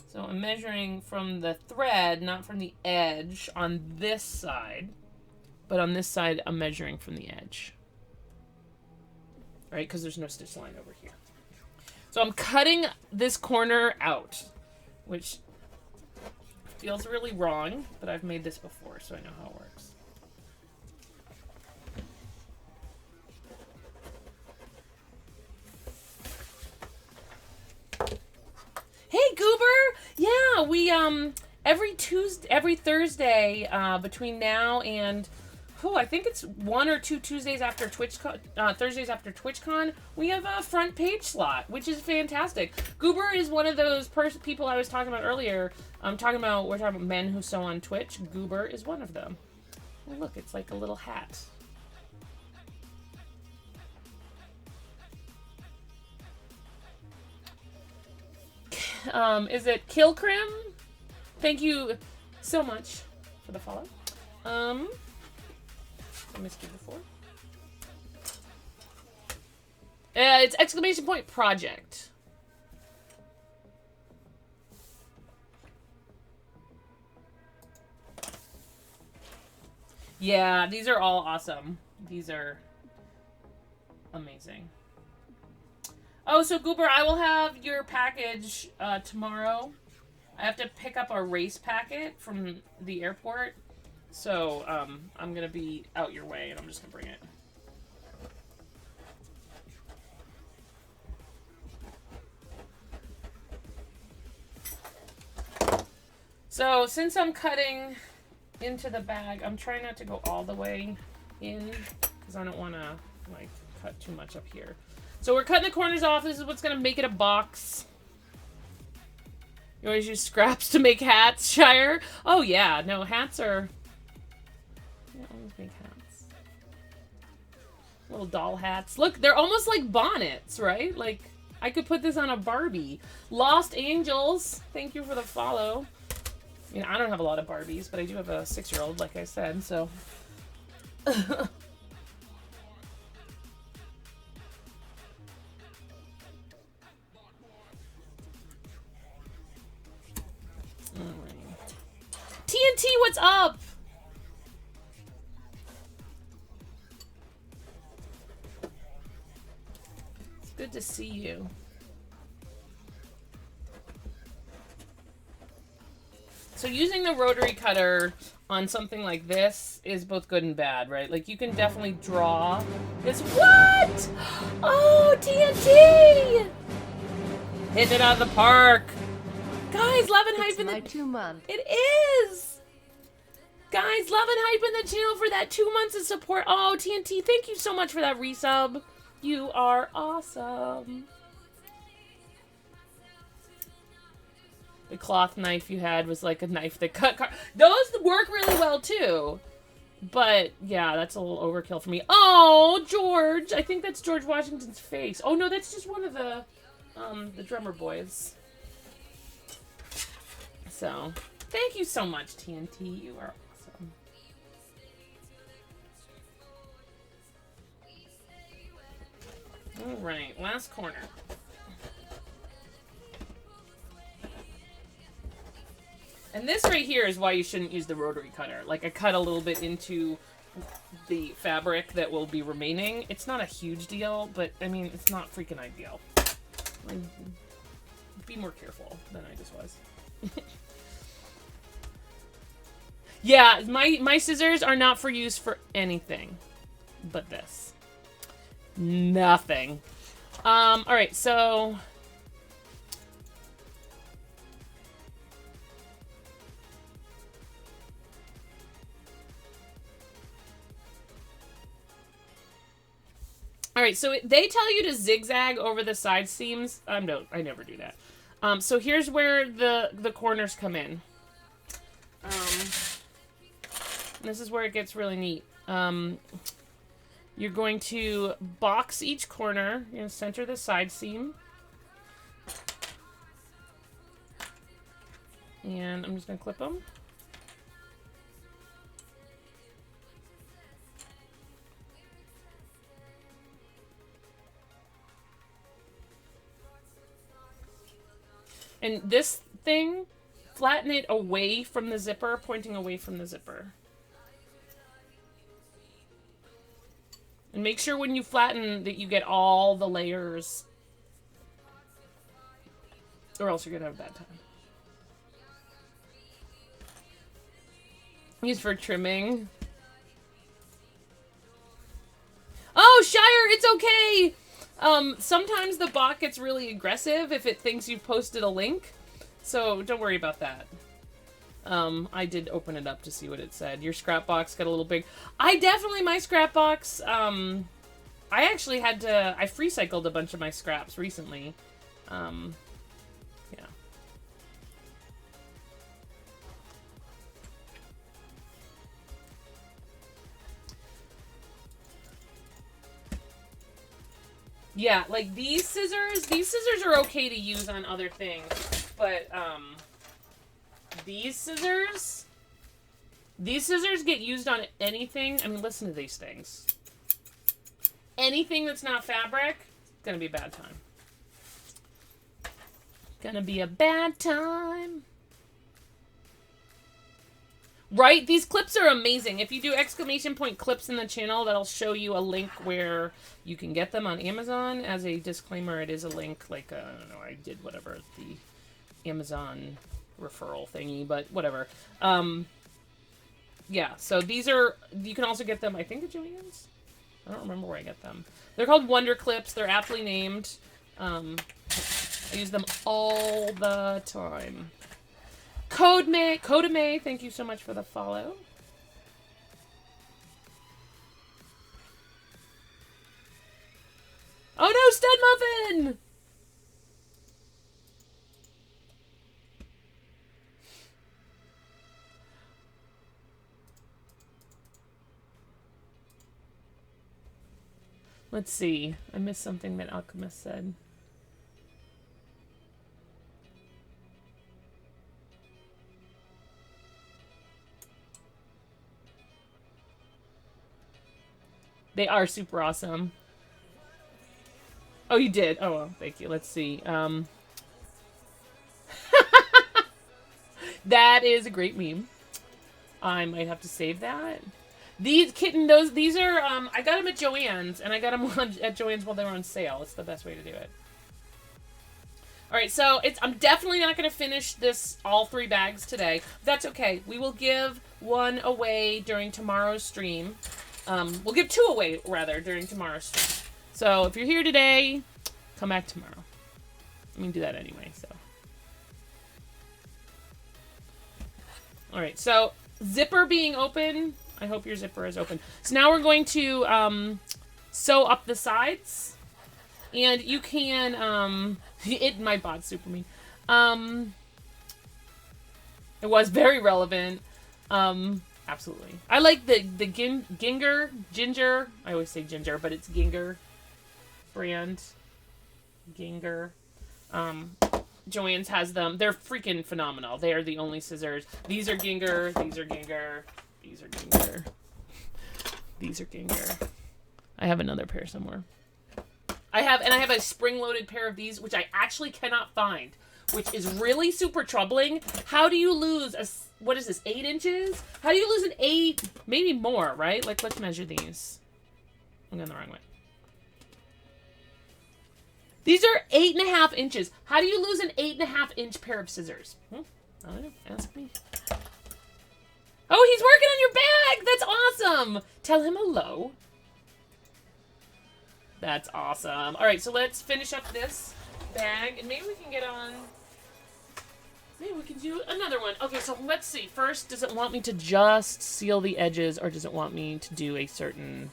[SPEAKER 1] So I'm measuring from the thread, not from the edge on this side, but on this side I'm measuring from the edge. Right? Because there's no stitch line over here. So I'm cutting this corner out, which feels really wrong, but I've made this before, so I know how it works. Hey, Goober! Yeah, we, every Thursday, between now and, I think it's 1 or 2 Tuesdays after TwitchCon, Thursdays after TwitchCon, we have a front page slot, which is fantastic. Goober is one of those people I was talking about earlier. We're talking about men who sew on Twitch. Goober is one of them. Oh, look, it's like a little hat. Is it Kilcrim? Thank you so much for the follow. I missed you before. It's ! Project. Yeah, these are all awesome. These are amazing. Oh, so Goober, I will have your package tomorrow. I have to pick up a race packet from the airport. So, I'm going to be out your way, and I'm just going to bring it. So since I'm cutting into the bag, I'm trying not to go all the way in because I don't want to like cut too much up here. So we're cutting the corners off. This is what's going to make it a box. You always use scraps to make hats, Shire? Oh yeah, no, hats are... I always make hats. Little doll hats. Look, they're almost like bonnets, right? Like, I could put this on a Barbie. Lost Angels, thank you for the follow. I mean, I don't have a lot of Barbies, but I do have a 6-year-old, like I said, so... TNT, what's up? It's good to see you. So using the rotary cutter on something like this is both good and bad, right? Like you can definitely draw this. What? Oh, TNT! Hitting it out of the park. Guys, love and hype
[SPEAKER 2] It's
[SPEAKER 1] in
[SPEAKER 2] my
[SPEAKER 1] the
[SPEAKER 2] 2 month.
[SPEAKER 1] It is! Guys, love and hype in the channel for that 2 months of support. Oh, TNT, thank you so much for that resub. You are awesome. The cloth knife you had was like a knife that cut those work really well too. But yeah, that's a little overkill for me. Oh, George! I think that's George Washington's face. Oh no, that's just one of the drummer boys. So, thank you so much, TNT. You are awesome. Alright, last corner. And this right here is why you shouldn't use the rotary cutter. Like, I cut a little bit into the fabric that will be remaining. It's not a huge deal, but, I mean, it's not freaking ideal. Like, be more careful than I just was. Yeah, my scissors are not for use for anything but this. Nothing. Alright, so... Alright, so they tell you to zigzag over the side seams. No, I never do that. So here's where the corners come in. This is where it gets really neat. You're going to box each corner. You're going to center the side seam. And I'm just going to clip them. And this thing, flatten it away from the zipper, pointing away from the zipper. And make sure when you flatten that you get all the layers. Or else you're going to have a bad time. Used for trimming. Oh, Shire, it's okay! Sometimes the bot gets really aggressive if it thinks you've posted a link. So don't worry about that. I did open it up to see what it said. Your scrap box got a little big. My scrap box, I actually had to, I free cycled a bunch of my scraps recently. Yeah. Yeah, like these scissors are okay to use on other things, but, these scissors get used on anything. I mean, listen to these things. Anything that's not fabric, it's gonna be a bad time. Gonna be a bad time. Right? These clips are amazing. If you do exclamation point clips in the channel, that'll show you a link where you can get them on Amazon. As a disclaimer, it is a link, like, I don't know, I did whatever, the Amazon referral thingy, but whatever. Yeah, so these are, you can also get them, I think, at Joann's? I don't remember where I get them. They're called Wonder Clips. They're aptly named. I use them all the time. Code May, thank you so much for the follow. Oh no, Stud Muffin! Let's see. I missed something that Alchemist said. They are super awesome. Oh, you did? Oh, well, thank you. Let's see. That is a great meme. I might have to save that. These these are, I got them at Joann's, and I got them at Joann's while they were on sale. It's the best way to do it. Alright, so I'm definitely not going to finish all 3 bags today. That's okay. We will give 1 away during tomorrow's stream. We'll give 2 away, rather, during tomorrow's stream. So, if you're here today, come back tomorrow. I'm going to do that anyway, so. Alright, so, zipper being open. I hope your zipper is open. So now we're going to sew up the sides. And you can, my bot's super mean. It was very relevant. Absolutely. I like the Ginger. I always say Ginger, but it's Ginger brand. Ginger. Joann's has them. They're freaking phenomenal. They are the only scissors. These are Ginger. These are Ginger. These are Ginger. These are Ginger. I have another pair somewhere. I have a spring-loaded pair of these, which I actually cannot find, which is really super troubling. How do you lose what is this, 8 inches? How do you lose an 8, maybe more, right? Like, let's measure these. I'm going the wrong way. These are 8.5 inches. How do you lose an 8.5 inch pair of scissors? I don't know. Ask me. Oh, he's working on your bag! That's awesome! Tell him hello. That's awesome. Alright, so let's finish up this bag, and maybe we can get on... Maybe we can do another one. Okay, so let's see. First, does it want me to just seal the edges, or does it want me to do a certain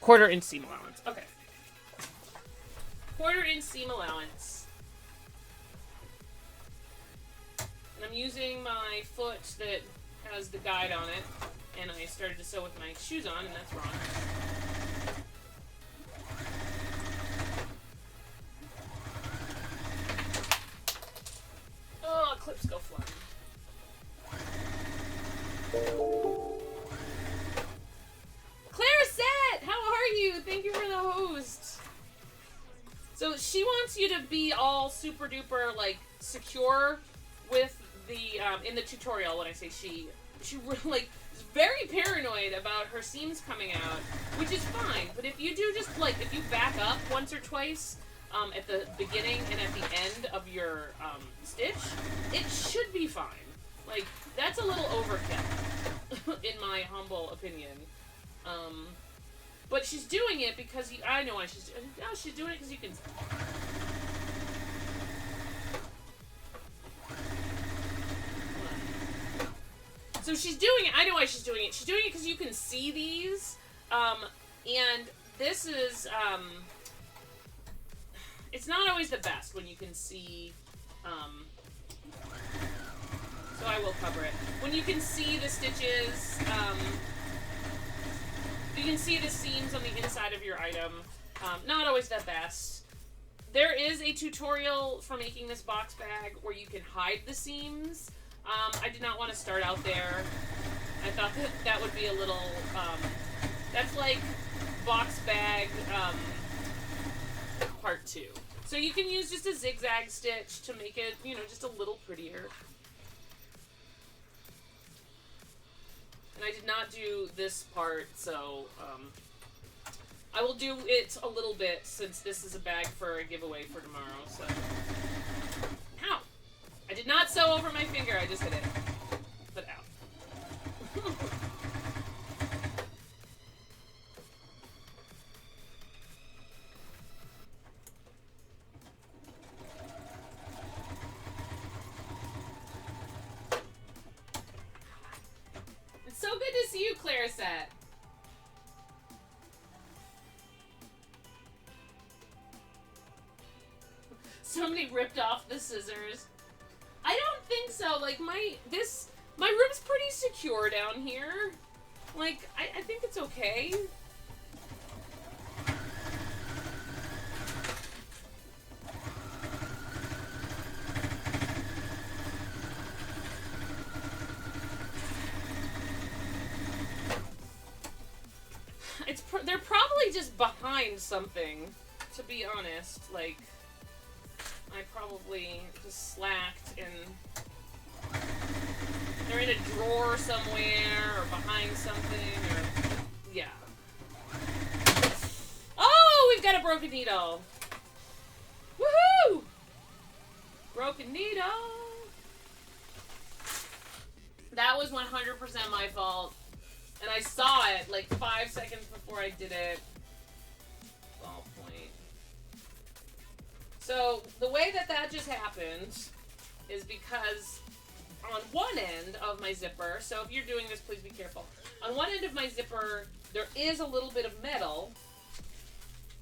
[SPEAKER 1] 1/4 inch seam allowance? Okay. 1/4 inch seam allowance. And I'm using my foot that has the guide on it, and I started to sew with my shoes on, and that's wrong. Oh, clips go flying. Clarissette, how are you? Thank you for the host. So she wants you to be all super duper like secure with the in the tutorial. When I say she really like is very paranoid about her seams coming out, which is fine. But if you do just like if you back up once or twice at the beginning and at the end of your stitch, it should be fine. Like that's a little overkill, in my humble opinion. But she's doing it because I know why she's doing it because you can. So she's doing it. I know why she's doing it. She's doing it because you can see these, and this is it's not always the best when you can see. So I will cover it when you can see the stitches. You can see the seams on the inside of your item. Not always the best. There is a tutorial for making this box bag where you can hide the seams. I did not want to start out there. I thought that would be a little... that's like box bag part 2. So you can use just a zigzag stitch to make it, just a little prettier. And I did not do this part, so I will do it a little bit since this is a bag for a giveaway for tomorrow, so. Ow! I did not sew over my finger, I just hit it. But ow. plier set. Somebody ripped off the scissors. I don't think so. Like, my room's pretty secure down here. Like, I think it's okay. They're probably just behind something, to be honest. Like, I probably just slacked and they're in a drawer somewhere or behind something or, yeah. Oh, we've got a broken needle. Woohoo! Broken needle. That was 100% my fault. And I saw it like 5 seconds before I did it. Ball point. So the way that just happened is because on one end of my zipper, so if you're doing this, please be careful. On one end of my zipper, there is a little bit of metal,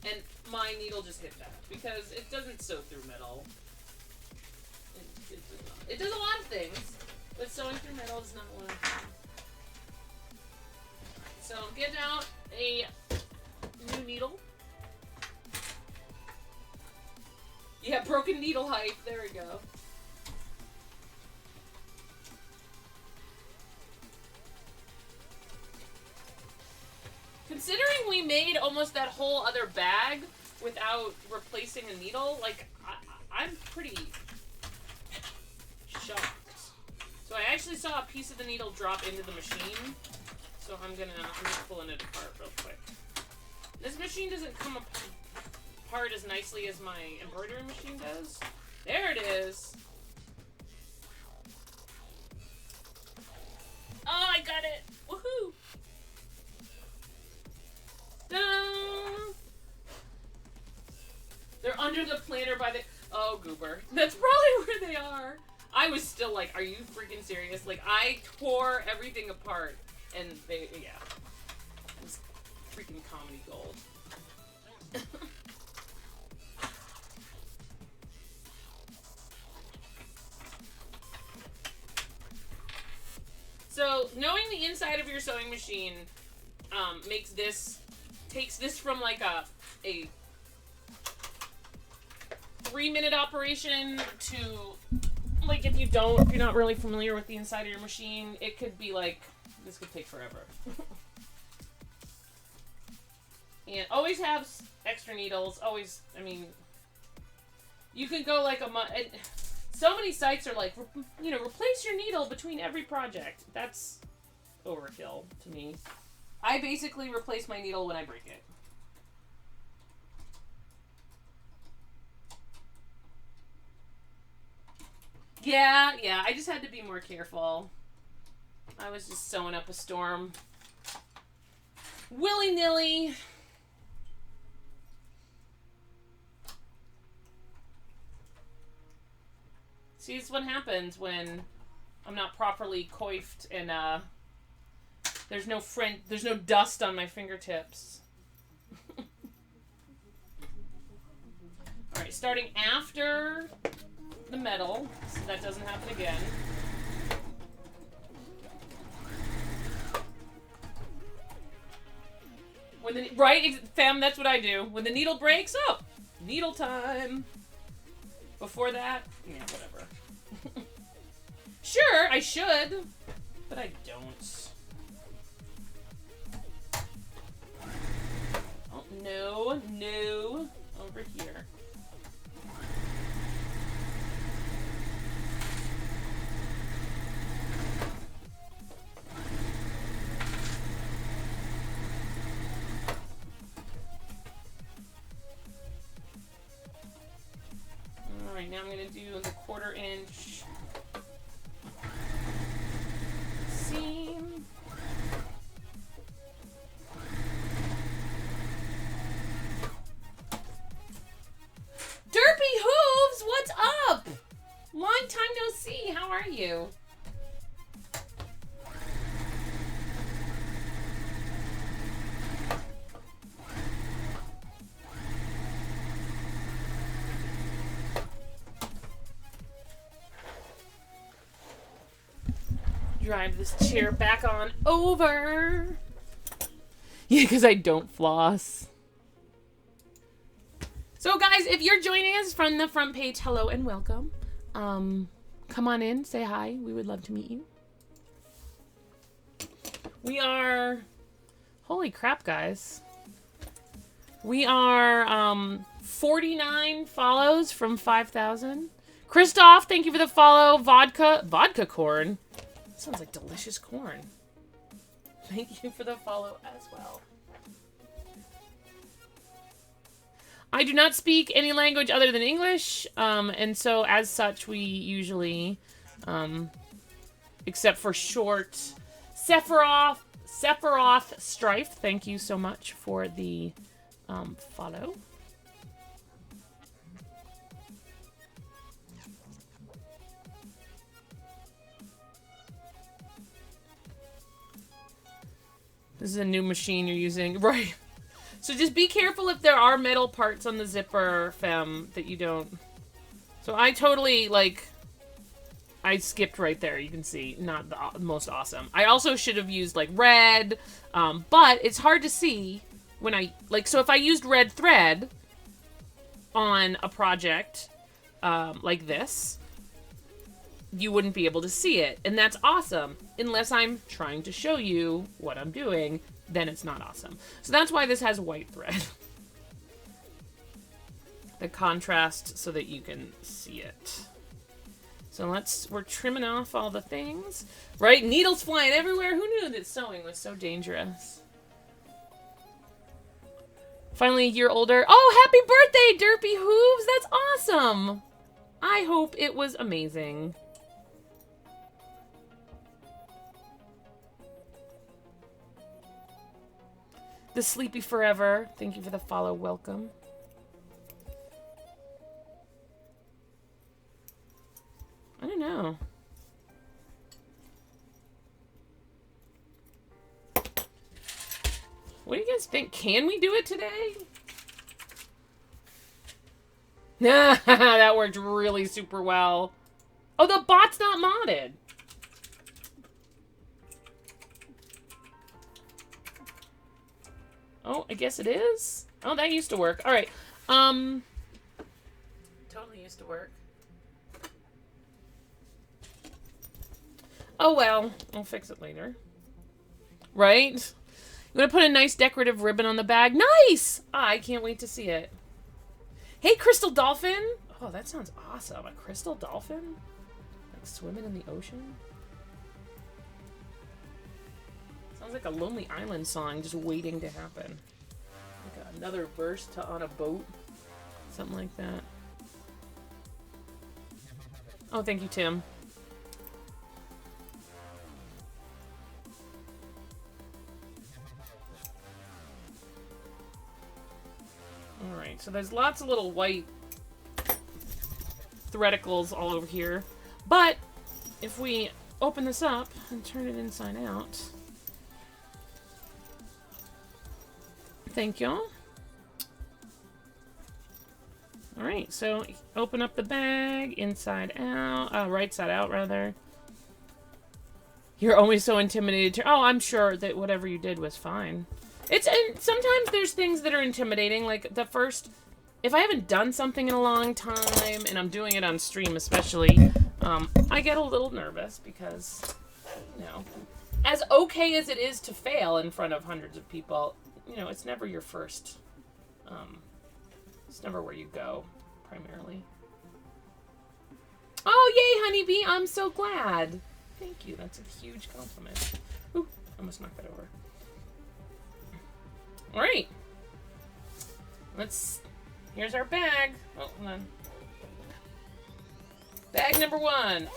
[SPEAKER 1] and my needle just hit that because it doesn't sew through metal. It does a lot of things, but sewing through metal is not one of them. So I'm getting out a new needle. Yeah, broken needle hype. There we go. Considering we made almost that whole other bag without replacing a needle, like, I'm pretty shocked. So I actually saw a piece of the needle drop into the machine. So I'm just pulling it apart real quick. This machine doesn't come apart as nicely as my embroidery machine does. There it is. Oh, I got it. Woohoo. Ta-da! They're under the planter by the... Oh, goober. That's probably where they are. I was still like, are you freaking serious? Like, I tore everything apart. And they, yeah. It was freaking comedy gold. So, knowing the inside of your sewing machine takes this from like a 3-minute operation to, like, if you're not really familiar with the inside of your machine, it could be like, this could take forever. And always have extra needles. Always, I mean, you can go like a month. So many sites are like, replace your needle between every project. That's overkill to me. I basically replace my needle when I break it. Yeah, I just had to be more careful. I was just sewing up a storm. Willy-nilly. See, this is what happens when I'm not properly coiffed and there's no dust on my fingertips. Alright, starting after the metal, so that doesn't happen again. Right, fam, that's what I do. When the needle breaks, oh, needle time. Before that, yeah, whatever. Sure, I should, but I don't. Oh, no, over here. Alright, now I'm going to do the 1/4 inch seam. Derpy Hooves, what's up? Long time no see, how are you? drive this chair back on over. Yeah, because I don't floss. So guys, if you're joining us from the front page, hello and welcome. Come on in, say hi. We would love to meet you. We are, holy crap, guys. We are 49 follows from 5,000. Christoph, thank you for the follow. Vodka corn. That sounds like delicious corn. Thank you for the follow as well. I do not speak any language other than English, and so as such, we usually, except for short, Sephiroth Strife, thank you so much for the follow. This is a new machine you're using, right? So just be careful if there are metal parts on the zipper, fem, that you don't... So I totally, like... I skipped right there, you can see. Not the most awesome. I also should have used, like, red, but it's hard to see when I... Like, so if I used red thread on a project like this, you wouldn't be able to see it. And that's awesome, unless I'm trying to show you what I'm doing. Then it's not awesome. So that's why this has white thread. The contrast so that you can see it. So we're trimming off all the things. Right? Needles flying everywhere. Who knew that sewing was so dangerous? Finally a year older. Oh, happy birthday, Derpy Hooves! That's awesome! I hope it was amazing. The Sleepy Forever, thank you for the follow, welcome. I don't know. What do you guys think? Can we do it today? Nah, that worked really super well. Oh, the bot's not modded. Oh, I guess it is? Oh, that used to work. All right. Totally used to work. Oh, well. I'll fix it later. Right? You want to put a nice decorative ribbon on the bag? Nice! I can't wait to see it. Hey, Crystal Dolphin! Oh, that sounds awesome. A crystal dolphin? Like swimming in the ocean? Sounds like a Lonely Island song just waiting to happen. Like another verse to On a Boat. Something like that. Oh, thank you, Tim. Alright, so there's lots of little white threadicles all over here. But if we open this up and turn it inside out... Thank y'all. Alright, so open up the bag, inside out, right side out rather. You're always so intimidated to, oh, I'm sure that whatever you did was fine. And sometimes there's things that are intimidating, like the first, if I haven't done something in a long time, and I'm doing it on stream especially, I get a little nervous because, you know, as okay as it is to fail in front of hundreds of people, you know, it's never your first, it's never where you go, primarily. Oh, yay, honeybee, I'm so glad. Thank you, that's a huge compliment. Ooh, I almost knocked that over. Alright. Here's our bag. Oh, hold on. Bag number 1.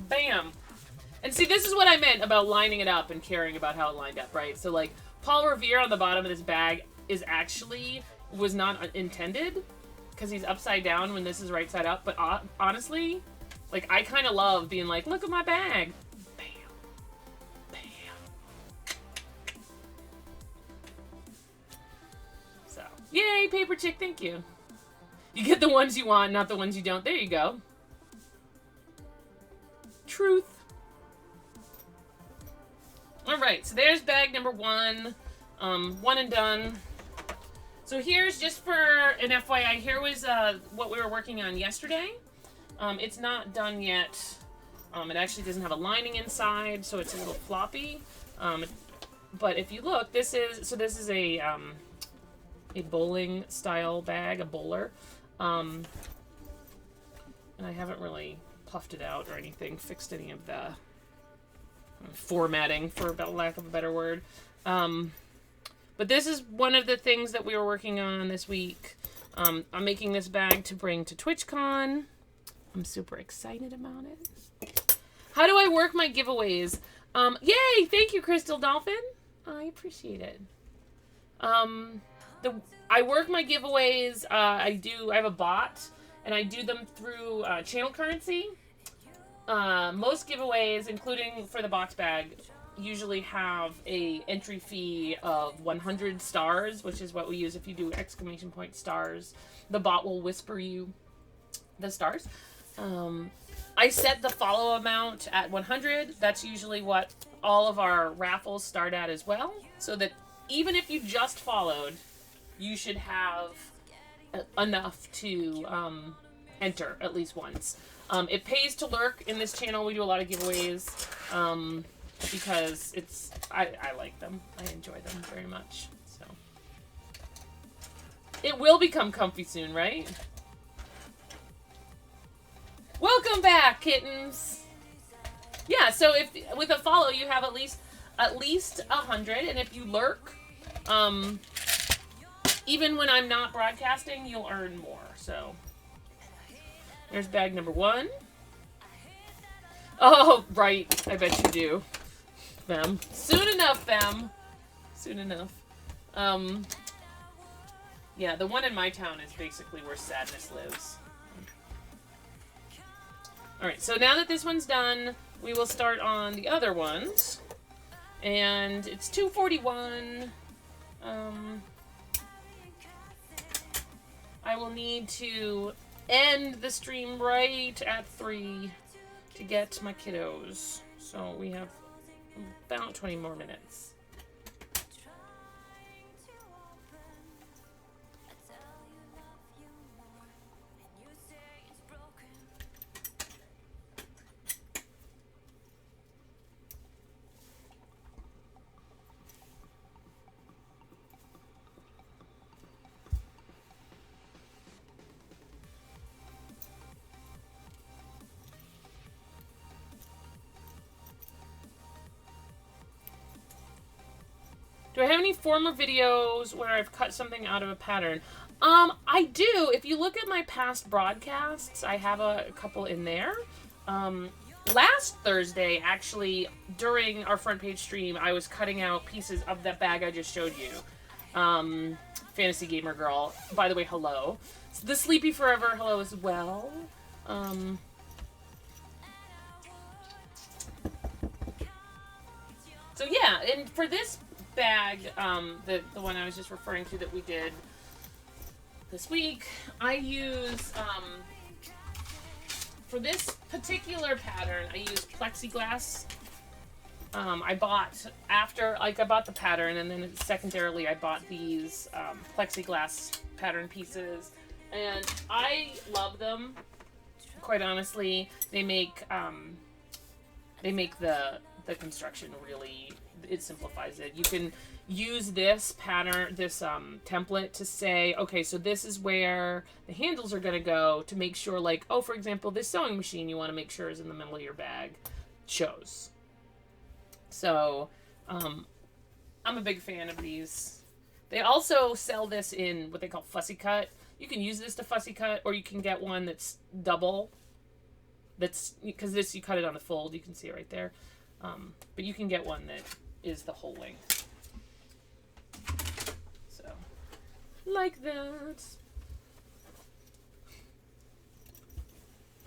[SPEAKER 1] Bam. And see, this is what I meant about lining it up and caring about how it lined up, right? So, like, Paul Revere on the bottom of this bag was not intended, because he's upside down when this is right side up, but honestly, like, I kind of love being like, look at my bag. Bam. Bam. So, yay, Paper Chick, thank you. You get the ones you want, not the ones you don't. There you go. Truth. Alright, so there's bag number 1. One and done. So here's, just for an FYI, here was what we were working on yesterday. It's not done yet. It actually doesn't have a lining inside, so it's a little floppy. But if you look, this is a bowling style bag, a bowler. And I haven't really puffed it out or anything, fixed any of the formatting, for lack of a better word. But this is one of the things that we were working on this week. I'm making this bag to bring to TwitchCon. I'm super excited about it. How do I work my giveaways? Yay! Thank you, Crystal Dolphin. I appreciate it. I work my giveaways. I have a bot, and I do them through channel currency. Most giveaways, including for the box bag, usually have a entry fee of 100 stars, which is what we use if you do exclamation point stars. The bot will whisper you the stars. I set the follow amount at 100. That's usually what all of our raffles start at as well. So that even if you just followed, you should have enough to enter at least once. It pays to lurk in this channel. We do a lot of giveaways because I like them. I enjoy them very much. So it will become comfy soon, right? Welcome back, kittens. Yeah, so if with a follow you have at least 100, and if you lurk, even when I'm not broadcasting, you'll earn more. So there's bag number 1. Oh, right. I bet you do. Fem. Soon enough, Fem. Soon enough. Yeah, the one in my town is basically where sadness lives. Alright, so now that this one's done, we will start on the other ones. And it's 2:41. I will need to end the stream right at 3 to get my kiddos. So we have about 20 more minutes. Do I have any former videos where I've cut something out of a pattern? I do. If you look at my past broadcasts, I have a couple in there. Last Thursday, actually, during our front page stream, I was cutting out pieces of that bag I just showed you. Fantasy Gamer Girl. By the way, hello. The Sleepy Forever, hello as well. So yeah, and for this bag, the one I was just referring to that we did this week, I use, for this particular pattern, I use plexiglass. I bought, I bought the pattern, and then secondarily I bought these plexiglass pattern pieces, and I love them, quite honestly. They make the construction really, it simplifies it. You can use this pattern, this template to say, okay, so this is where the handles are going to go, to make sure, like, oh, for example, this sewing machine you want to make sure is in the middle of your bag shows. So, I'm a big fan of these. They also sell this in what they call fussy cut. You can use this to fussy cut, or you can get one that's double. That's, because this, you cut it on the fold, you can see it right there. But you can get one that is the whole length. So, like that.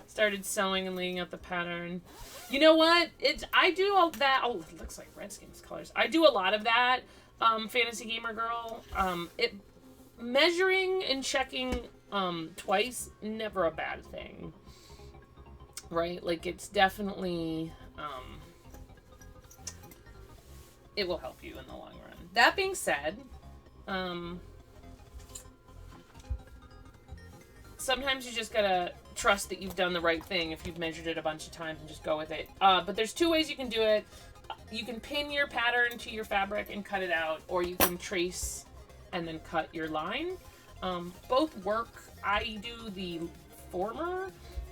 [SPEAKER 1] Started sewing and laying out the pattern. You know what? I do all that. Oh, it looks like Redskins colors. I do a lot of that. Fantasy Gamer Girl. Measuring and checking twice, never a bad thing. Right? Like, it's definitely, it will help you in the long run. That being said, sometimes you just gotta trust that you've done the right thing if you've measured it a bunch of times and just go with it. But there's two ways you can do it. You can pin your pattern to your fabric and cut it out, or you can trace and then cut your line. Both work. I do the former.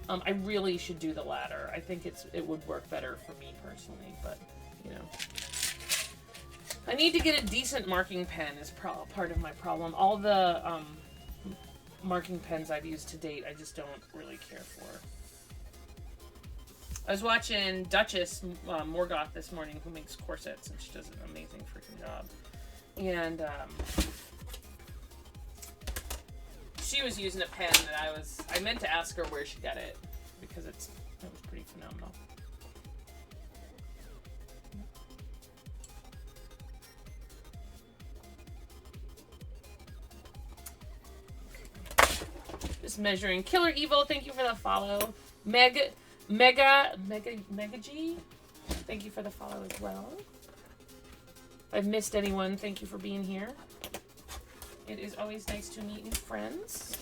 [SPEAKER 1] I really should do the latter. I think it would work better for me personally, but you know. I need to get a decent marking pen is part of my problem. All the marking pens I've used to date, I just don't really care for. I was watching Duchess Morgoth this morning, who makes corsets, and she does an amazing freaking job. And she was using a pen that I meant to ask her where she got it, because it was pretty phenomenal. Just measuring. Killer Evil, thank you for the follow. Mega G, thank you for the follow as well. If I've missed anyone, thank you for being here. It is always nice to meet new friends.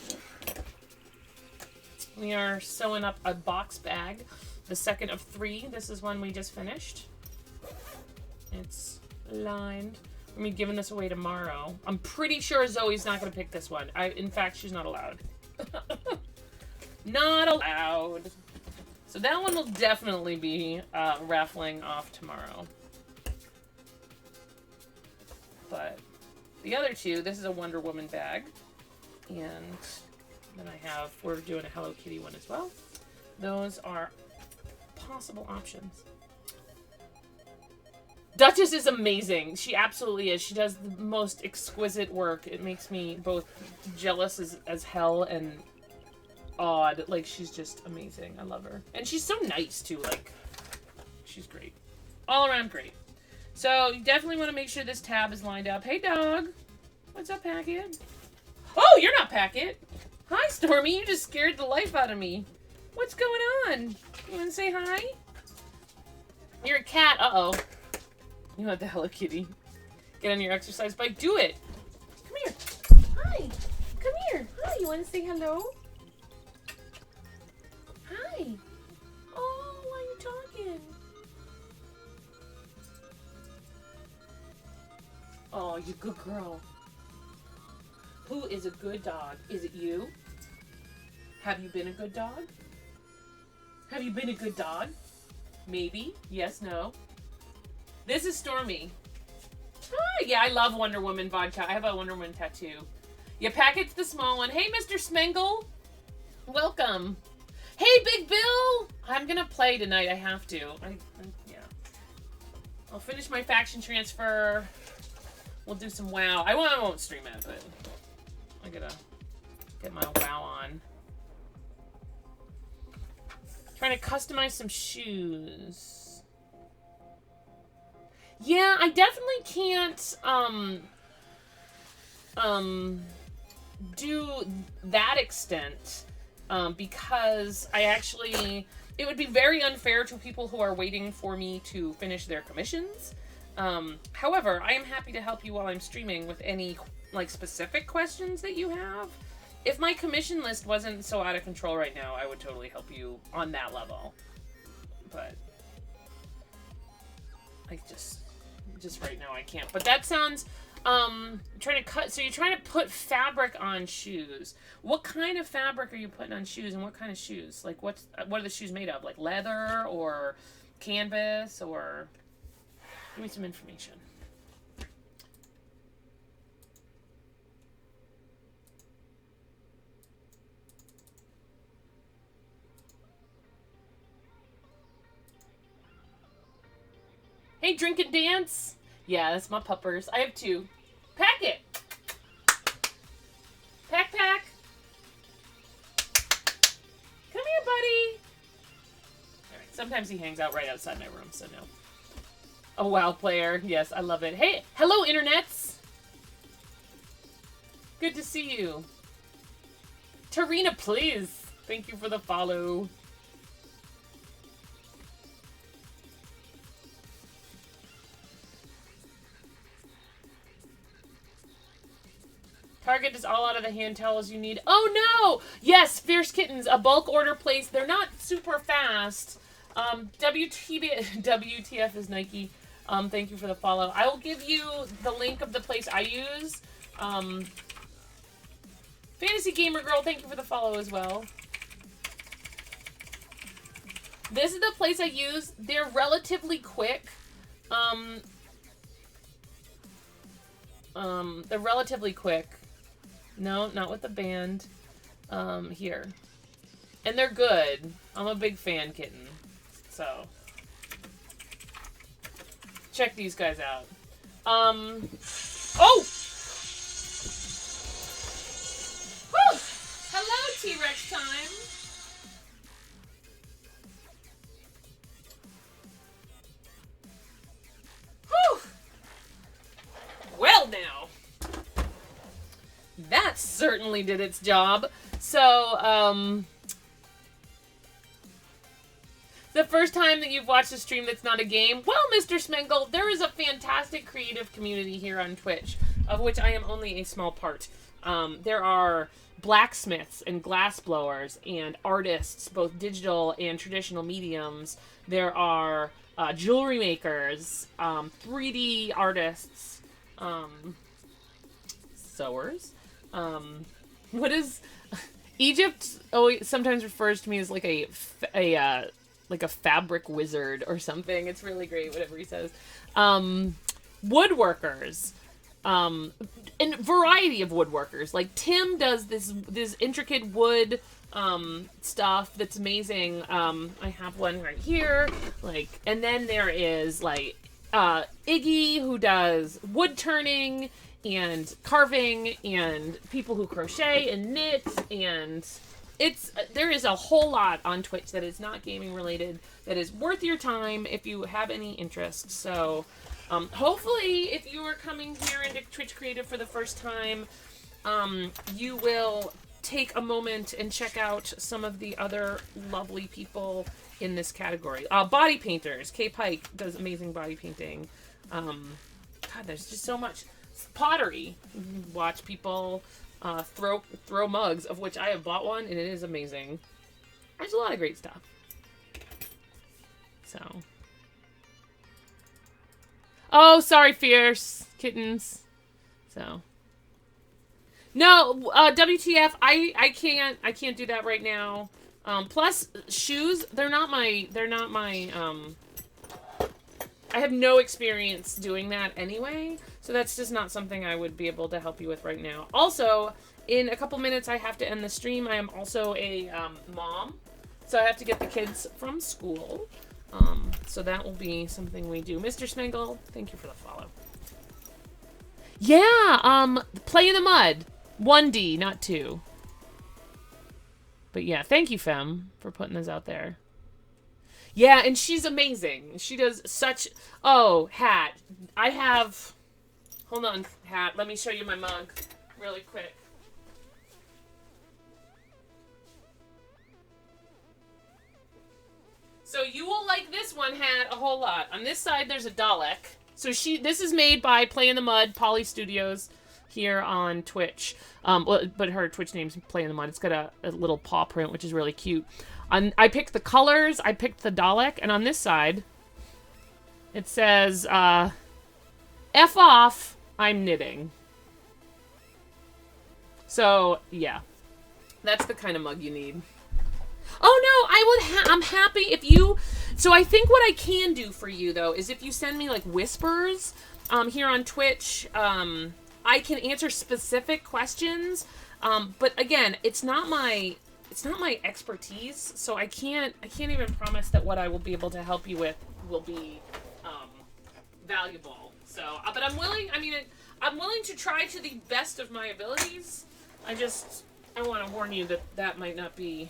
[SPEAKER 1] We are sewing up a box bag, the second of 3. This is one we just finished. It's lined. We're gonna be giving this away tomorrow. I'm pretty sure Zoe's not gonna pick this one. In fact, she's not allowed. Not allowed. So that one will definitely be raffling off tomorrow. But the other two, this is a Wonder Woman bag. And then we're doing a Hello Kitty one as well. Those are possible options. Duchess is amazing. She absolutely is. She does the most exquisite work. It makes me both jealous as hell and awed. Like, she's just amazing. I love her. And she's so nice, too. Like, she's great. All around great. So, you definitely want to make sure this tab is lined up. Hey, dog. What's up, Packet? Oh, you're not Packet. Hi, Stormy. You just scared the life out of me. What's going on? You want to say hi? You're a cat. Uh-oh. You want the Hello Kitty. Get on your exercise bike. Do it. Come here. Hi. Come here. Hi. You want to say hello? Hi. Oh, why are you talking? Oh, you good girl. Who is a good dog? Is it you? Have you been a good dog? Have you been a good dog? Maybe. Yes, no. This is Stormy. Ah, yeah, I love Wonder Woman vodka. I have a Wonder Woman tattoo. Yeah, Packet's the small one. Hey, Mr. Smengle. Welcome. Hey, Big Bill. I'm going to play tonight. I have to. Yeah. I'll finish my faction transfer. We'll do some WoW. I won't stream it, but I gotta get my WoW on. Trying to customize some shoes. Yeah, I definitely can't do that extent because it would be very unfair to people who are waiting for me to finish their commissions. However, I am happy to help you while I'm streaming with any specific questions that you have. If my commission list wasn't so out of control right now, I would totally help you on that level. But just right now I can't. But that sounds trying to cut. So you're trying to put fabric on shoes. What kind of fabric are you putting on shoes, and what kind of shoes? Like what are the shoes made of? Like leather or canvas or? Give me some information. Hey, Drink and Dance. Yeah, that's my puppers. I have 2. Packet. Pack. Come here, buddy. All right. Sometimes he hangs out right outside my room, so no. A WoW player. Yes, I love it. Hey, hello, internets. Good to see you. Tarina, please. Thank you for the follow. Target is all out of the hand towels you need. Oh no! Yes, Fierce Kittens, a bulk order place. They're not super fast. WTF is Nike. Thank you for the follow. I will give you the link of the place I use. Fantasy Gamer Girl, thank you for the follow as well. This is the place I use. They're relatively quick. They're relatively quick. No, not with the band. Here. And they're good. I'm a big fan, Kitten. So, check these guys out. Oh! Whew! Hello, T-Rex time! Whew! Well now! That certainly did its job. So, the first time that you've watched a stream that's not a game, well, Mr. Smengle, there is a fantastic creative community here on Twitch, of which I am only a small part. There are blacksmiths and glassblowers and artists, both digital and traditional mediums. There are jewelry makers, 3D artists, sewers. What is Egypt? Oh, sometimes refers to me as like a fabric wizard or something. It's really great, whatever he says. Woodworkers. And variety of woodworkers. Like Tim does this intricate wood stuff that's amazing. I have one right here. And then there is Iggy, who does wood turning and carving, and people who crochet and knit, and there is a whole lot on Twitch that is not gaming related that is worth your time if you have any interest. So hopefully if you are coming here into Twitch Creative for the first time, you will take a moment and check out some of the other lovely people in this category. Body painters. Kay Pike does amazing body painting. God, there's just so much. Pottery. Watch people throw mugs, of which I have bought one, and it is amazing. There's a lot of great stuff. So. Oh, sorry, Fierce Kittens. So. No, WTF, I can't do that right now. Plus, shoes, they're not my, I have no experience doing that anyway, so that's just not something I would be able to help you with right now. Also, in a couple minutes I have to end the stream. I am also a mom, so I have to get the kids from school. So that will be something we do. Mr. Smengle, thank you for the follow. Yeah, Play in the Mud. 1D, not 2. But yeah, thank you, Fem, for putting this out there. Yeah, and she's amazing. She does such... Oh, Hat. I have... Hold on, Hat. Let me show you my mug really quick. So you will like this one, Hat, a whole lot. On this side, there's a Dalek. So this is made by Play in the Mud, Poly Studios, here on Twitch. But her Twitch name's Play in the Mud. It's got a little paw print, which is really cute. I picked the colors, I picked the Dalek, and on this side, it says, F off, I'm knitting. So, yeah. That's the kind of mug you need. Oh no, I'm happy if you... So I think what I can do for you, though, is if you send me, whispers, here on Twitch, I can answer specific questions, but again, it's not my expertise, so I can't even promise that what I will be able to help you with will be valuable. So, but I'm willing. I mean, I'm willing to try to the best of my abilities. I want to warn you that might not be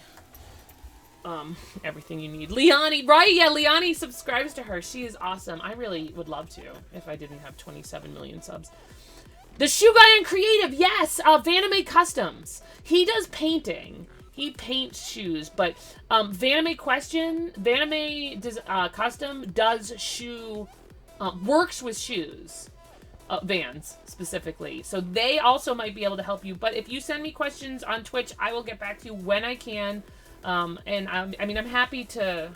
[SPEAKER 1] everything you need. Liani, right? Yeah, Liani subscribes to her. She is awesome. I really would love to if I didn't have 27 million subs. The shoe guy on Creative, yes, Vaname Customs. He does painting. He paints shoes, but Vaname Custom does shoe, works with shoes, Vans specifically. So they also might be able to help you. But if you send me questions on Twitch, I will get back to you when I can. And I mean, I'm happy to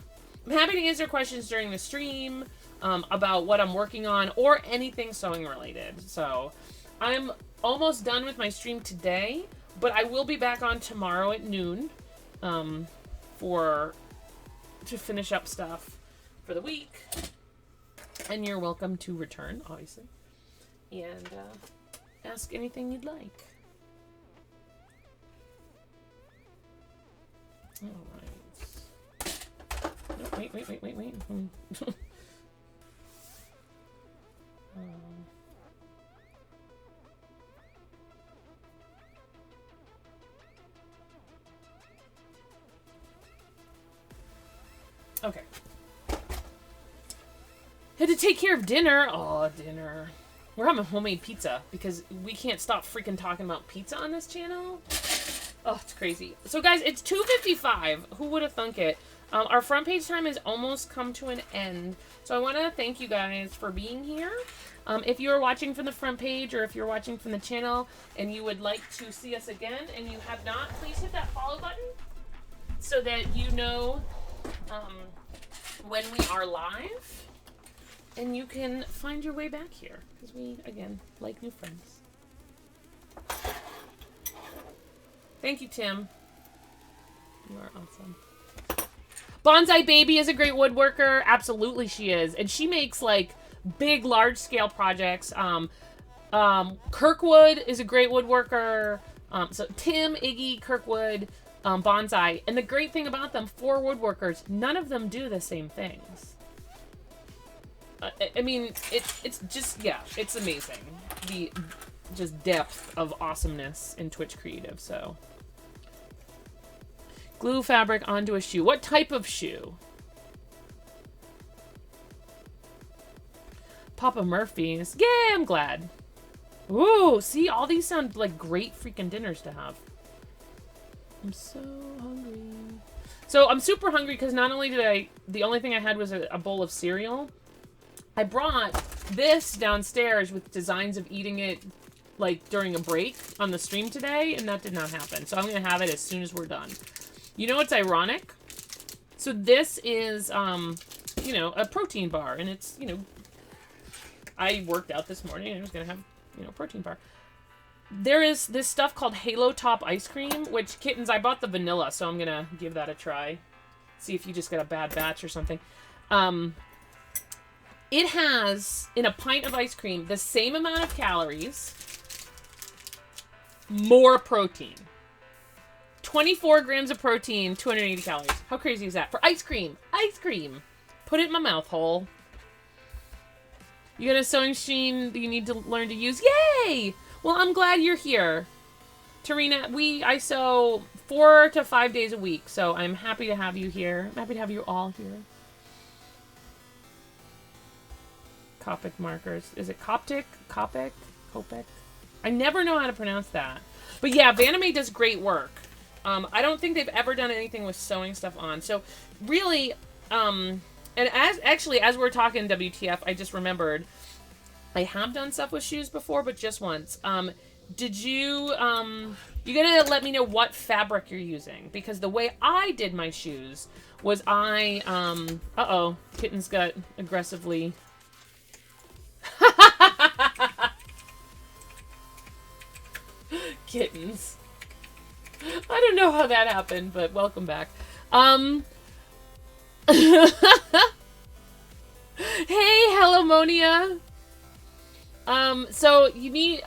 [SPEAKER 1] answer questions during the stream about what I'm working on or anything sewing related. So I'm almost done with my stream today, but I will be back on tomorrow at noon to finish up stuff for the week. And you're welcome to return, obviously, and ask anything you'd like. All right. No, wait. Okay. Had to take care of dinner. Oh, dinner. We're having homemade pizza because we can't stop freaking talking about pizza on this channel. Oh, it's crazy. So, guys, it's 2:55. Who would have thunk it? Our front page time has almost come to an end. So I want to thank you guys for being here. If you're watching from the front page or if you're watching from the channel and you would like to see us again and you have not, please hit that follow button so that you know when we are live and you can find your way back here because we, again, like new friends. Thank you, Tim. You are awesome. Bonsai Baby is a great woodworker. Absolutely she is. And she makes, like, big, large-scale projects. Kirkwood is a great woodworker. So Tim, Iggy, Kirkwood, Bonsai. And the great thing about them, 4 woodworkers, none of them do the same things. I mean, it's just, yeah, it's amazing. The just depth of awesomeness in Twitch Creative, so... Glue fabric onto a shoe. What type of shoe? Papa Murphy's. Yeah, I'm glad. Ooh, see, all these sound like great freaking dinners to have. I'm so hungry. So I'm super hungry because not only did the only thing I had was a bowl of cereal. I brought this downstairs with designs of eating it like during a break on the stream today, and that did not happen. So I'm going to have it as soon as we're done. You know what's ironic? So this is, you know, a protein bar, and it's, you know, I worked out this morning, and I was going to have, you know, a protein bar. There is this stuff called Halo Top ice cream, which, kittens, I bought the vanilla, so I'm going to give that a try. See if you just got a bad batch or something. It has, in a pint of ice cream, the same amount of calories, more protein. 24 grams of protein, 280 calories. How crazy is that? For ice cream. Ice cream. Put it in my mouth hole. You got a sewing machine that you need to learn to use. Yay! Well, I'm glad you're here. Tarina, I sew 4 to 5 days a week, so I'm happy to have you here. I'm happy to have you all here. Copic markers. Is it Coptic? Copic? Copic? I never know how to pronounce that. But yeah, Vaname does great work. I don't think they've ever done anything with sewing stuff on. So really, and as we're talking WTF, I just remembered I have done stuff with shoes before, but just once. Did you, you gotta let me know what fabric you're using, because the way I did my shoes was uh-oh, Kitten's got aggressively... Kittens. I don't know how that happened, but welcome back. Hey, hello, Monia. So you need,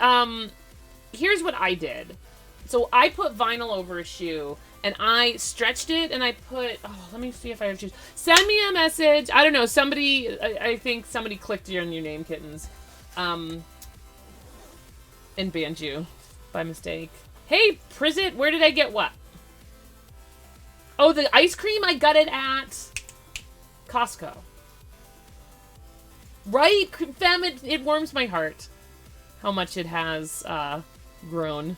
[SPEAKER 1] here's what I did. So I put vinyl over a shoe, and I stretched it, and I put, oh, let me see if I have shoes. Send me a message. I don't know, somebody, I think somebody clicked on your name, Kittens. And banned you by mistake. Hey, Prizit, where did I get what? Oh, the ice cream, I got it at Costco. Right? Fam, it warms my heart. how much it has grown.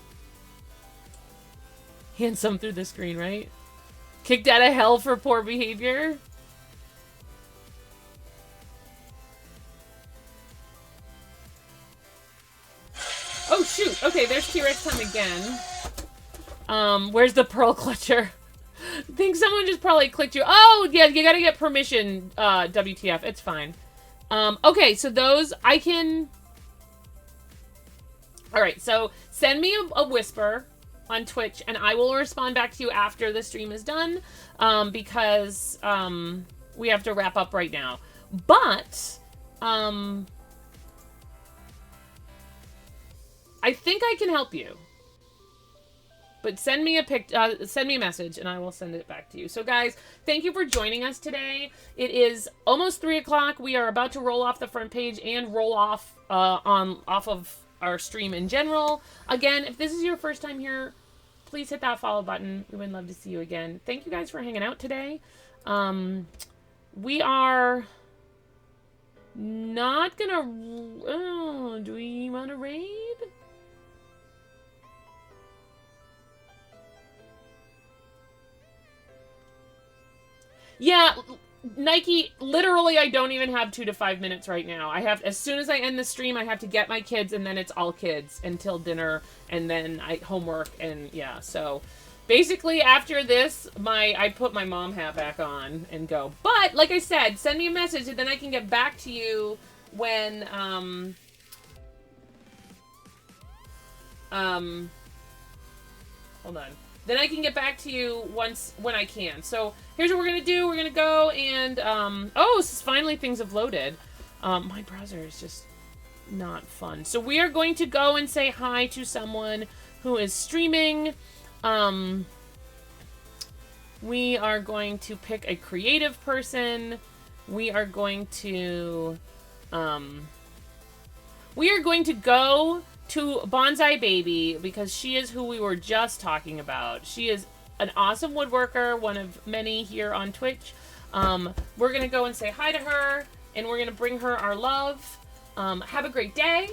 [SPEAKER 1] Handsome through the screen, right? Kicked out of hell for poor behavior. Oh shoot! Okay, there's T-Rex time again. Where's the pearl clutcher? I think someone just probably clicked you. Oh yeah, you gotta get permission. WTF? It's fine. Okay, so those I can. All right, so send me a whisper on Twitch, and I will respond back to you after the stream is done, because we have to wrap up right now. But I think I can help you. But send me a message, and I will send it back to you. So, guys, thank you for joining us today. It is almost 3 o'clock. We are about to roll off the front page and roll off off of our stream in general. Again, if this is your first time here, please hit that follow button. We would love to see you again. Thank you guys for hanging out today. We are not gonna. Oh, do we want to raid? Yeah, Nike, literally, I don't even have 2 to 5 minutes right now. I have, as soon as I end the stream, I have to get my kids, and then it's all kids until dinner, and then homework, and yeah, so basically after this, I put my mom hat back on and go. But, like I said, send me a message, and then I can get back to you when, hold on. Then I can get back to you when I can. So here's what we're gonna do. We're gonna go and oh, finally things have loaded. My browser is just not fun. So we are going to go and say hi to someone who is streaming. We are going to pick a creative person. We are going to go to Bonsai Baby, because she is who we were just talking about. She is an awesome woodworker, one of many here on Twitch. We're going to go and say hi to her, and we're going to bring her our love. Have a great day,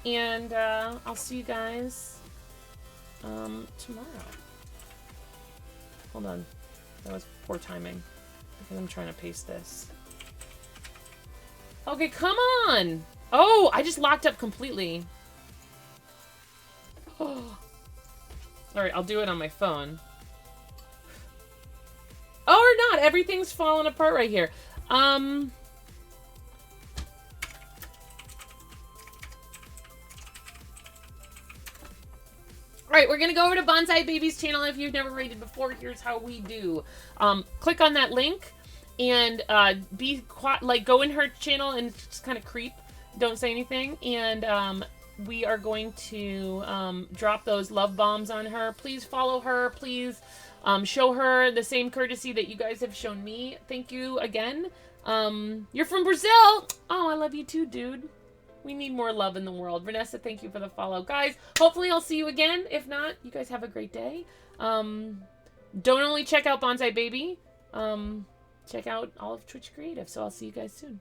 [SPEAKER 1] and I'll see you guys tomorrow. Hold on. That was poor timing, because I'm trying to paste this. Okay, come on! Oh, I just locked up completely. Oh. Alright, I'll do it on my phone. Oh, or not! Everything's falling apart right here. Alright, we're gonna go over to Bonsai Baby's channel. If you've never rated before, here's how we do. Click on that link and be quiet, like go in her channel and just kind of creep. Don't say anything. And we are going to drop those love bombs on her. Please follow her. Please show her the same courtesy that you guys have shown me. Thank you again. You're from Brazil. Oh, I love you too, dude. We need more love in the world. Vanessa, thank you for the follow. Guys, hopefully I'll see you again. If not, you guys have a great day. Don't only check out Bonsai Baby. Check out all of Twitch Creative. So I'll see you guys soon.